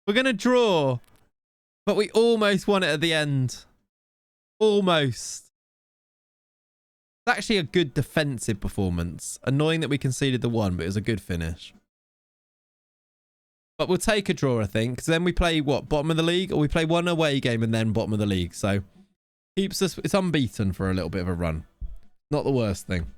We're going to draw. But we almost won it at the end. Almost. It's actually a good defensive performance. Annoying that we conceded the 1, but it was a good finish. But we'll take a draw, I think. Because then we play, what, bottom of the league? Or we play one away game and then bottom of the league. So, keeps us... It's unbeaten for a little bit of a run. Not the worst thing.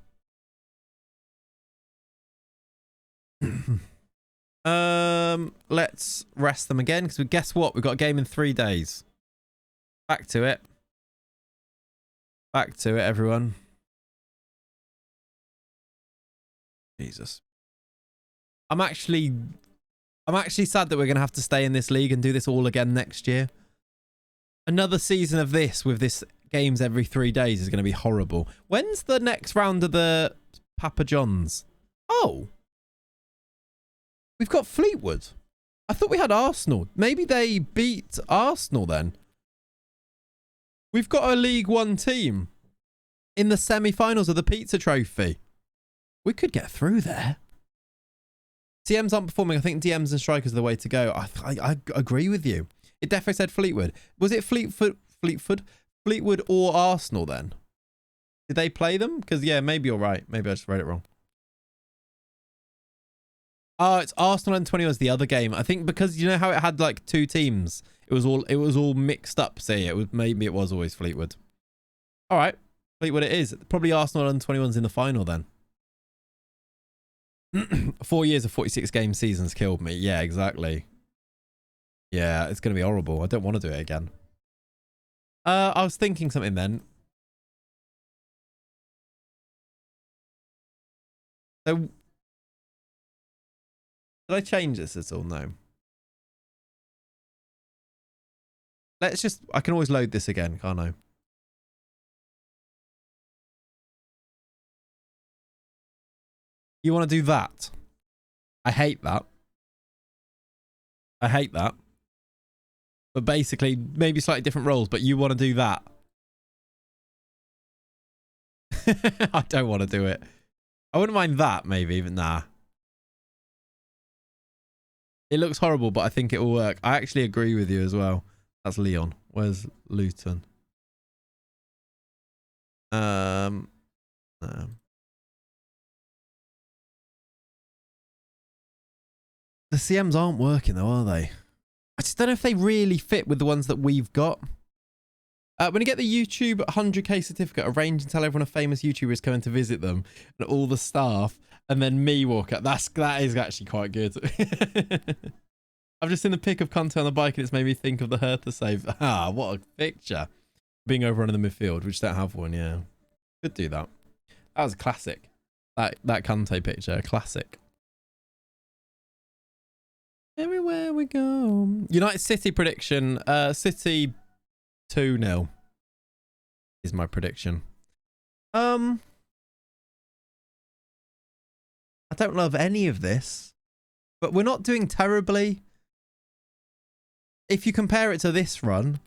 Let's rest them again. Because guess what? We've got a game in 3 days. Back to it. Back to it, everyone. Jesus. I'm actually sad that we're going to have to stay in this league and do this all again next year. Another season of this with this games every 3 days is going to be horrible. When's the next round of the Papa John's? Oh. We've got Fleetwood. I thought we had Arsenal. Maybe they beat Arsenal then. We've got a League One team in the semi-finals of the Pizza Trophy. We could get through there. DMs aren't performing. I think DMs and strikers are the way to go. I agree with you. It definitely said Fleetwood. Was it Fleetwood or Arsenal then? Did they play them? Because, yeah, maybe you're right. Maybe I just read it wrong. Oh, it's Arsenal and 20 was the other game. I think because you know how it had like 2 teams. It was all mixed up. See, maybe it was always Fleetwood. All right, Fleetwood it is. Probably Arsenal and 21's in the final then. 4 years of 46 game seasons killed me. Yeah, exactly. Yeah, it's gonna be horrible. I don't want to do it again. I was thinking something then. So, did I change this at all? No. Let's just... I can always load this again, can't I? You want to do that? I hate that. I hate that. But basically, maybe slightly different roles, but you want to do that. I don't want to do it. I wouldn't mind that, maybe, even nah. It looks horrible, but I think it will work. I actually agree with you as well. That's Leon. Where's Luton? No. The CMs aren't working though, are they? I just don't know if they really fit with the ones that we've got. When you get the YouTube 100k certificate, arrange and tell everyone a famous YouTuber is coming to visit them and all the staff, and then me walk up. That is actually quite good. I've just seen the pic of Conte on the bike and it's made me think of the Hertha save. Ah, what a picture. Being overrun in the midfield, which don't have one, yeah. Could do that. That was a classic. That Conte picture, classic. Everywhere we go. United City prediction. City 2-0 is my prediction. I don't love any of this, but we're not doing terribly. If you compare it to this run,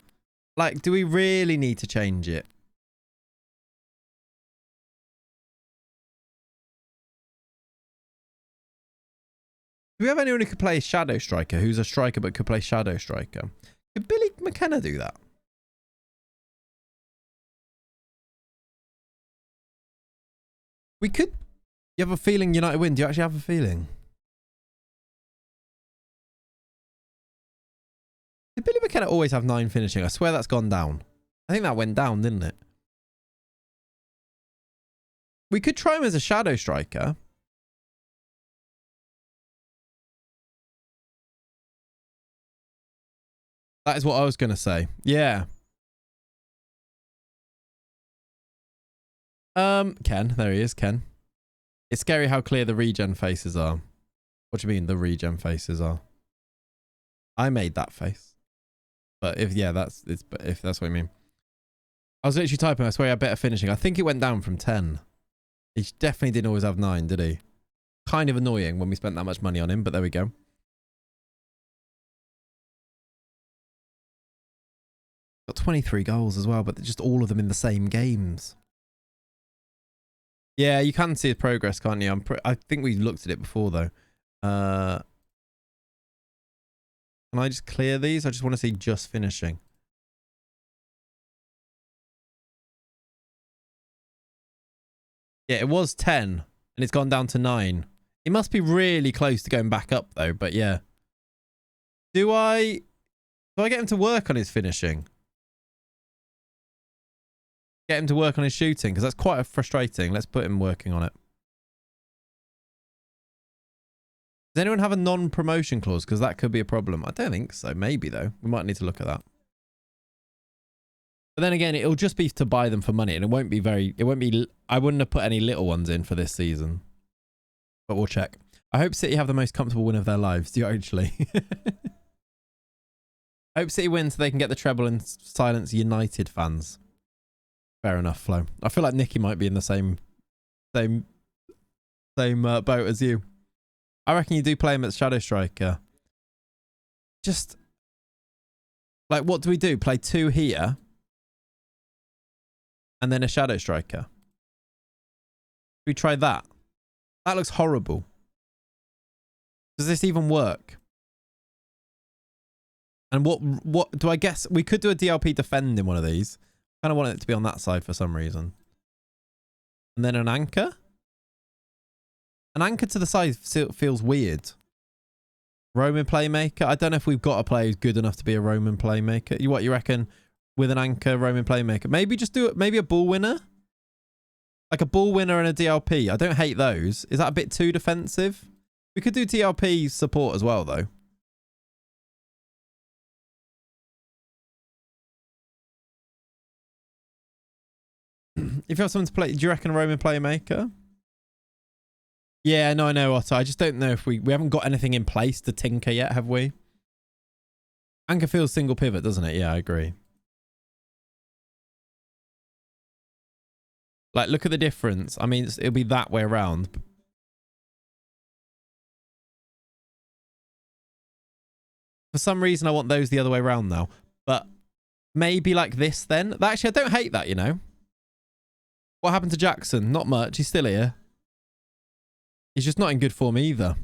like, do we really need to change it? Do we have anyone who could play Shadow Striker, who's a striker but could play Shadow Striker? Could Billy McKenna do that? We could. You have a feeling United win? Do you actually have a feeling? Did Billy McKenna always have 9 finishing? I swear that's gone down. I think that went down, didn't it? We could try him as a Shadow Striker. That is what I was going to say. Yeah. Ken. There he is, Ken. It's scary how clear the regen faces are. What do you mean the regen faces are? I made that face. But if, yeah, if that's what you mean. I was literally typing, I swear I had better finishing. I think it went down from 10. He definitely didn't always have 9, did he? Kind of annoying when we spent that much money on him, but there we go. Got 23 goals as well, but just all of them in the same games. Yeah, you can see the progress, can't you? I think we looked at it before, though. Can I just clear these? I just want to see just finishing. Yeah, it was 10, and it's gone down to 9. It must be really close to going back up, though, but yeah. Do I get him to work on his finishing? Get him to work on his shooting? Because that's quite frustrating. Let's put him working on it. Does anyone have a non-promotion clause? Because that could be a problem. I don't think so. Maybe, though. We might need to look at that. But then again, it'll just be to buy them for money. And it won't be very... It won't be... I wouldn't have put any little ones in for this season. But we'll check. I hope City have the most comfortable win of their lives. Do you actually? I hope City wins so they can get the treble and silence United fans. Fair enough, Flo. I feel like Nicky might be in the same boat as you. I reckon you do play him at Shadow Striker. Just like, what do we do? Play 2 here and then a Shadow Striker. We try that. That looks horrible. Does this even work? And what do I guess? We could do a DLP defend in one of these. Kind of wanted it to be on that side for some reason. And then an anchor? An anchor to the side feels weird. Roman playmaker? I don't know if we've got a player who's good enough to be a Roman playmaker. What you reckon with an anchor Roman playmaker? Maybe just do it. Maybe a ball winner? Like a ball winner and a DLP. I don't hate those. Is that a bit too defensive? We could do DLP support as well, though. If you have someone to play, do you reckon a Roman playmaker? Yeah, no, I know, Otto. I just don't know if we haven't got anything in place to tinker yet, have we? Anchor feels single pivot, doesn't it? Yeah, I agree. Like, look at the difference. I mean, it'll be that way around. For some reason, I want those the other way around now. But maybe like this then. Actually, I don't hate that, you know. What happened to Jackson? Not much. He's still here. He's just not in good form either.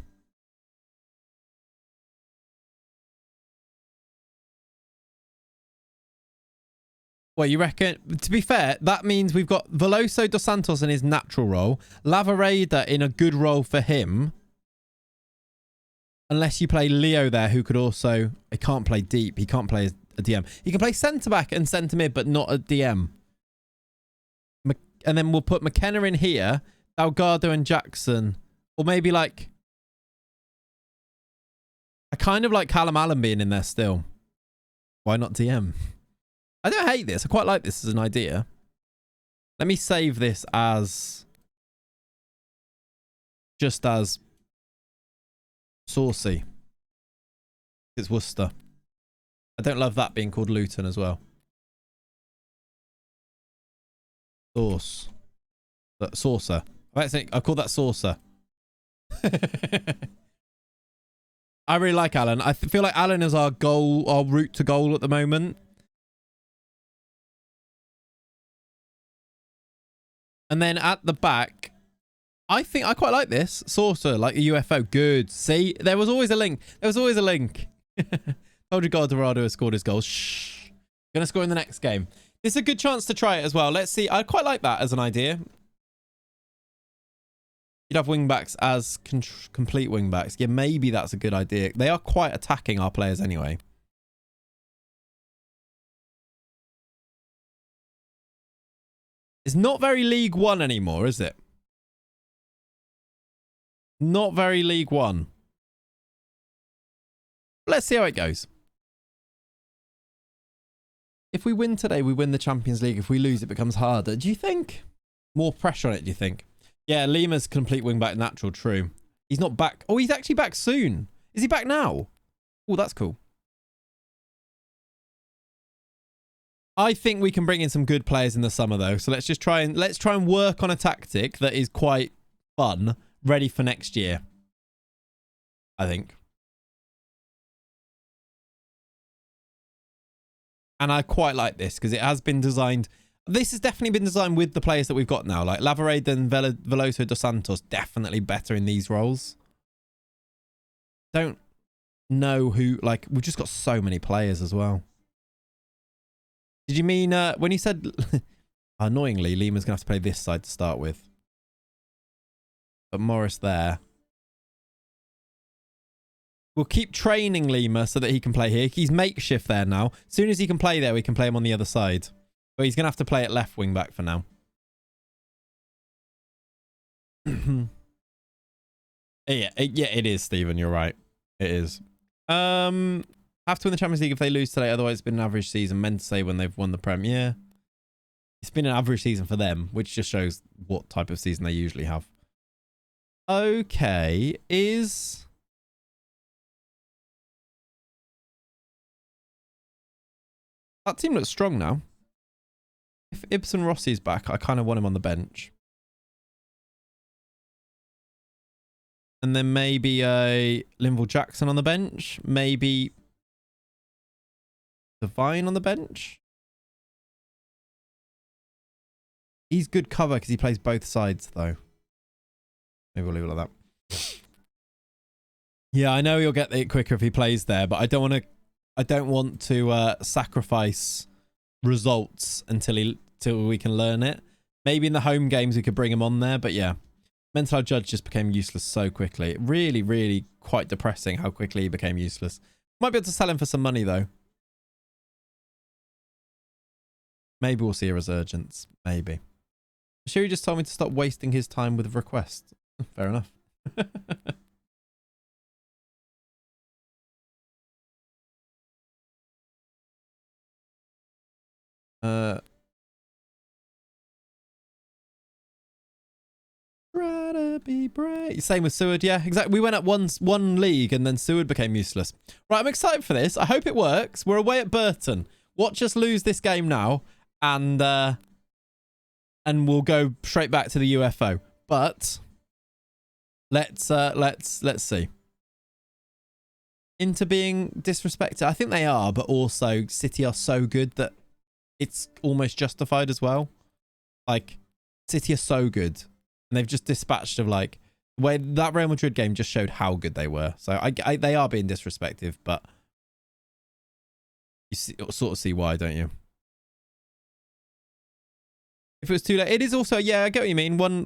Well, you reckon? To be fair, that means we've got Veloso dos Santos in his natural role. Lavareda in a good role for him. Unless you play Leo there, who could also... He can't play deep. He can't play a DM. He can play centre-back and centre-mid, but not a DM. And then we'll put McKenna in here. Delgado and Jackson. Or maybe like... I kind of like Callum Allen being in there still. Why not DM? I don't hate this. I quite like this as an idea. Let me save this as... Just as... Saucy. It's Worcester. I don't love that being called Luton as well. Sauce. Saucer. I call that saucer. I really like Alan. I feel like Alan is our goal, our route to goal at the moment. And then at the back, I think I quite like this. Saucer, like a UFO. Good. See, there was always a link. There was always a link. Told you God Dorado has scored his goals. Shh. Gonna score in the next game. This is a good chance to try it as well. Let's see. I quite like that as an idea. You'd have wingbacks as complete wingbacks. Yeah, maybe that's a good idea. They are quite attacking our players anyway. It's not very League One anymore, is it? Not very League One. Let's see how it goes. If we win today, we win the Champions League. If we lose, it becomes harder. Do you think? More pressure on it, do you think? Yeah, Lima's complete wing-back natural, true. He's not back. Oh, he's actually back soon. Is he back now? Oh, that's cool. I think we can bring in some good players in the summer, though. So let's try and work on a tactic that is quite fun, ready for next year. I think. And I quite like this because it has been designed... This has definitely been designed with the players that we've got now. Like Lavareda and Veloso dos Santos, definitely better in these roles. Don't know who... Like, we've just got so many players as well. Did you mean... when you said... Annoyingly, Lima's going to have to play this side to start with. But Morris there. We'll keep training Lima so that he can play here. He's makeshift there now. As soon as he can play there, we can play him on the other side. But he's going to have to play at left wing back for now. Yeah, it is, Stephen. You're right. It is. Have to win the Champions League if they lose today. Otherwise, it's been an average season. Meant to say when they've won the Prem. Yeah. It's been an average season for them, which just shows what type of season they usually have. Okay. That team looks strong now. If Ibsen Rossi's back, I kind of want him on the bench. And then maybe a Linville Jackson on the bench. Maybe Devine on the bench. He's good cover because he plays both sides, though. Maybe we'll leave it like that. Yeah, I know he'll get it quicker if he plays there, but I don't want to sacrifice results until we can learn it. Maybe in the home games we could bring him on there, but yeah. Mental Judge just became useless so quickly. Really, really quite depressing how quickly he became useless. Might be able to sell him for some money, though. Maybe we'll see a resurgence. Maybe. Shiri just told me to stop wasting his time with requests. Fair enough. Try to be brave. Same with Seward, yeah, exactly. We went up one league and then Seward became useless. Right, I'm excited for this. I hope it works. We're away at Burton. Watch us lose this game now, and we'll go straight back to the UFO. But let's see. Into being disrespected, I think they are, but also City are so good that it's almost justified as well. Like, City are so good. And they've just dispatched of like where that Real Madrid game just showed how good they were. So they are being disrespectful, but you sort of see why, don't you? If it was too late, it is also, yeah, I get what you mean. One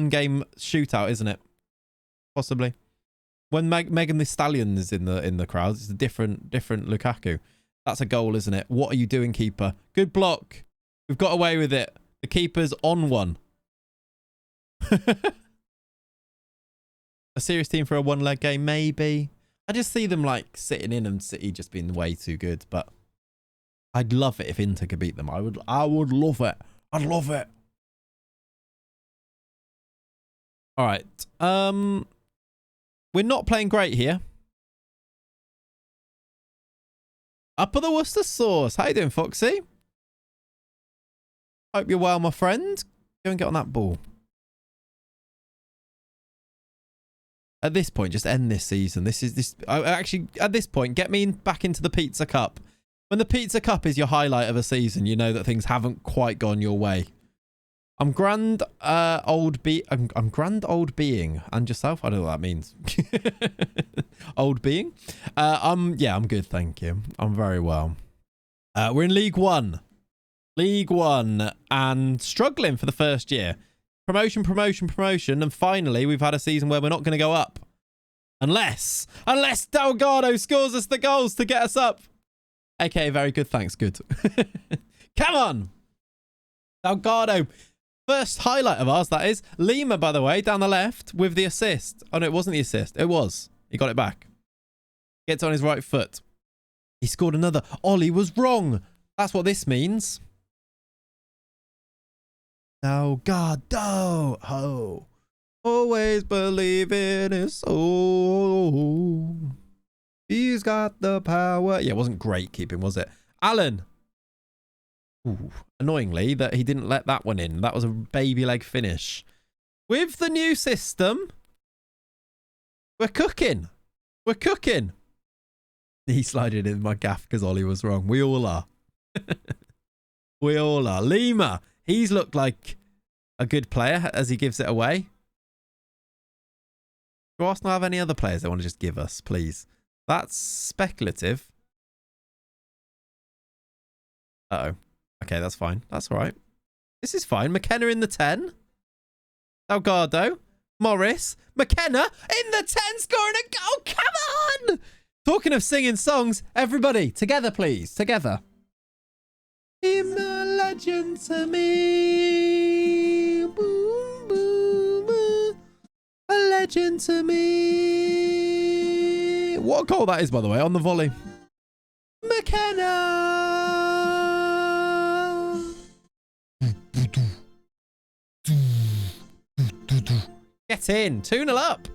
game shootout, isn't it? Possibly. When Megan Thee Stallion is in the crowd, it's a different Lukaku. That's a goal, isn't it? What are you doing, keeper? Good block. We've got away with it. The keeper's on one. A serious team for a one-leg game, maybe. I just see them like sitting in and City just being way too good, but I'd love it if Inter could beat them. I would love it. I'd love it. All right. We're not playing great here. Up at the Worcester sauce. How you doing, Foxy? Hope you're well, my friend. Go and get on that ball. At this point, just end this season. Actually, at this point, get me back into the Pizza Cup. When the Pizza Cup is your highlight of a season, you know that things haven't quite gone your way. I'm grand old being and yourself. I don't know what that means. Old being. I'm good, thank you. I'm very well. We're in League One. League One and struggling for the first year. Promotion, and finally we've had a season where we're not going to go up. Unless Delgado scores us the goals to get us up. Okay, very good, thanks, good. Come on! Delgado. First highlight of ours, that is. Lima, by the way, down the left with the assist. Oh, no, it wasn't the assist. It was. He got it back. Gets on his right foot. He scored another. Ollie was wrong. That's what this means. Delgado. Oh. Always believe in his soul. He's got the power. Yeah, it wasn't great keeping, was it? Alan. Ooh, annoyingly, that he didn't let that one in. That was a baby leg finish. With the new system, we're cooking. We're cooking. He slided in my gaff because Ollie was wrong. We all are. We all are. Lima. He's looked like a good player as he gives it away. Do Arsenal have any other players they want to just give us, please? That's speculative. Uh-oh. Okay, that's fine. That's all right. This is fine. McKenna in the 10. Delgado. Morris. McKenna in the 10 scoring a goal. Come on. Talking of singing songs, everybody, together, please. Together. Him a legend to me. Boom, boom, boom. A legend to me. What a goal that is, by the way, on the volley. McKenna. Get in. 2-0 up.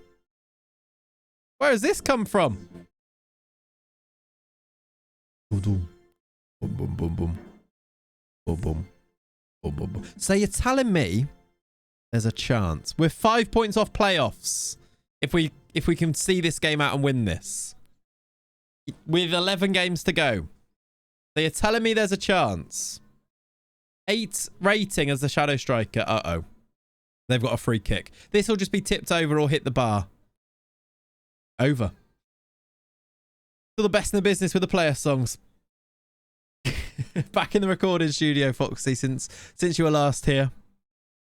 Where has this come from? Boom, boom, boom, boom, boom. Boom, boom. Boom, boom, boom. So you're telling me there's a chance. We're 5 points off playoffs. If we can see this game out and win this. With 11 games to go. So you're telling me there's a chance. 8 rating as the shadow striker. Uh-oh. They've got a free kick. This will just be tipped over or hit the bar. Over. Still the best in the business with the player songs. Back in the recording studio, Foxy, since you were last here.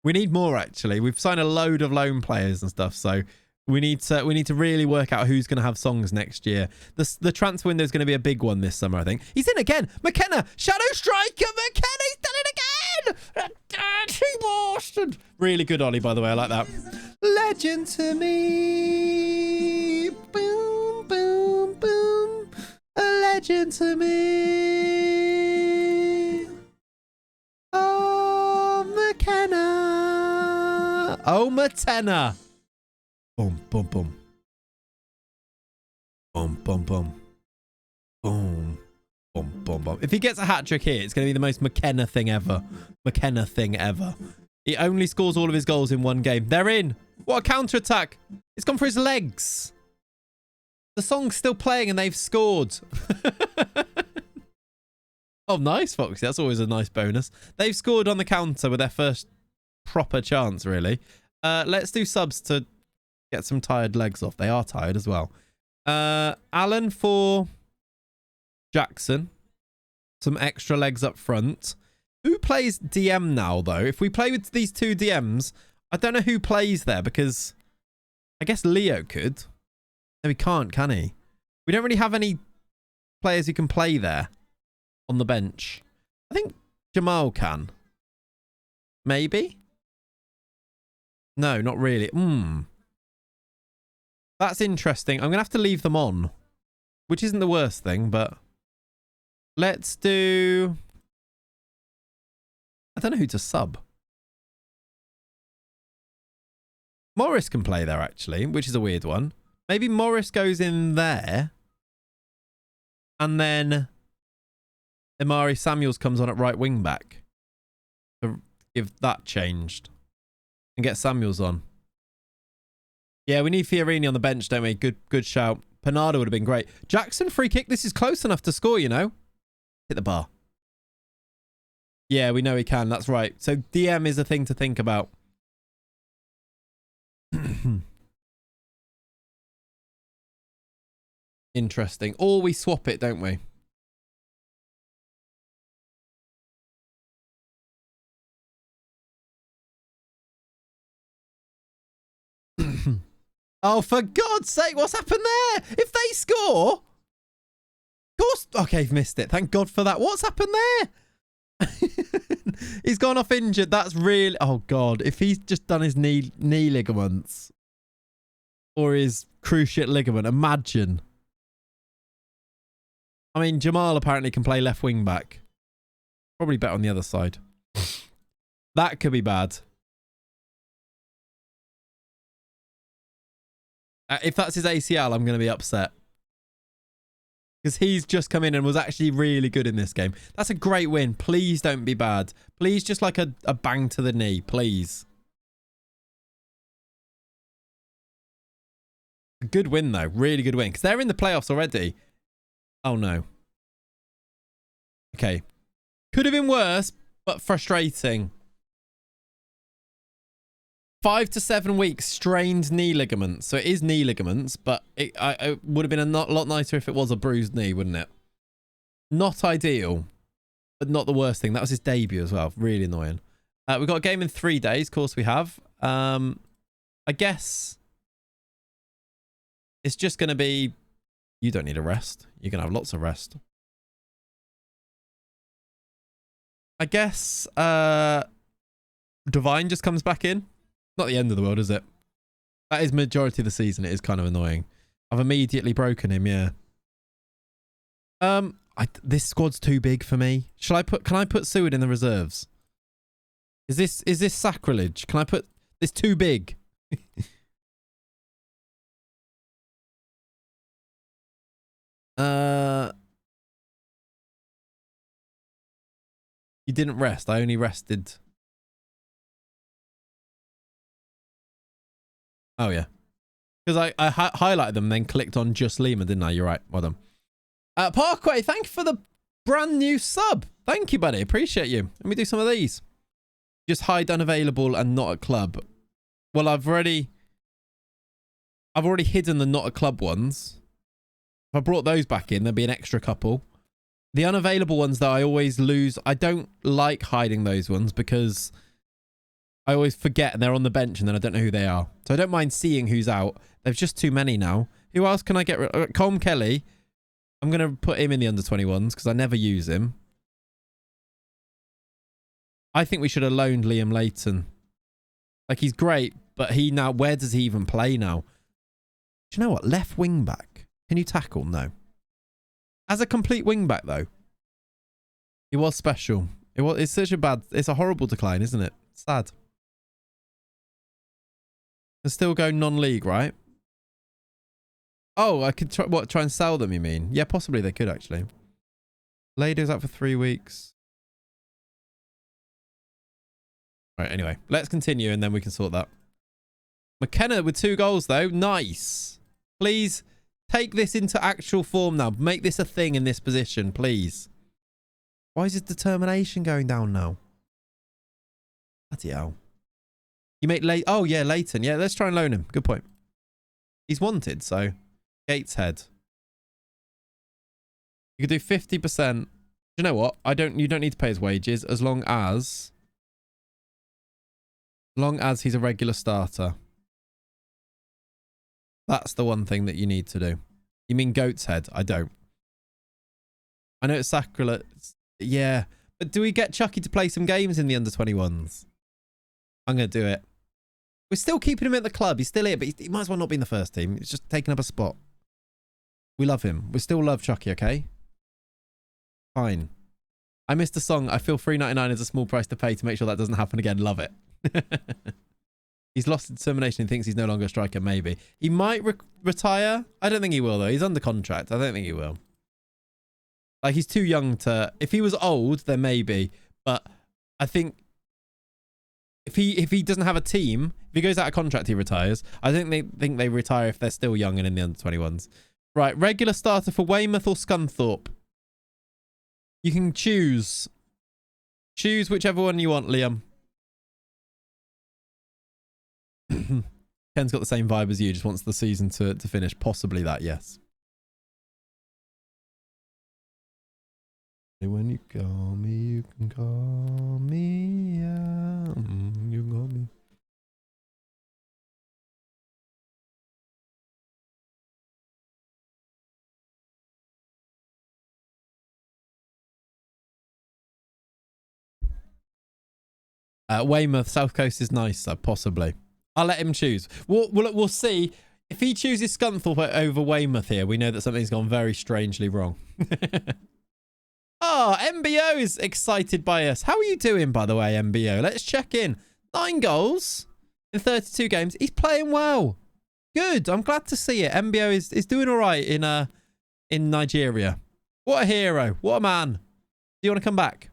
We need more, actually. We've signed a load of loan players and stuff, so we need to really work out who's going to have songs next year. The transfer window is going to be a big one this summer, I think. He's in again. McKenna, shadow striker. McKenna, he's done it again. Dirty bastard. Really good, Ollie, by the way. I like that. Legend to me. Boom, boom, boom. A legend to me. Oh, McKenna. Oh, McKenna. Boom, boom, boom. Boom, boom, boom. Boom. Boom, boom, boom. If he gets a hat-trick here, it's going to be the most McKenna thing ever. McKenna thing ever. He only scores all of his goals in one game. They're in. What a counter-attack. It's gone for his legs. The song's still playing and they've scored. Oh, nice, Foxy. That's always a nice bonus. They've scored on the counter with their first proper chance, really. Let's do subs to get some tired legs off. They are tired as well. Alan for Jackson. Some extra legs up front. Who plays DM now, though? If we play with these 2 DMs, I don't know who plays there because I guess Leo could. No, he can't, can he? We don't really have any players who can play there on the bench. I think Jamal can. Maybe? No, not really. That's interesting. I'm going to have to leave them on, which isn't the worst thing, but let's do... I don't know who to sub. Morris can play there, actually, which is a weird one. Maybe Morris goes in there. And then Amari Samuels comes on at right wing back. To give that changed. And get Samuels on. Yeah, we need Fiorini on the bench, don't we? Good shout. Panada would have been great. Jackson, free kick. This is close enough to score, you know. Hit the bar. Yeah, we know he can. That's right. So DM is a thing to think about. Interesting. Or we swap it, don't we? Oh, for God's sake, what's happened there? If they score... Of course... Okay, I've missed it. Thank God for that. What's happened there? He's gone off injured. That's really... Oh, God. If he's just done his knee ligaments... Or his cruciate ligament, imagine. I mean, Jamal apparently can play left wing back. Probably better on the other side. That could be bad. If that's his ACL, I'm going to be upset. Because he's just come in and was actually really good in this game. That's a great win. Please don't be bad. Please just like a bang to the knee. Please. A good win, though. Really good win. Because they're in the playoffs already. Oh, no. Okay. Could have been worse, but frustrating. 5 to 7 weeks strained knee ligaments. So it is knee ligaments, but it would have been a lot nicer if it was a bruised knee, wouldn't it? Not ideal, but not the worst thing. That was his debut as well. Really annoying. We've got a game in 3 days. Of course we have. I guess it's just going to be, you don't need a rest. You're going to have lots of rest. I guess Divine just comes back in. Not the end of the world, is it? That is majority of the season. It is kind of annoying. I've immediately broken him, yeah. This squad's too big for me. Can I put Seward in the reserves? Is this sacrilege? Can I put this too big? You didn't rest. I only rested. Oh yeah. Because I highlighted them, then clicked on just Lima, didn't I? You're right. Well done. Parkway, thank you for the brand new sub. Thank you, buddy. Appreciate you. Let me do some of these. Just hide unavailable and not at club. Well, I've already hidden the not at club ones. If I brought those back in, there'd be an extra couple. The unavailable ones, though, I always lose. I don't like hiding those ones because I always forget and they're on the bench and then I don't know who they are. So I don't mind seeing who's out. There's just too many now. Who else can I get rid of? Colm Kelly. I'm going to put him in the under-21s because I never use him. I think we should have loaned Liam Layton. Like, he's great, but he now... Where does he even play now? Do you know what? Left wing back. Can you tackle? No. As a complete wing back, though. He was special. It's such a bad... It's a horrible decline, isn't it? Sad. And still go non-league, right? Oh, I could try and sell them, you mean? Yeah, possibly they could, actually. Lado's out for 3 weeks. Right, anyway. Let's continue and then we can sort that. McKenna with 2 goals, though. Nice. Please take this into actual form now. Make this a thing in this position, please. Why is his determination going down now? Bloody hell. You make Oh, yeah, Leighton. Yeah, let's try and loan him. Good point. He's wanted, so... Gateshead. You could do 50%. You know what? You don't need to pay his wages as long as he's a regular starter. That's the one thing that you need to do. You mean Goat's Head? I don't. I know it's sacrilege. Yeah. But do we get Chucky to play some games in the under-21s? I'm going to do it. We're still keeping him at the club. He's still here, but he might as well not be in the first team. He's just taking up a spot. We love him. We still love Chucky, okay? Fine. I missed a song. I feel $3.99 is a small price to pay to make sure that doesn't happen again. Love it. He's lost determination and thinks he's no longer a striker, maybe. He might retire. I don't think he will, though. He's under contract. I don't think he will. Like, he's too young to... If he was old, then maybe. But I think... If he doesn't have a team, if he goes out of contract, he retires. I don't think they retire if they're still young and in the under-21s. Right, regular starter for Weymouth or Scunthorpe. You can choose. Choose whichever one you want, Liam. Ken's got the same vibe as you, just wants the season to finish. Possibly that, yes. When you call me, you can call me. Yeah. You can call me. Weymouth, South Coast is nicer, possibly. I'll let him choose. We'll see. If he chooses Scunthorpe over Weymouth here, we know that something's gone very strangely wrong. Oh, MBO is excited by us. How are you doing, by the way, MBO? Let's check in. 9 goals in 32 games. He's playing well. Good. I'm glad to see it. MBO is doing all right in Nigeria. What a hero. What a man. Do you want to come back?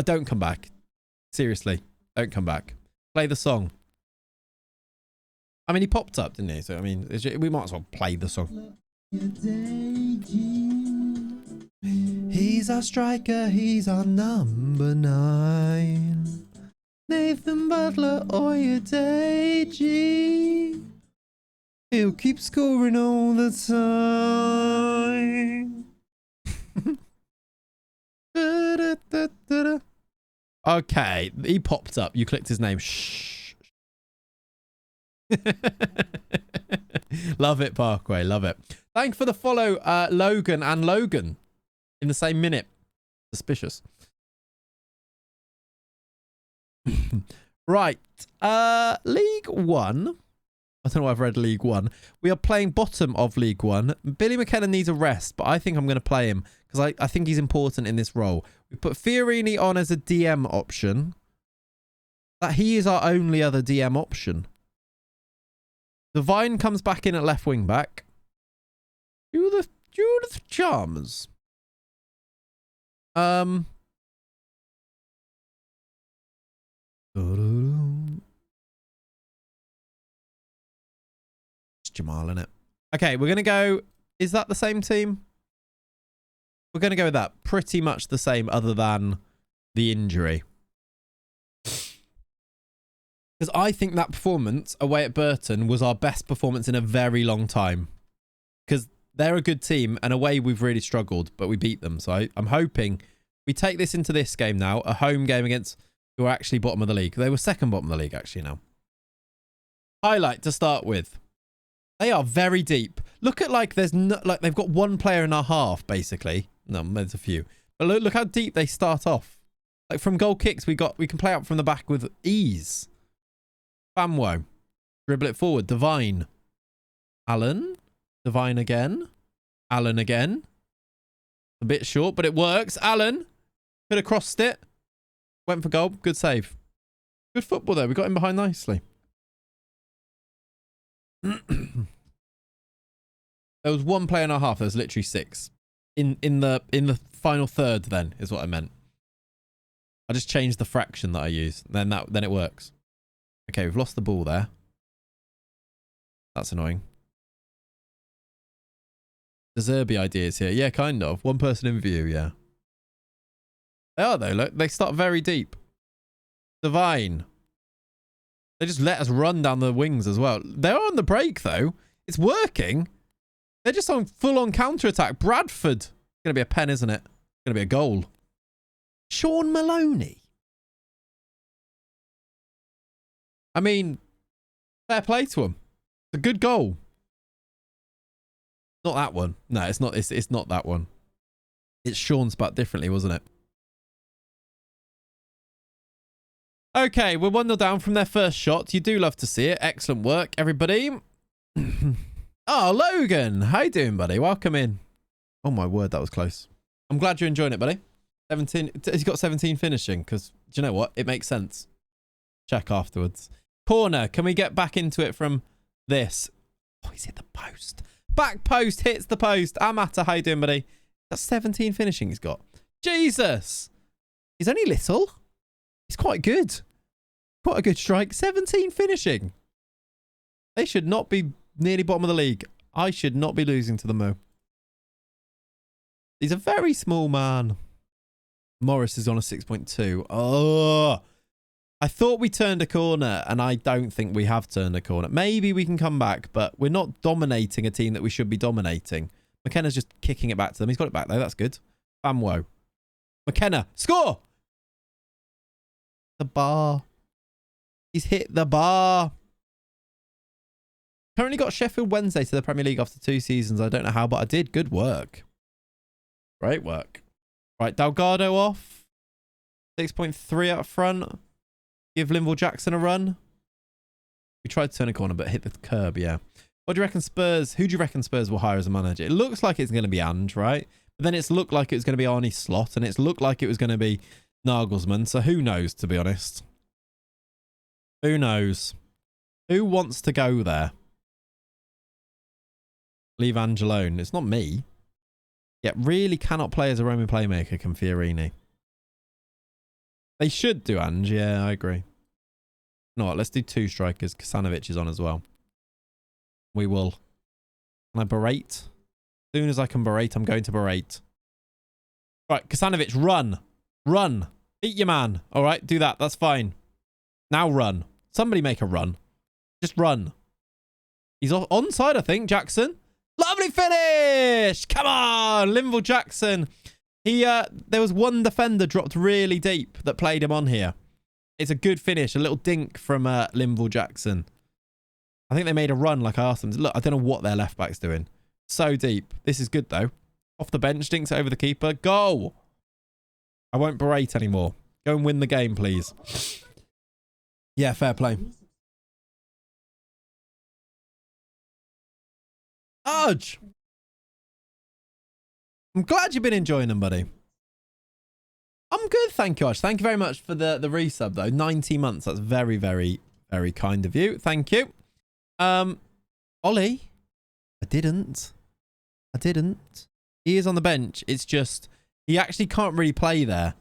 Don't come back. Seriously. Don't come back. Play the song. I mean, he popped up, didn't he? So, I mean, we might as well play the song. He's our striker, he's our number 9. Nathan Butler or your Deji. He'll keep scoring all the time. Okay, he popped up. You clicked his name. Shh. Love it, Parkway. Love it. Thanks for the follow, Logan and Logan in the same minute. Suspicious. Right. League One. I don't know why I've read League One. We are playing bottom of League One. Billy McKenna needs a rest, but I think I'm going to play him because I think he's important in this role. We put Fiorini on as a DM option. That he is our only other DM option. Divine comes back in at left wing back. Judith Chalmers. It's Jamal, in it. Okay, we're gonna go. Is that the same team? We're gonna go with that. Pretty much the same, other than the injury. Because I think that performance away at Burton was our best performance in a very long time. Because they're a good team, and away we've really struggled, but we beat them. So I'm hoping we take this into this game now, a home game against who are actually bottom of the league. They were second bottom of the league actually now. Highlight to start with. They are very deep. Look at like there's no, like they've got one player in our half basically. No, there's a few. But look how deep they start off. Like from goal kicks we can play out from the back with ease. Famwo. Dribble it forward. Divine. Allen. Divine again. Allen again. A bit short, but it works. Allen. Could have crossed it. Went for goal. Good save. Good football there. We got him behind nicely. There was one player in our half. There was literally 6. In the final third then is what I meant. I just changed the fraction that I use. Then it works. Okay, we've lost the ball there. That's annoying. The Zerbi ideas here. Yeah, kind of. One person in view, yeah. They are, though. Look, they start very deep. Divine. They just let us run down the wings as well. They're on the break, though. It's working. They're just on full-on counter-attack. Bradford. It's going to be a pen, isn't it? It's going to be a goal. Sean Maloney. I mean, fair play to him. It's a good goal. Not that one. No, it's not. It's not that one. It's Sean's, but differently, wasn't it? Okay, we're 1-0 down from their first shot. You do love to see it. Excellent work, everybody. Oh, Logan. How you doing, buddy? Welcome in. Oh, my word. That was close. I'm glad you're enjoying it, buddy. 17. He's got 17 finishing because, do you know what? It makes sense. Check afterwards. Corner. Can we get back into it from this? Oh, he's hit the post. Back post hits the post. Amata, how you doing, buddy? That's 17 finishing he's got. Jesus. He's only little. He's quite good. Quite a good strike. 17 finishing. They should not be nearly bottom of the league. I should not be losing to them, though. He's a very small man. Morris is on a 6.2. Oh, I thought we turned a corner, and I don't think we have turned a corner. Maybe we can come back, but we're not dominating a team that we should be dominating. McKenna's just kicking it back to them. He's got it back, though. That's good. Famwo. McKenna. Score! The bar. He's hit the bar. Currently got Sheffield Wednesday to the Premier League after 2 seasons. I don't know how, but I did. Good work. Great work. Right, Delgado off. 6.3 up front. Give Linville Jackson a run. We tried to turn a corner, but hit the curb, yeah. What do you reckon Spurs? Who do you reckon Spurs will hire as a manager? It looks like it's going to be Ange, right? But then it's looked like it was going to be Arnie Slot, and it's looked like it was going to be Nagelsmann. So who knows, to be honest? Who knows? Who wants to go there? Leave Ange alone. It's not me. Yet really cannot play as a Roman playmaker, can Fiorini. They should do Ange. Yeah, I agree. No, let's do 2 strikers. Kasanovic is on as well. We will. Can I berate? As soon as I can berate, I'm going to berate. Right, Kasanovic, run. Run. Beat your man. All right, do that. That's fine. Now run. Somebody make a run. Just run. He's onside, I think, Jackson. Lovely finish. Come on, Linville Jackson. There was one defender dropped really deep that played him on here. It's a good finish. A little dink from Linville Jackson. I think they made a run like I asked them. Look, I don't know what their left back's doing. So deep. This is good though. Off the bench, dinks it over the keeper. Goal! I won't berate anymore. Go and win the game, please. Yeah, fair play. Arj! I'm glad you've been enjoying them, buddy. I'm good, thank you, Arj. Thank you very much for the resub, though. 90 months. That's very, very, very kind of you. Thank you. Ollie? I didn't. He is on the bench. It's just, he actually can't really play there.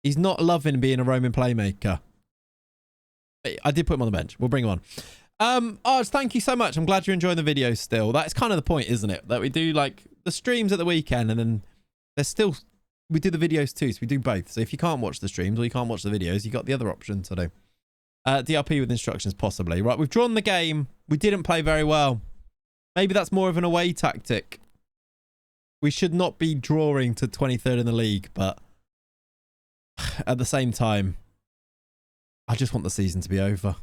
He's not loving being a roaming playmaker. But I did put him on the bench. We'll bring him on. Arj, thank you so much. I'm glad you're enjoying the videos still. That's kind of the point, isn't it? That we do like the streams at the weekend and then there's still, we do the videos too. So we do both. So if you can't watch the streams or you can't watch the videos, you got the other option to do. DRP with instructions, possibly. Right, we've drawn the game. We didn't play very well. Maybe that's more of an away tactic. We should not be drawing to 23rd in the league, but at the same time, I just want the season to be over.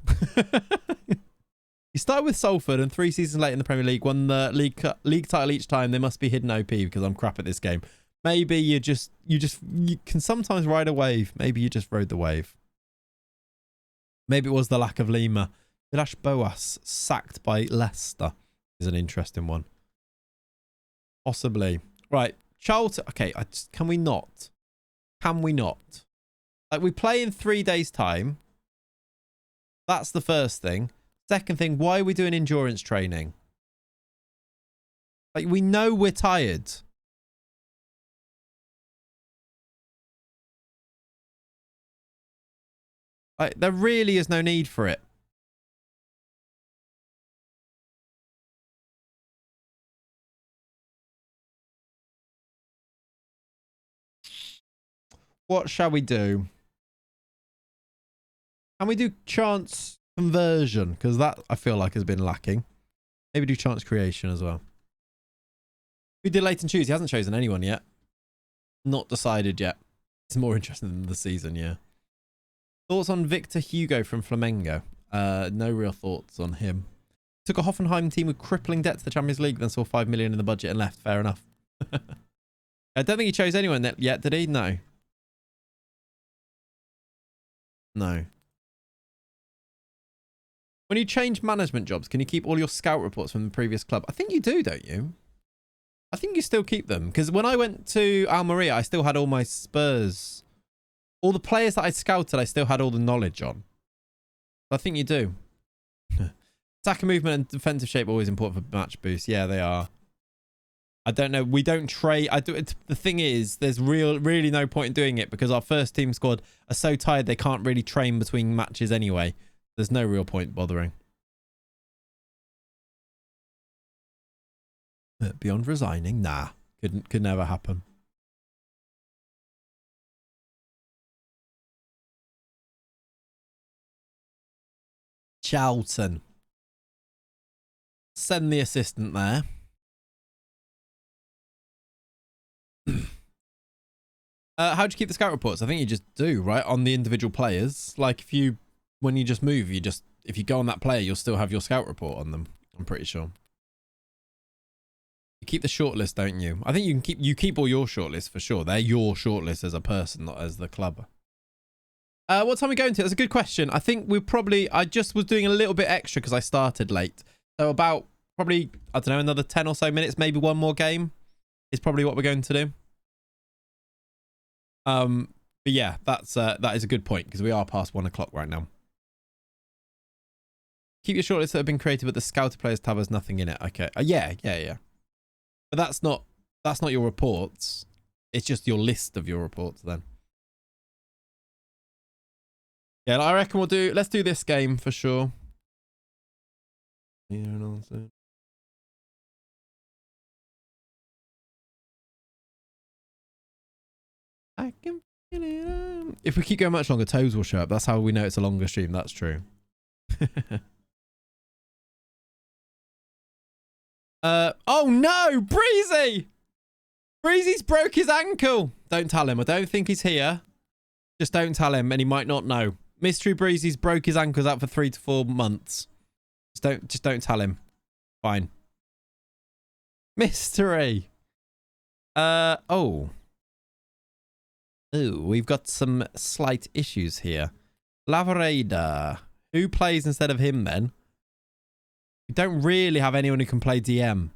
You started with Salford and 3 seasons late in the Premier League, won the league title each time. They must be hidden OP because I'm crap at this game. Maybe you can sometimes ride a wave. Maybe you just rode the wave. Maybe it was the lack of Lima. Vilas Boas sacked by Leicester is an interesting one. Possibly. Right. Charlton. Okay. Can we not? Can we not? Like, we play in 3 days' time. That's the first thing. Second thing, why are we doing endurance training? Like, we know we're tired. Like, there really is no need for it. What shall we do? Can we do chance conversion? Because that, I feel like, has been lacking. Maybe do chance creation as well. We did Leighton choose. He hasn't chosen anyone yet. Not decided yet. It's more interesting than the season, yeah. Thoughts on Victor Hugo from Flamengo? No real thoughts on him. Took a Hoffenheim team with crippling debt to the Champions League, then saw 5 million in the budget and left. Fair enough. I don't think he chose anyone yet, did he? No. No. When you change management jobs, can you keep all your scout reports from the previous club? I think you do, don't you? I think you still keep them. Because when I went to Almeria, I still had all my Spurs. All the players that I scouted, I still had all the knowledge on. I think you do. Attacker movement and defensive shape are always important for match boost. Yeah, they are. I don't know. We don't trade. The thing is, there's really no point in doing it because our first team squad are so tired they can't really train between matches anyway. There's no real point bothering. Beyond resigning? Nah. Could never happen. Charlton. Send the assistant there. How do you keep the scout reports? I think you just do, right? On the individual players. Like when you just move, if you go on that player, you'll still have your scout report on them. I'm pretty sure. You keep the shortlist, don't you? I think you keep all your shortlists for sure. They're your shortlist as a person, not as the club. What time are we going to? That's a good question. I think I just was doing a little bit extra because I started late. So about probably, I don't know, another 10 or so minutes, maybe one more game is probably what we're going to do. But yeah, that is a good point because we are past 1 o'clock right now. Keep your shortlist that have been created, but the scouted players tab has nothing in it. Okay. Yeah. But that's not your reports. It's just your list of your reports then. Yeah, I reckon let's do this game for sure. Yeah, I can feel it. If we keep going much longer, toes will show up. That's how we know it's a longer stream. That's true. Oh no, Breezy! Breezy's broke his ankle. Don't tell him. I don't think he's here. Just don't tell him, and he might not know. Mystery Breezy's broke his ankles out for 3 to 4 months. Just don't tell him. Fine. Mystery. Oh. Ooh, we've got some slight issues here. Lavareda. Who plays instead of him then? We don't really have anyone who can play DM.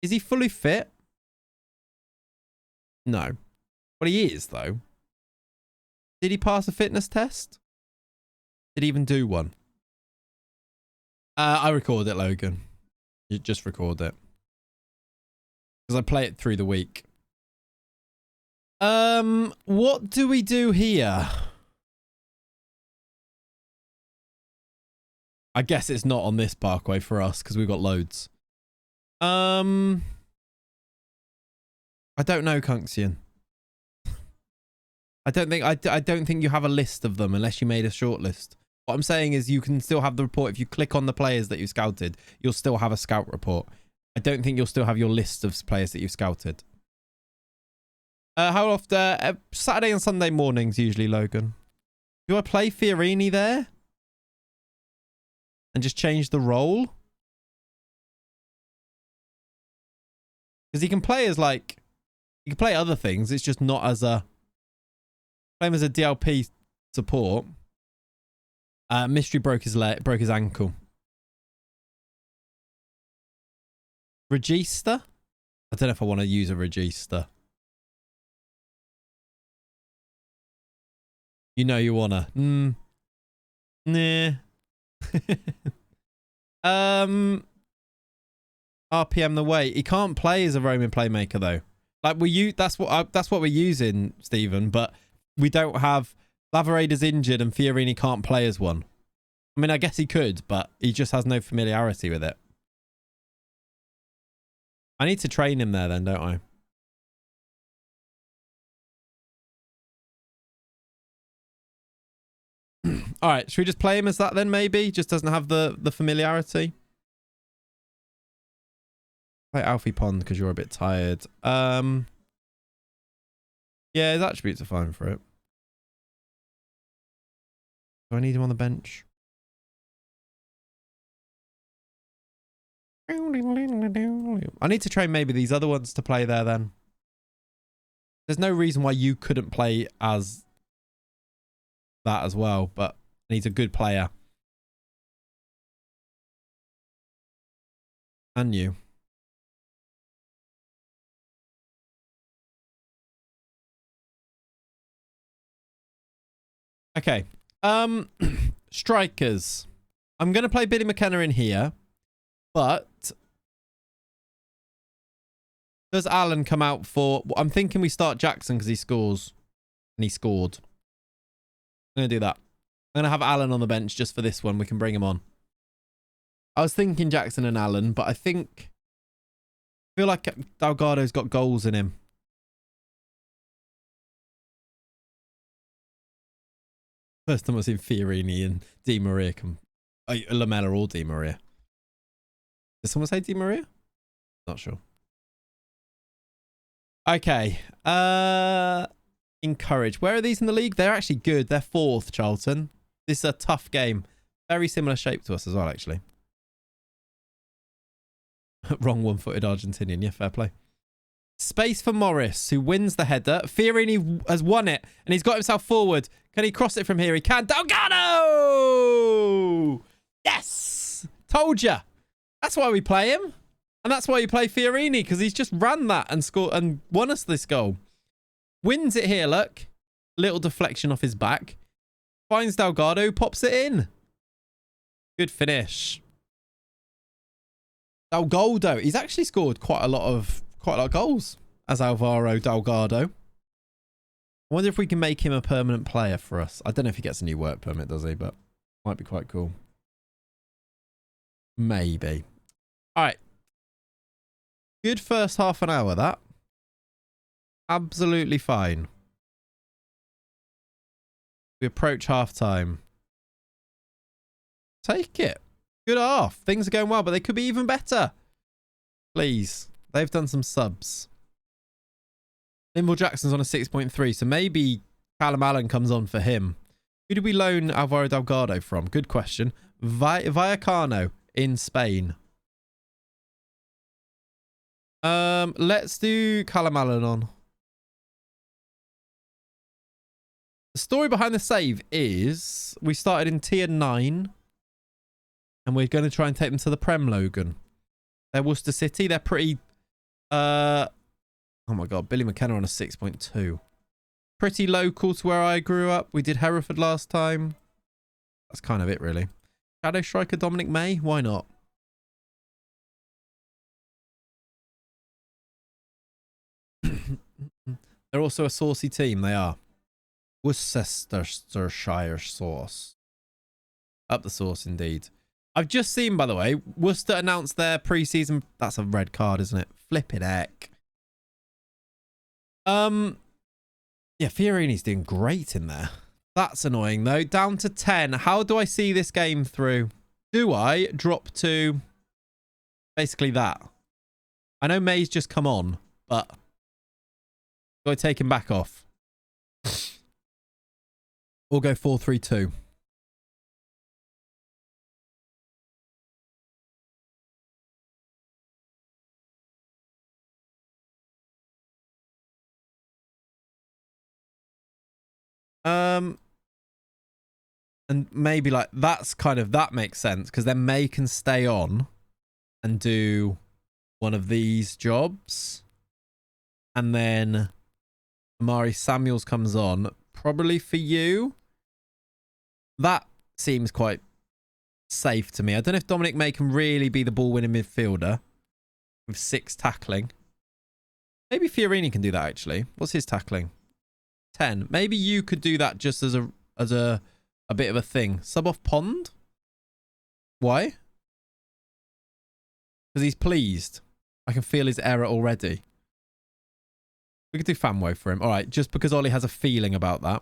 Is he fully fit? No. But he is, though. Did he pass a fitness test? Did he even do one? I record it, Logan. You just record it. Because I play it through the week. What do we do here? I guess it's not on this parkway for us because we've got loads. I don't know, Kunxian. I don't think you have a list of them unless you made a short list. What I'm saying is you can still have the report. If you click on the players that you scouted, you'll still have a scout report. I don't think you'll still have your list of players that you've scouted. How often? Saturday and Sunday mornings, usually, Logan. Do I play Fiorini there? And just change the role? Because he can play as like... He can play other things. It's just not as a... Play him as a DLP support. Mystery broke his ankle. Regista? I don't know if I want to use a Regista. You know you wanna. Nah. RPM the way. He can't play as a roaming playmaker though. Like that's what we're using, Stephen, but we don't have Lavareda's injured and Fiorini can't play as one. I mean, I guess he could, but he just has no familiarity with it. I need to train him there then, don't I? All right, should we just play him as that then, maybe? Just doesn't have the familiarity. Play Alfie Pond because you're a bit tired. Yeah, his attributes are fine for it. Do I need him on the bench? I need to train maybe these other ones to play there then. There's no reason why you couldn't play as that as well, but he's a good player. And you. Okay. Strikers. I'm going to play Billy McKenna in here, but does Alan come out for... I'm thinking we start Jackson because he scores. And he scored. I'm going to do that. I'm going to have Alan on the bench just for this one. We can bring him on. I was thinking Jackson and Alan, but I feel like Delgado's got goals in him. First time I've seen Fiorini and Di Maria Lamella or Di Maria. Did someone say Di Maria? Not sure. Okay. Encourage. Where are these in the league? They're actually good. They're 4th, Charlton. This is a tough game. Very similar shape to us as well, actually. Wrong one-footed Argentinian. Yeah, fair play. Space for Morris, who wins the header. Fiorini has won it, and he's got himself forward. Can he cross it from here? He can. Delgado! Yes! Told ya. That's why we play him. And that's why you play Fiorini, because he's just ran that and scored and won us this goal. Wins it here, look. Little deflection off his back. Finds Delgado, pops it in. Good finish. Delgado. He's actually scored quite a lot of goals as Alvaro Delgado. I wonder if we can make him a permanent player for us. I don't know if he gets a new work permit, does he? But might be quite cool. Maybe. All right. Good first half an hour, that. Absolutely fine. We approach half time. Take it. Good half. Things are going well, but they could be even better. Please. They've done some subs. Nimble Jackson's on a 6.3, so maybe Callum Allen comes on for him. Who did we loan Alvaro Delgado from? Good question. Vallecano in Spain. Let's do Calamalanon. The story behind the save is we started in tier 9 and we're going to try and take them to the Prem, Logan. They're Worcester City. They're pretty... oh my God. Billy McKenna on a 6.2. Pretty local to where I grew up. We did Hereford last time. That's kind of it, really. Shadow Striker Dominic May? Why not? They're also a saucy team. They are. Worcestershire sauce. Up the sauce, indeed. I've just seen, by the way, Worcester announced their pre-season... That's a red card, isn't it? Flippin' heck. Yeah, Fiorini's doing great in there. That's annoying, though. Down to 10. How do I see this game through? Do I drop to basically that? I know May's just come on, but do I take him back off? Or go 4-3-2? And maybe like that's kind of, that makes sense because then May can stay on and do one of these jobs. And then Amari Samuels comes on probably for you. That seems quite safe to me. I don't know if Dominic May can really be the ball winning midfielder with 6 tackling. Maybe Fiorini can do that actually. What's his tackling? 10. Maybe you could do that just as a bit of a thing. Sub off Pond? Why? Because he's pleased. I can feel his error already. We could do Famwo for him. All right, just because Ollie has a feeling about that.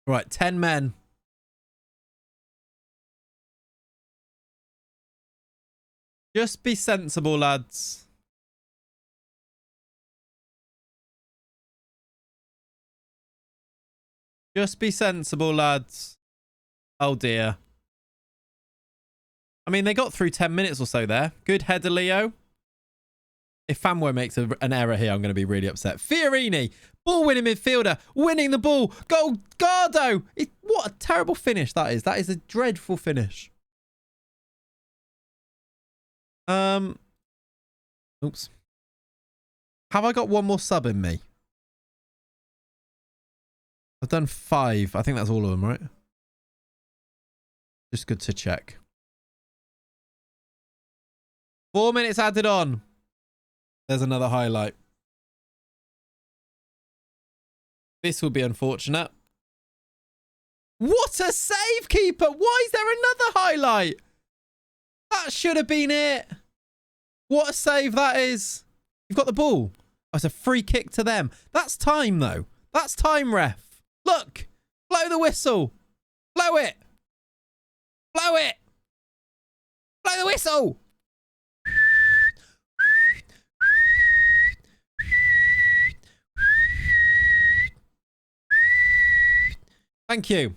All right, 10 men. Just be sensible, lads. Just be sensible, lads. Oh, dear. I mean, they got through 10 minutes or so there. Good header, Leo. If Famwo makes an error here, I'm going to be really upset. Fiorini, ball-winning midfielder, winning the ball. GOALGADO. What a terrible finish that is. That is a dreadful finish. Oops. Have I got one more sub in me? I've done 5. I think that's all of them, right? Just good to check. 4 minutes added on. There's another highlight. This will be unfortunate. What a save, keeper! Why is there another highlight? That should have been it. What a save that is. You've got the ball. Oh, it's a free kick to them. That's time, though. That's time, ref. Look. Blow the whistle. Blow it. Blow it. Blow the whistle. Thank you.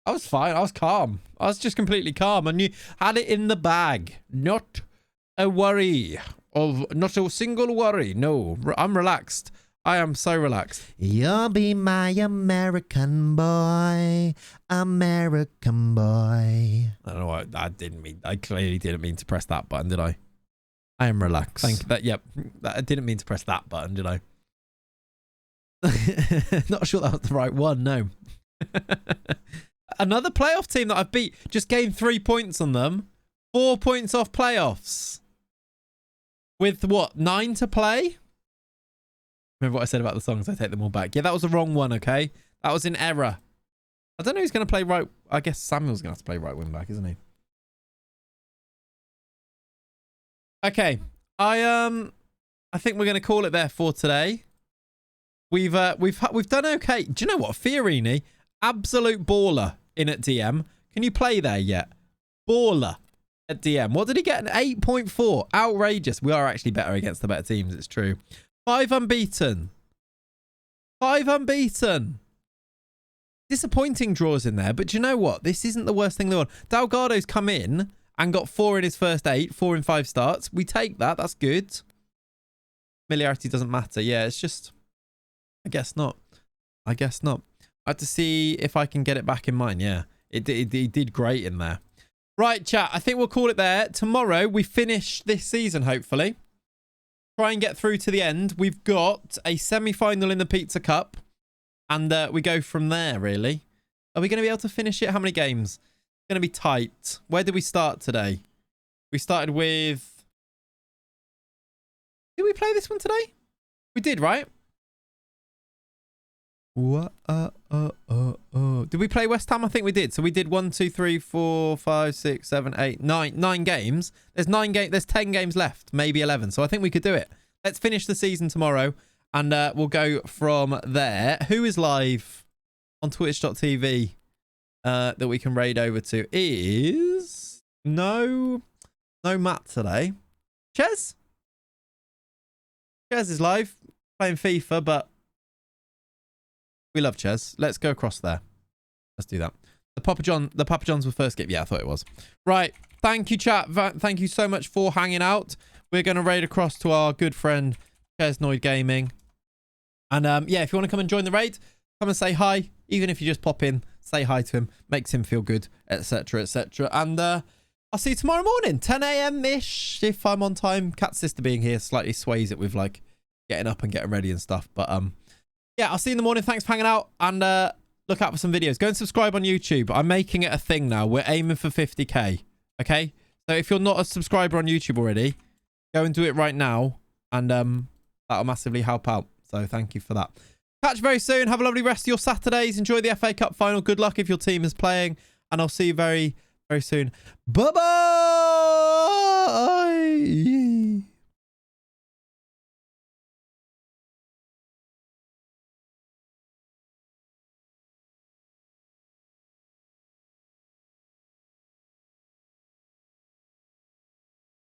I was fine. I was calm. I was just completely calm. And you had it in the bag. Not a worry. Not a single worry. No, I'm relaxed. I am so relaxed. You'll be my American boy. American boy. I don't know what I clearly didn't mean to press that button, did I? I am relaxed. Thank that. Yep. I didn't mean to press that button, did I? Not sure that was the right one. No. Another playoff team that I've beat. Just gained 3 points on them. 4 points off playoffs. With what? 9 to play? Remember what I said about the songs? I take them all back. Yeah, that was the wrong one, okay? That was in error. I don't know who's going to play right. I guess Samuel's going to have to play right wing back, isn't he? Okay. I think we're going to call it there for today. We've done okay. Do you know what? Fiorini, absolute baller in at DM. Can you play there yet? Baller. at DM. What did he get? An 8.4. Outrageous. We are actually better against the better teams. It's true. 5 unbeaten. 5 unbeaten. Disappointing draws in there. But do you know what? This isn't the worst thing in the world. GOALGADO's come in and got 4 in his first 8. 4 in 5 starts. We take that. That's good. Familiarity doesn't matter. Yeah, it's just... I guess not. I guess not. I have to see if I can get it back in mine. Yeah, he did great in there. Right, chat. I think we'll call it there. Tomorrow, we finish this season, hopefully. Try and get through to the end. We've got a semi-final in the Pizza Cup. And we go from there, really. Are we going to be able to finish it? How many games? It's going to be tight. Where did we start today? We started with... Did we play this one today? We did, right? What? Did we play West Ham? I think we did. So we did 1, 2, 3, 4, 5, 6, 7, 8, 9. 9 games. There's 10 games left. Maybe 11. So I think we could do it. Let's finish the season tomorrow. And we'll go from there. Who is live on twitch.tv that we can raid over to is... No Matt today. Ches is live. Playing FIFA, but... We love Ches. Let's go across there. Let's do that. The Papa John's were first game. Yeah, I thought it was. Right. Thank you, chat. Thank you so much for hanging out. We're going to raid across to our good friend, Chesnoid Gaming. And yeah, if you want to come and join the raid, come and say hi. Even if you just pop in, say hi to him. Makes him feel good, etc., etc. And I'll see you tomorrow morning, 10 a.m.-ish, if I'm on time. Cat's sister being here slightly sways it with, like, getting up and getting ready and stuff. But, yeah, I'll see you in the morning. Thanks for hanging out. And look out for some videos. Go and subscribe on YouTube. I'm making it a thing now. We're aiming for 50k. Okay? So if you're not a subscriber on YouTube already, go and do it right now. And that'll massively help out. So thank you for that. Catch you very soon. Have a lovely rest of your Saturdays. Enjoy the FA Cup final. Good luck if your team is playing. And I'll see you very, very soon. Bye-bye.